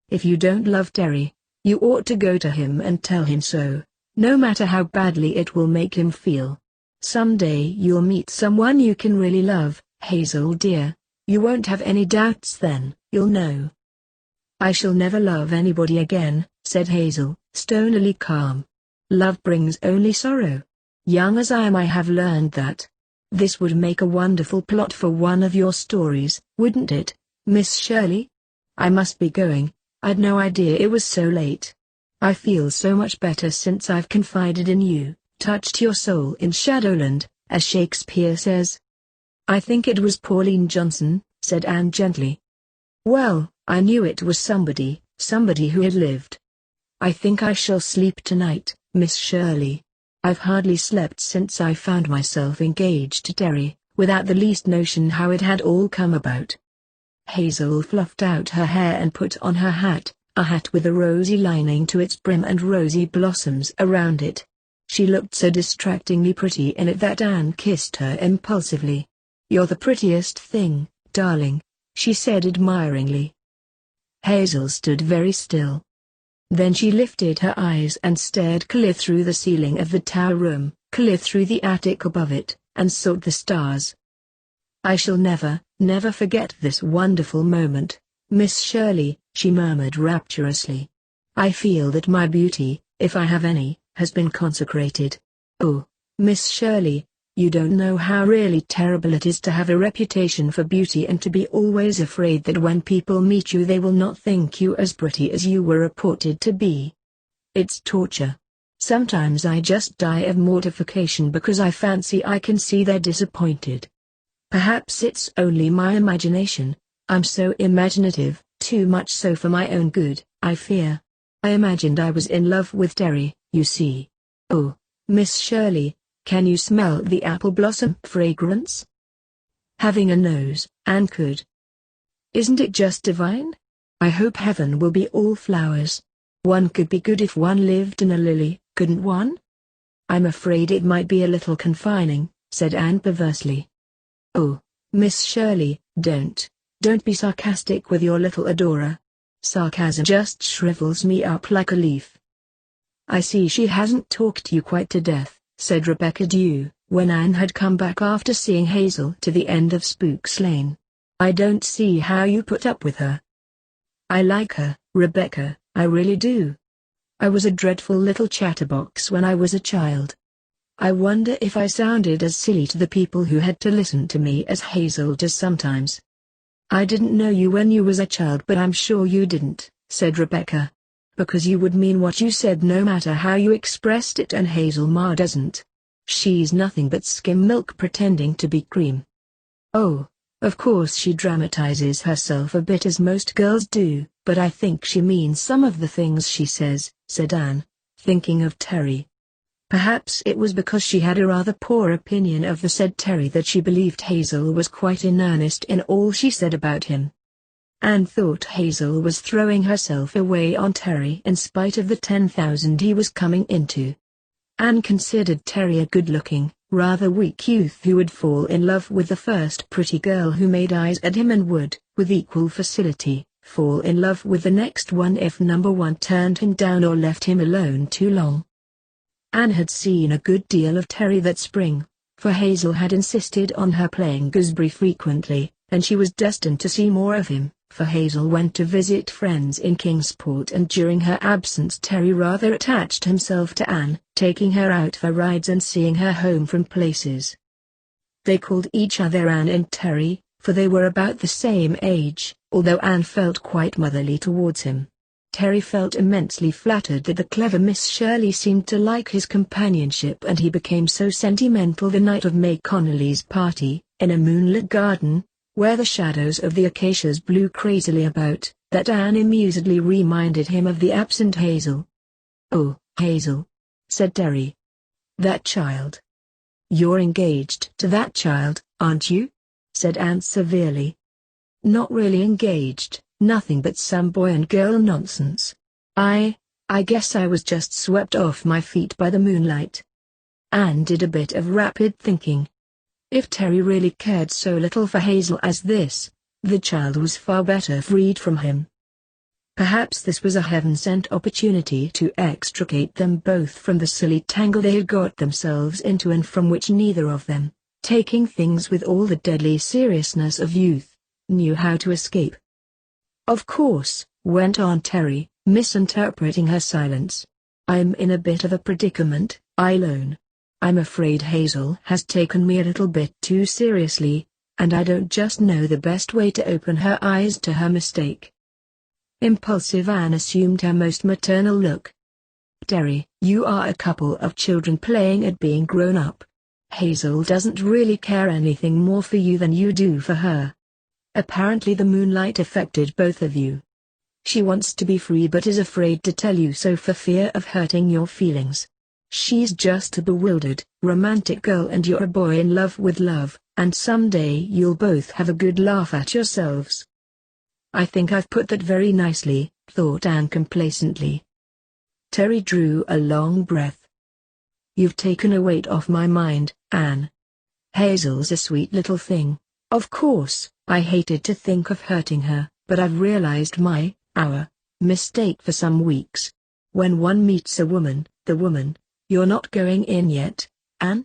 If you don't love Terry, you ought to go to him and tell him so, no matter how badly it will make him feel. Someday you'll meet someone you can really love, Hazel dear. You won't have any doubts then, you'll know. I shall never love anybody again, said Hazel, stonily calm. Love brings only sorrow. Young as I am, I have learned that. This would make a wonderful plot for one of your stories, wouldn't it, Miss Shirley? I must be going. I'd no idea it was so late. I feel so much better since I've confided in you, touched your soul in Shadowland, as Shakespeare says. I think it was Pauline Johnson, said Anne gently. Well, I knew it was somebody who had lived. I think I shall sleep tonight, Miss Shirley. I've hardly slept since I found myself engaged to Terry, without the least notion how it had all come about. Hazel fluffed out her hair and put on her hat, a hat with a rosy lining to its brim and rosy blossoms around it. She looked so distractingly pretty in it that Anne kissed her impulsively. You're the prettiest thing, darling, she said admiringly. Hazel stood very still. Then she lifted her eyes and stared clear through the ceiling of the tower room, clear through the attic above it, and sought the stars. I shall never forget this wonderful moment, Miss Shirley, she murmured rapturously. I feel that my beauty, if I have any, has been consecrated. Oh, Miss Shirley, you don't know how really terrible it is to have a reputation for beauty and to be always afraid that when people meet you they will not think you as pretty as you were reported to be. It's torture. Sometimes I just die of mortification because I fancy I can see they're disappointed. Perhaps it's only my imagination. I'm so imaginative, too much so for my own good, I fear. I imagined I was in love with Terry, you see. Oh, Miss Shirley, can you smell the apple blossom fragrance? Having a nose, Anne could. Isn't it just divine? I hope heaven will be all flowers. One could be good if one lived in a lily, couldn't one? I'm afraid it might be a little confining, said Anne perversely. Oh, Miss Shirley, don't be sarcastic with your little adorer. Sarcasm just shrivels me up like a leaf. I see she hasn't talked you quite to death, said Rebecca Dew, when Anne had come back after seeing Hazel to the end of Spooks Lane. I don't see how you put up with her. I like her, Rebecca, I really do. I was a dreadful little chatterbox when I was a child. I wonder if I sounded as silly to the people who had to listen to me as Hazel does sometimes. I didn't know you when you was a child, but I'm sure you didn't, said Rebecca. Because you would mean what you said no matter how you expressed it, and Hazel Ma doesn't. She's nothing but skim milk pretending to be cream. Oh, of course she dramatizes herself a bit as most girls do, but I think she means some of the things she says, said Anne, thinking of Terry. Perhaps it was because she had a rather poor opinion of the said Terry that she believed Hazel was quite in earnest in all she said about him. Anne thought Hazel was throwing herself away on Terry in spite of the 10,000 he was coming into. Anne considered Terry a good-looking, rather weak youth who would fall in love with the first pretty girl who made eyes at him and would, with equal facility, fall in love with the next one if number one turned him down or left him alone too long. Anne had seen a good deal of Terry that spring, for Hazel had insisted on her playing gooseberry frequently, and she was destined to see more of him, for Hazel went to visit friends in Kingsport, and during her absence Terry rather attached himself to Anne, taking her out for rides and seeing her home from places. They called each other Anne and Terry, for they were about the same age, although Anne felt quite motherly towards him. Terry felt immensely flattered that the clever Miss Shirley seemed to like his companionship, and he became so sentimental the night of May Connolly's party, in a moonlit garden, where the shadows of the acacias blew crazily about, that Anne amusedly reminded him of the absent Hazel. "Oh, Hazel," said Terry. "That child. You're engaged to that child, aren't you?" said Anne severely. "Not really engaged. Nothing but some boy and girl nonsense. I guess I was just swept off my feet by the moonlight." Anne did a bit of rapid thinking. If Terry really cared so little for Hazel as this, the child was far better freed from him. Perhaps this was a heaven-sent opportunity to extricate them both from the silly tangle they had got themselves into, and from which neither of them, taking things with all the deadly seriousness of youth, knew how to escape. "Of course," went on Terry, misinterpreting her silence, "I'm in a bit of a predicament, Ilone. I'm afraid Hazel has taken me a little bit too seriously, and I don't just know the best way to open her eyes to her mistake." Impulsive Anne assumed her most maternal look. "Terry, you are a couple of children playing at being grown up. Hazel doesn't really care anything more for you than you do for her. Apparently the moonlight affected both of you. She wants to be free but is afraid to tell you so for fear of hurting your feelings. She's just a bewildered, romantic girl, and you're a boy in love with love, and someday you'll both have a good laugh at yourselves." "I think I've put that very nicely," thought Anne complacently. Terry drew a long breath. "You've taken a weight off my mind, Anne. Hazel's a sweet little thing. Of course, I hated to think of hurting her, but I've realized our mistake for some weeks. When one meets a woman, you're not going in yet, Anne?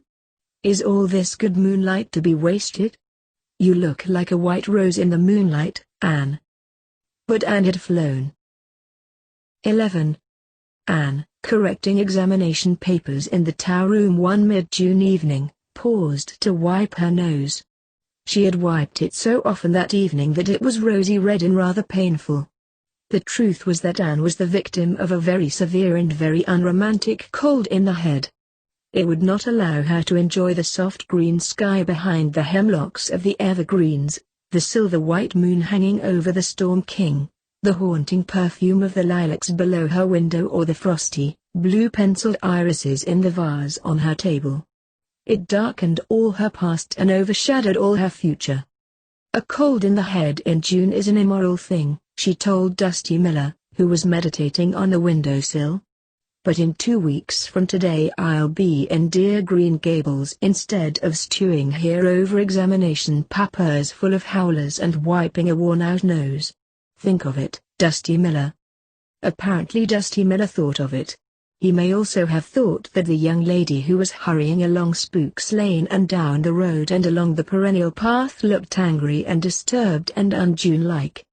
Is all this good moonlight to be wasted? You look like a white rose in the moonlight, Anne." But Anne had flown. 11. Anne, correcting examination papers in the Tower Room one mid-June evening, paused to wipe her nose. She had wiped it so often that evening that it was rosy red and rather painful. The truth was that Anne was the victim of a very severe and very unromantic cold in the head. It would not allow her to enjoy the soft green sky behind the hemlocks of the evergreens, the silver-white moon hanging over the Storm King, the haunting perfume of the lilacs below her window, or the frosty, blue-penciled irises in the vase on her table. It darkened all her past and overshadowed all her future. "A cold in the head in June is an immoral thing," she told Dusty Miller, who was meditating on the windowsill. "But in 2 weeks from today I'll be in dear Green Gables instead of stewing here over examination papers full of howlers and wiping a worn-out nose. Think of it, Dusty Miller. Apparently Dusty Miller thought of it. He may also have thought that the young lady who was hurrying along Spooks Lane and down the road and along the perennial path looked angry and disturbed and un-June-like.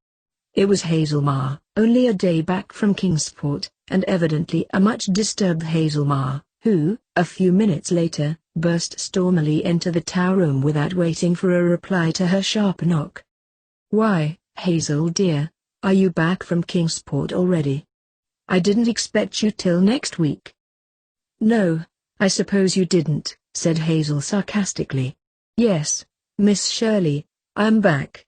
It was Hazel Ma, only a day back from Kingsport, and evidently a much disturbed Hazel Ma, who, a few minutes later, burst stormily into the tower room without waiting for a reply to her sharp knock. "Why, Hazel dear, are you back from Kingsport already? I didn't expect you till next week." "No, I suppose you didn't," said Hazel sarcastically. "Yes, Miss Shirley, I'm back.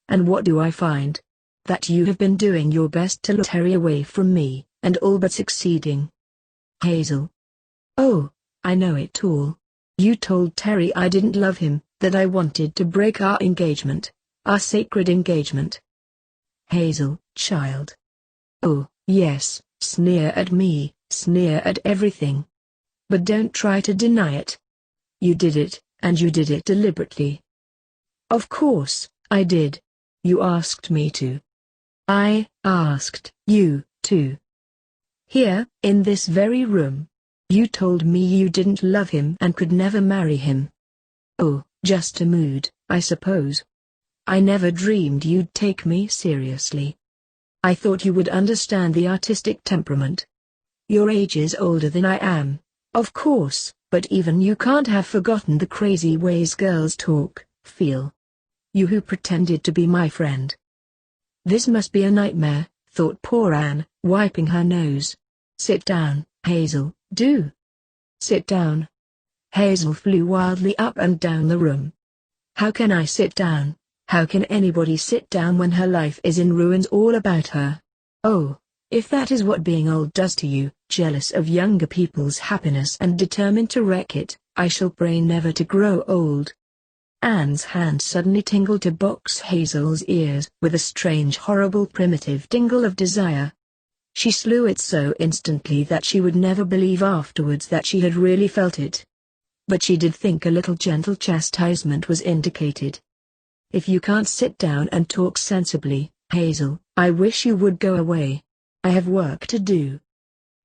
And what do I find? That you have been doing your best to lure Terry away from me, and all but succeeding." "Hazel. Oh, I know it all. You told Terry I didn't love him, that I wanted to break our engagement, our sacred engagement." "Hazel, child. Oh, yes, sneer at me, sneer at everything. But don't try to deny it. You did it, and you did it deliberately." "Of course, I did. You asked me to." "I asked you to. Here, in this very room. You told me you didn't love him and could never marry him." "Oh, just a mood, I suppose. I never dreamed you'd take me seriously. I thought you would understand the artistic temperament. You're ages older than I am, of course, but even you can't have forgotten the crazy ways girls talk, feel. You who pretended to be my friend." "This must be a nightmare," thought poor Anne, wiping her nose. "Sit down, Hazel, do. Sit down." Hazel flew wildly up and down the room. "How can I sit down? How can anybody sit down when her life is in ruins all about her? Oh, if that is what being old does to you, jealous of younger people's happiness and determined to wreck it, I shall pray never to grow old." Anne's hand suddenly tingled to box Hazel's ears with a strange horrible primitive tingle of desire. She slew it so instantly that she would never believe afterwards that she had really felt it. But she did think a little gentle chastisement was indicated. "If you can't sit down and talk sensibly, Hazel, I wish you would go away. I have work to do."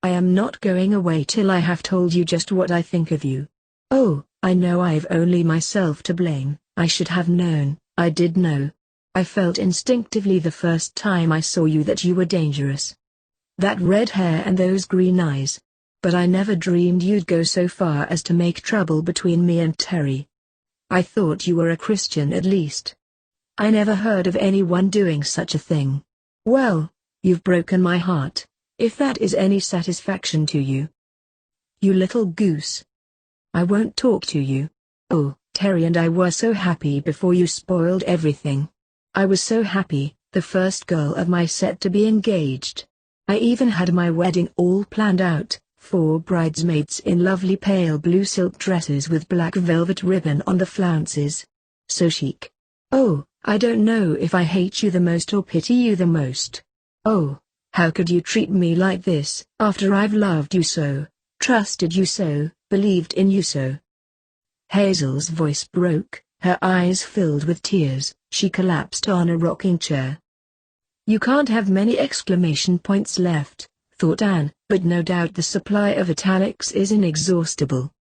"I am not going away till I have told you just what I think of you." "Oh, I know I've only myself to blame. I should have known, I did know. I felt instinctively the first time I saw you that you were dangerous. That red hair and those green eyes. But I never dreamed you'd go so far as to make trouble between me and Terry. I thought you were a Christian at least. I never heard of anyone doing such a thing. Well, you've broken my heart, if that is any satisfaction to you. You little goose. I won't talk to you. Oh, Terry and I were so happy before you spoiled everything. I was so happy, the first girl of my set to be engaged. I even had my wedding all planned out, 4 bridesmaids in lovely pale blue silk dresses with black velvet ribbon on the flounces. So chic. Oh, I don't know if I hate you the most or pity you the most. Oh, how could you treat me like this, after I've loved you so, trusted you so, believed in you so?" Hazel's voice broke, her eyes filled with tears, she collapsed on a rocking chair. "You can't have many exclamation points left," thought Anne, but no doubt the supply of italics is inexhaustible.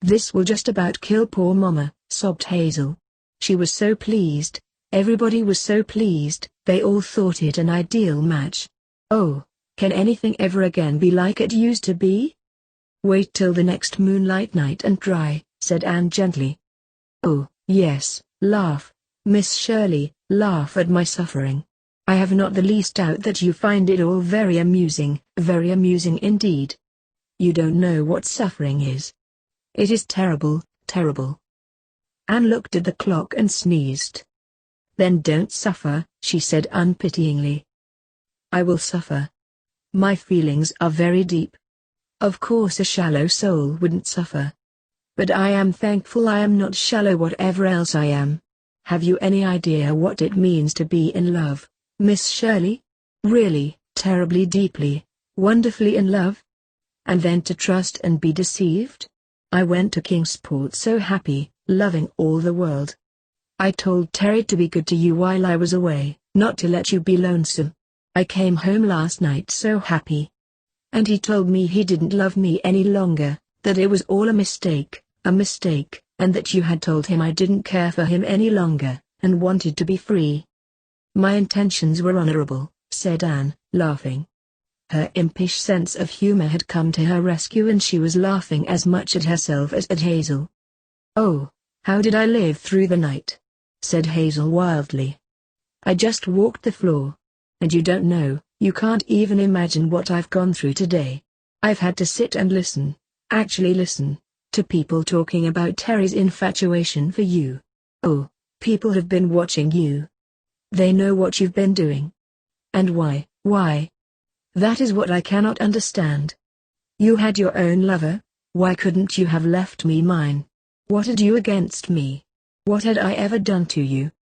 "This will just about kill poor Mama," sobbed Hazel. She was so pleased, everybody was so pleased, they all thought it an ideal match. Oh, can anything ever again be like it used to be? "Wait till the next moonlight night and try," said Anne gently. "Oh, yes, laugh, Miss Shirley, laugh at my suffering. I have not the least doubt that you find it all very amusing indeed. You don't know what suffering is. It is terrible, terrible." Anne looked at the clock and sneezed. "Then don't suffer," she said unpityingly. "I will suffer. My feelings are very deep. Of course a shallow soul wouldn't suffer. But I am thankful I am not shallow whatever else I am. Have you any idea what it means to be in love, Miss Shirley? Really, terribly deeply, wonderfully in love? And then to trust and be deceived? I went to Kingsport so happy, loving all the world. I told Terry to be good to you while I was away, not to let you be lonesome. I came home last night so happy. And he told me he didn't love me any longer, that it was all a mistake, and that you had told him I didn't care for him any longer, and wanted to be free. My intentions were honorable, said Anne, laughing. Her impish sense of humor had come to her rescue and she was laughing as much at herself as at Hazel. Oh, how did I live through the night? Said Hazel wildly. I just walked the floor. And you don't know, you can't even imagine what I've gone through today. I've had to sit and listen, actually listen, to people talking about Terry's infatuation for you. Oh, people have been watching you. They know what you've been doing. And why? That is what I cannot understand. You had your own lover, why couldn't you have left me mine? What had you against me? What had I ever done to you?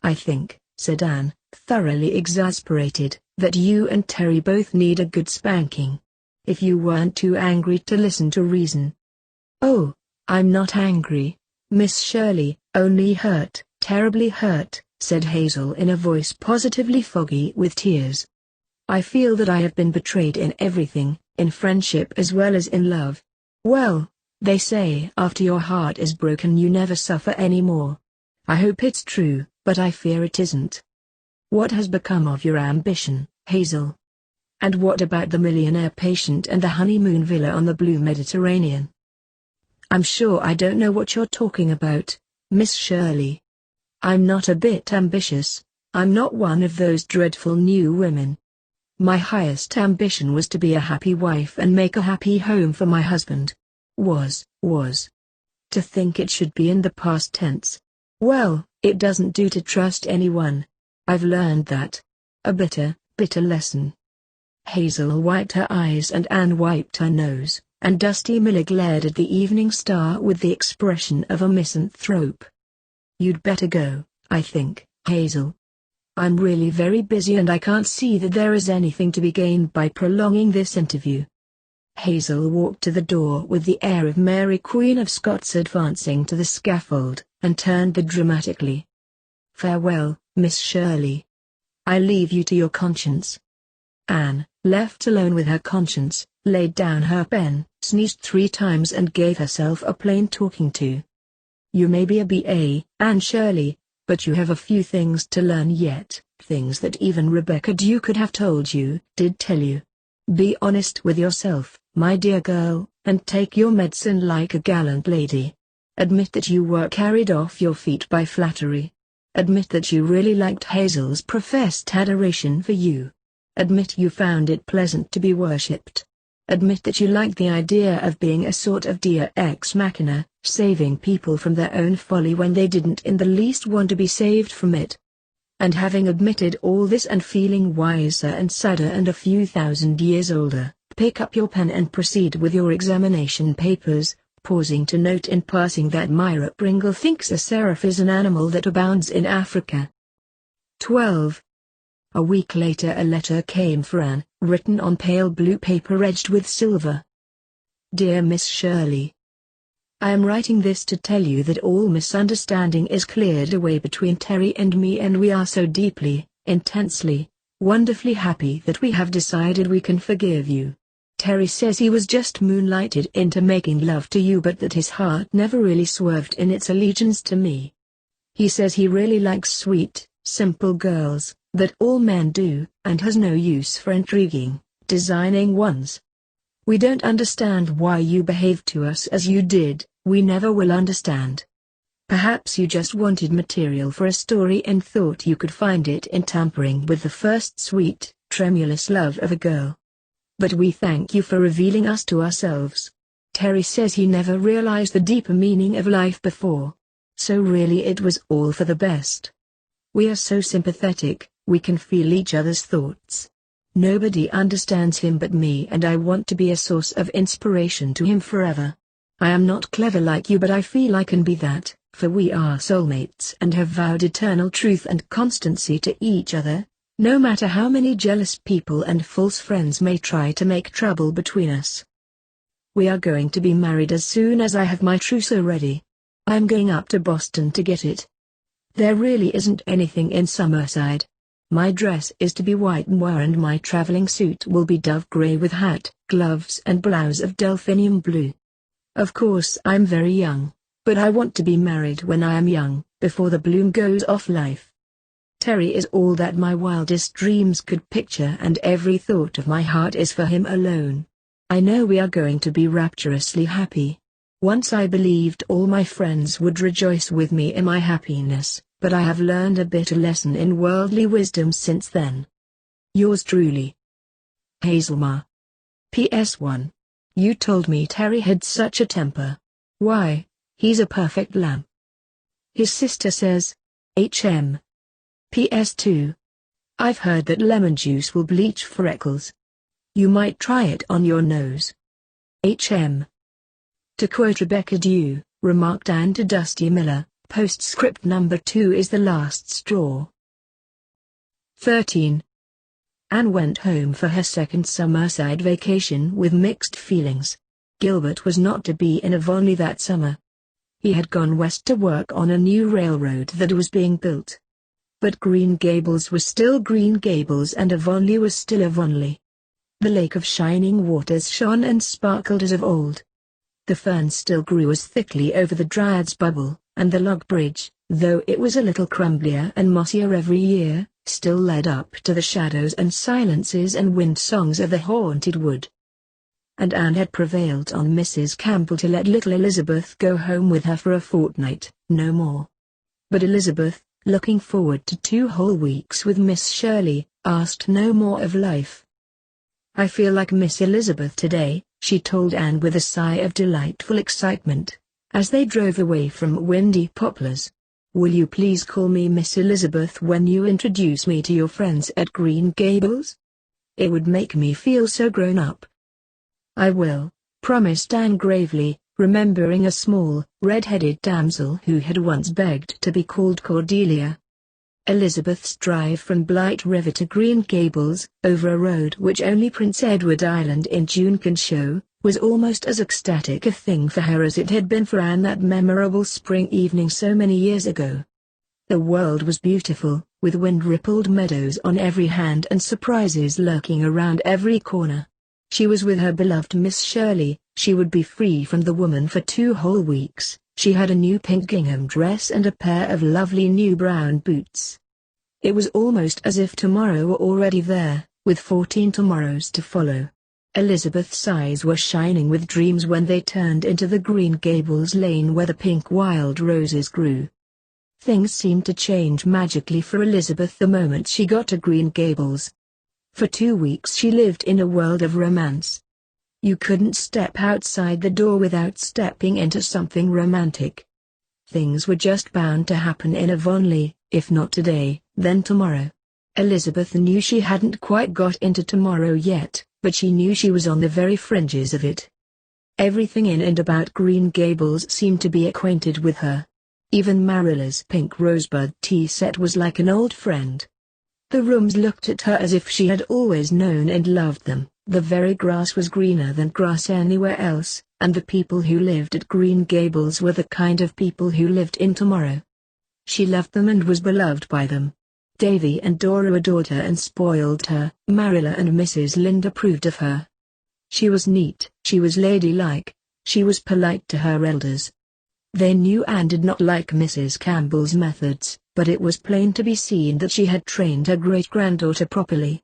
I think, said Anne, thoroughly exasperated, that you and Terry both need a good spanking. If you weren't too angry to listen to reason. Oh, I'm not angry, Miss Shirley, only hurt, terribly hurt, said Hazel in a voice positively foggy with tears. I feel that I have been betrayed in everything, in friendship as well as in love. Well, they say after your heart is broken you never suffer anymore. I hope it's true, but I fear it isn't. What has become of your ambition, Hazel? And what about the millionaire patient and the honeymoon villa on the blue Mediterranean? I'm sure I don't know what you're talking about, Miss Shirley. I'm not a bit ambitious, I'm not one of those dreadful new women. My highest ambition was to be a happy wife and make a happy home for my husband. Was. To think it should be in the past tense. Well, it doesn't do to trust anyone. I've learned that. A bitter lesson. Hazel wiped her eyes and Anne wiped her nose, and Dusty Miller glared at the evening star with the expression of a misanthrope. You'd better go, I think, Hazel. I'm really very busy and I can't see that there is anything to be gained by prolonging this interview. Hazel walked to the door with the air of Mary Queen of Scots advancing to the scaffold, and turned dramatically. Farewell, Miss Shirley. I leave you to your conscience. Anne, left alone with her conscience, laid down her pen, sneezed 3 times and gave herself a plain talking to. You may be a B.A., Anne Shirley, but you have a few things to learn yet, things that even Rebecca Dew could have told you, did tell you. Be honest with yourself, my dear girl, and take your medicine like a gallant lady. Admit that you were carried off your feet by flattery. Admit that you really liked Hazel's professed adoration for you. Admit you found it pleasant to be worshipped. Admit that you liked the idea of being a sort of deus ex machina, saving people from their own folly when they didn't in the least want to be saved from it. And having admitted all this and feeling wiser and sadder and a few thousand years older, pick up your pen and proceed with your examination papers, pausing to note in passing that Myra Pringle thinks a seraph is an animal that abounds in Africa. 12. A week later a letter came for Anne, written on pale blue paper edged with silver. Dear Miss Shirley, I am writing this to tell you that all misunderstanding is cleared away between Terry and me, and we are so deeply, intensely, wonderfully happy that we have decided we can forgive you. Terry says he was just moonlighted into making love to you, but that his heart never really swerved in its allegiance to me. He says he really likes sweet, simple girls, that all men do, and has no use for intriguing, designing ones. We don't understand why you behaved to us as you did, we never will understand. Perhaps you just wanted material for a story and thought you could find it in tampering with the first sweet, tremulous love of a girl. But we thank you for revealing us to ourselves. Terry says he never realized the deeper meaning of life before. So really it was all for the best. We are so sympathetic, we can feel each other's thoughts. Nobody understands him but me, and I want to be a source of inspiration to him forever. I am not clever like you, but I feel I can be that, for we are soulmates and have vowed eternal truth and constancy to each other, no matter how many jealous people and false friends may try to make trouble between us. We are going to be married as soon as I have my trousseau ready. I am going up to Boston to get it. There really isn't anything in Summerside. My dress is to be white moire and my traveling suit will be dove grey with hat, gloves and blouse of delphinium blue. Of course I'm very young, but I want to be married when I am young, before the bloom goes off life. Terry is all that my wildest dreams could picture and every thought of my heart is for him alone. I know we are going to be rapturously happy. Once I believed all my friends would rejoice with me in my happiness, but I have learned a bitter lesson in worldly wisdom since then. Yours truly, Hazelma. PS1. You told me Terry had such a temper. Why, he's a perfect lamb. His sister says, HM. PS2. I've heard that lemon juice will bleach freckles. You might try it on your nose. HM. To quote Rebecca Dew, remarked Anne to Dusty Miller, postscript number 2 is the last straw. 13. Anne went home for her second summerside vacation with mixed feelings. Gilbert was not to be in Avonlea that summer. He had gone west to work on a new railroad that was being built. But Green Gables was still Green Gables and Avonlea was still Avonlea. The lake of shining waters shone and sparkled as of old. The ferns still grew as thickly over the Dryad's bubble, and the log bridge, though it was a little crumblier and mossier every year, still led up to the shadows and silences and wind songs of the haunted wood. And Anne had prevailed on Mrs. Campbell to let little Elizabeth go home with her for a fortnight, no more. But Elizabeth, looking forward to 2 whole weeks with Miss Shirley, asked no more of life. I feel like Miss Elizabeth today, she told Anne with a sigh of delightful excitement, as they drove away from windy Poplars. Will you please call me Miss Elizabeth when you introduce me to your friends at Green Gables? It would make me feel so grown up. I will, promised Anne gravely, remembering a small, red-headed damsel who had once begged to be called Cordelia. Elizabeth's drive from Blight River to Green Gables, over a road which only Prince Edward Island in June can show, was almost as ecstatic a thing for her as it had been for Anne that memorable spring evening so many years ago. The world was beautiful, with wind-rippled meadows on every hand and surprises lurking around every corner. She was with her beloved Miss Shirley, she would be free from the woman for 2 whole weeks. She had a new pink gingham dress and a pair of lovely new brown boots. It was almost as if tomorrow were already there, with 14 tomorrows to follow. Elizabeth's eyes were shining with dreams when they turned into the Green Gables lane where the pink wild roses grew. Things seemed to change magically for Elizabeth the moment she got to Green Gables. For 2 weeks she lived in a world of romance. You couldn't step outside the door without stepping into something romantic. Things were just bound to happen in Avonlea, if not today, then tomorrow. Elizabeth knew she hadn't quite got into tomorrow yet, but she knew she was on the very fringes of it. Everything in and about Green Gables seemed to be acquainted with her. Even Marilla's pink rosebud tea set was like an old friend. The rooms looked at her as if she had always known and loved them. The very grass was greener than grass anywhere else, and the people who lived at Green Gables were the kind of people who lived in tomorrow. She loved them and was beloved by them. Davy and Dora adored her and spoiled her. Marilla and Mrs. Lynde approved of her. She was neat, she was ladylike, she was polite to her elders. They knew Anne did not like Mrs. Campbell's methods, but it was plain to be seen that she had trained her great-granddaughter properly.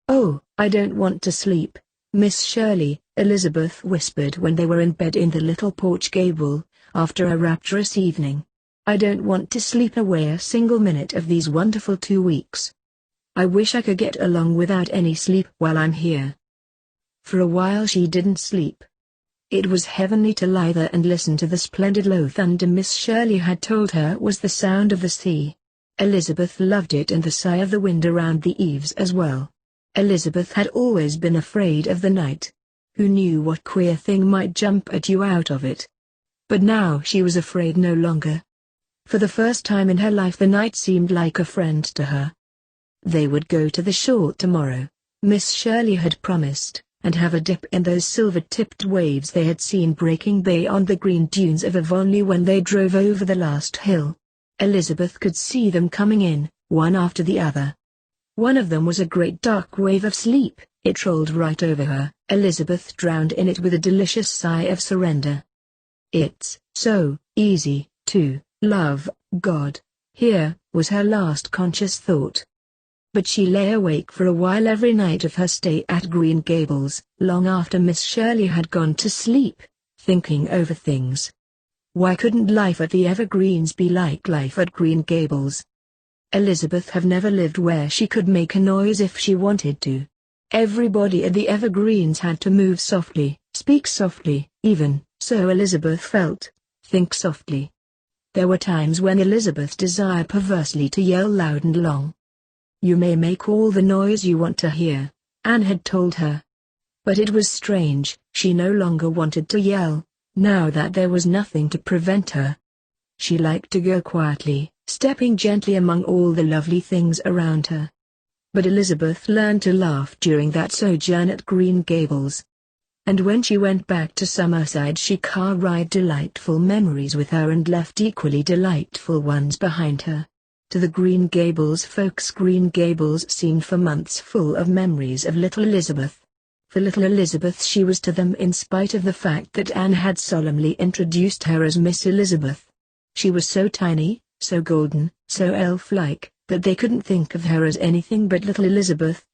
"Oh, I don't want to sleep, Miss Shirley," Elizabeth whispered when they were in bed in the little porch gable, after a rapturous evening. "I don't want to sleep away a single minute of these wonderful 2 weeks. I wish I could get along without any sleep while I'm here." For a while she didn't sleep. It was heavenly to lie there and listen to the splendid low thunder Miss Shirley had told her was the sound of the sea. Elizabeth loved it and the sigh of the wind around the eaves as well. Elizabeth had always been afraid of the night. Who knew what queer thing might jump at you out of it? But now she was afraid no longer. For the first time in her life the night seemed like a friend to her. They would go to the shore tomorrow, Miss Shirley had promised, and have a dip in those silver-tipped waves they had seen breaking bay on the green dunes of Avonlea when they drove over the last hill. Elizabeth could see them coming in, one after the other. One of them was a great dark wave of sleep. It rolled right over her. Elizabeth drowned in it with a delicious sigh of surrender. It's so easy to love God. Here was her last conscious thought. But she lay awake for a while every night of her stay at Green Gables, long after Miss Shirley had gone to sleep, thinking over things. Why couldn't life at the Evergreens be like life at Green Gables? Elizabeth had never lived where she could make a noise if she wanted to. Everybody at the Evergreens had to move softly, speak softly, even, so Elizabeth felt, think softly. There were times when Elizabeth desired perversely to yell loud and long. You may make all the noise you want to hear, Anne had told her. But it was strange, she no longer wanted to yell, now that there was nothing to prevent her. She liked to go quietly, stepping gently among all the lovely things around her. But Elizabeth learned to laugh during that sojourn at Green Gables. And when she went back to Summerside she car-ride delightful memories with her and left equally delightful ones behind her. To the Green Gables folks, Green Gables seemed for months full of memories of little Elizabeth. For little Elizabeth she was to them in spite of the fact that Anne had solemnly introduced her as Miss Elizabeth. She was so tiny, so golden, so elf-like, that they couldn't think of her as anything but little Elizabeth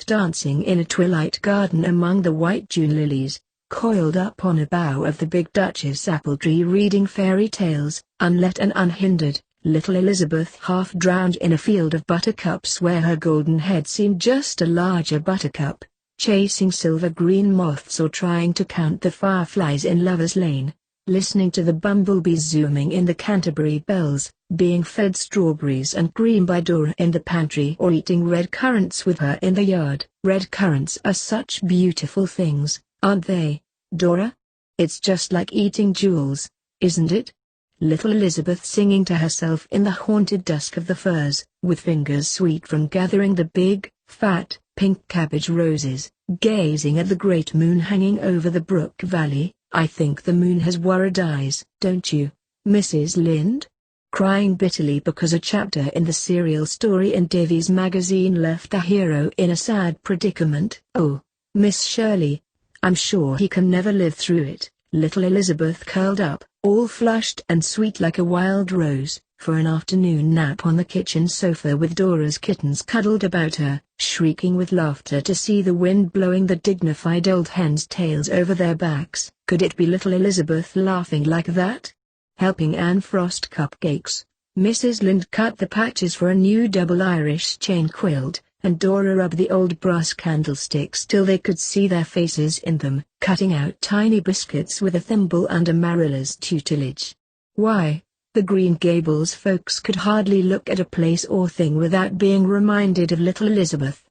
dancing in a twilight garden among the white June lilies, coiled up on a bough of the big Duchess apple tree reading fairy tales, unlet and unhindered. Little Elizabeth half drowned in a field of buttercups where her golden head seemed just a larger buttercup, chasing silver-green moths or trying to count the fireflies in Lover's Lane, listening to the bumblebees zooming in the Canterbury bells, being fed strawberries and cream by Dora in the pantry or eating red currants with her in the yard. Red currants are such beautiful things, aren't they, Dora? It's just like eating jewels, isn't it? Little Elizabeth singing to herself in the haunted dusk of the firs, with fingers sweet from gathering the big, fat, pink cabbage roses, gazing at the great moon hanging over the brook valley. I think the moon has worried eyes, don't you, Mrs. Lynde? Crying bitterly because a chapter in the serial story in Davy's magazine left the hero in a sad predicament. Oh, Miss Shirley, I'm sure he can never live through it. Little Elizabeth curled up, all flushed and sweet like a wild rose, for an afternoon nap on the kitchen sofa with Dora's kittens cuddled about her, shrieking with laughter to see the wind blowing the dignified old hens' tails over their backs. Could it be little Elizabeth laughing like that? Helping Anne frost cupcakes, Mrs. Lynde cut the patches for a new double Irish chain quilt, and Dora rubbed the old brass candlesticks till they could see their faces in them, cutting out tiny biscuits with a thimble under Marilla's tutelage. Why, the Green Gables folks could hardly look at a place or thing without being reminded of little Elizabeth.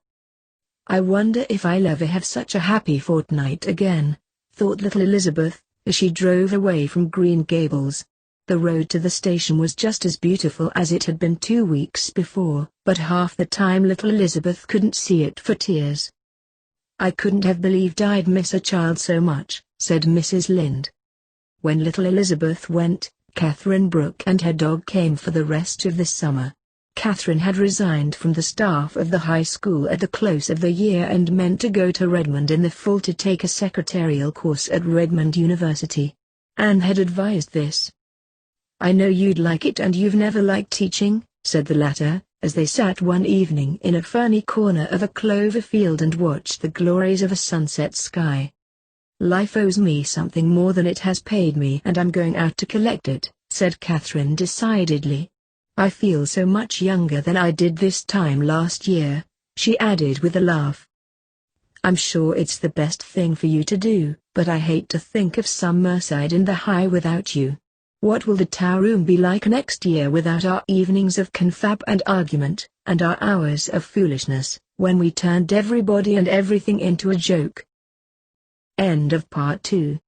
I wonder if I'll ever have such a happy fortnight again, thought little Elizabeth, as she drove away from Green Gables. The road to the station was just as beautiful as it had been 2 weeks before, but half the time little Elizabeth couldn't see it for tears. I couldn't have believed I'd miss a child so much, said Mrs. Lynde. When little Elizabeth went, Catherine Brooke and her dog came for the rest of the summer. Catherine had resigned from the staff of the high school at the close of the year and meant to go to Redmond in the fall to take a secretarial course at Redmond University. Anne had advised this. I know you'd like it and you've never liked teaching, said the latter, as they sat one evening in a ferny corner of a clover field and watched the glories of a sunset sky. Life owes me something more than it has paid me and I'm going out to collect it, said Catherine decidedly. I feel so much younger than I did this time last year, she added with a laugh. I'm sure it's the best thing for you to do, but I hate to think of Summerside in the High without you. What will the tower room be like next year without our evenings of confab and argument, and our hours of foolishness, when we turned everybody and everything into a joke? End of Part 2.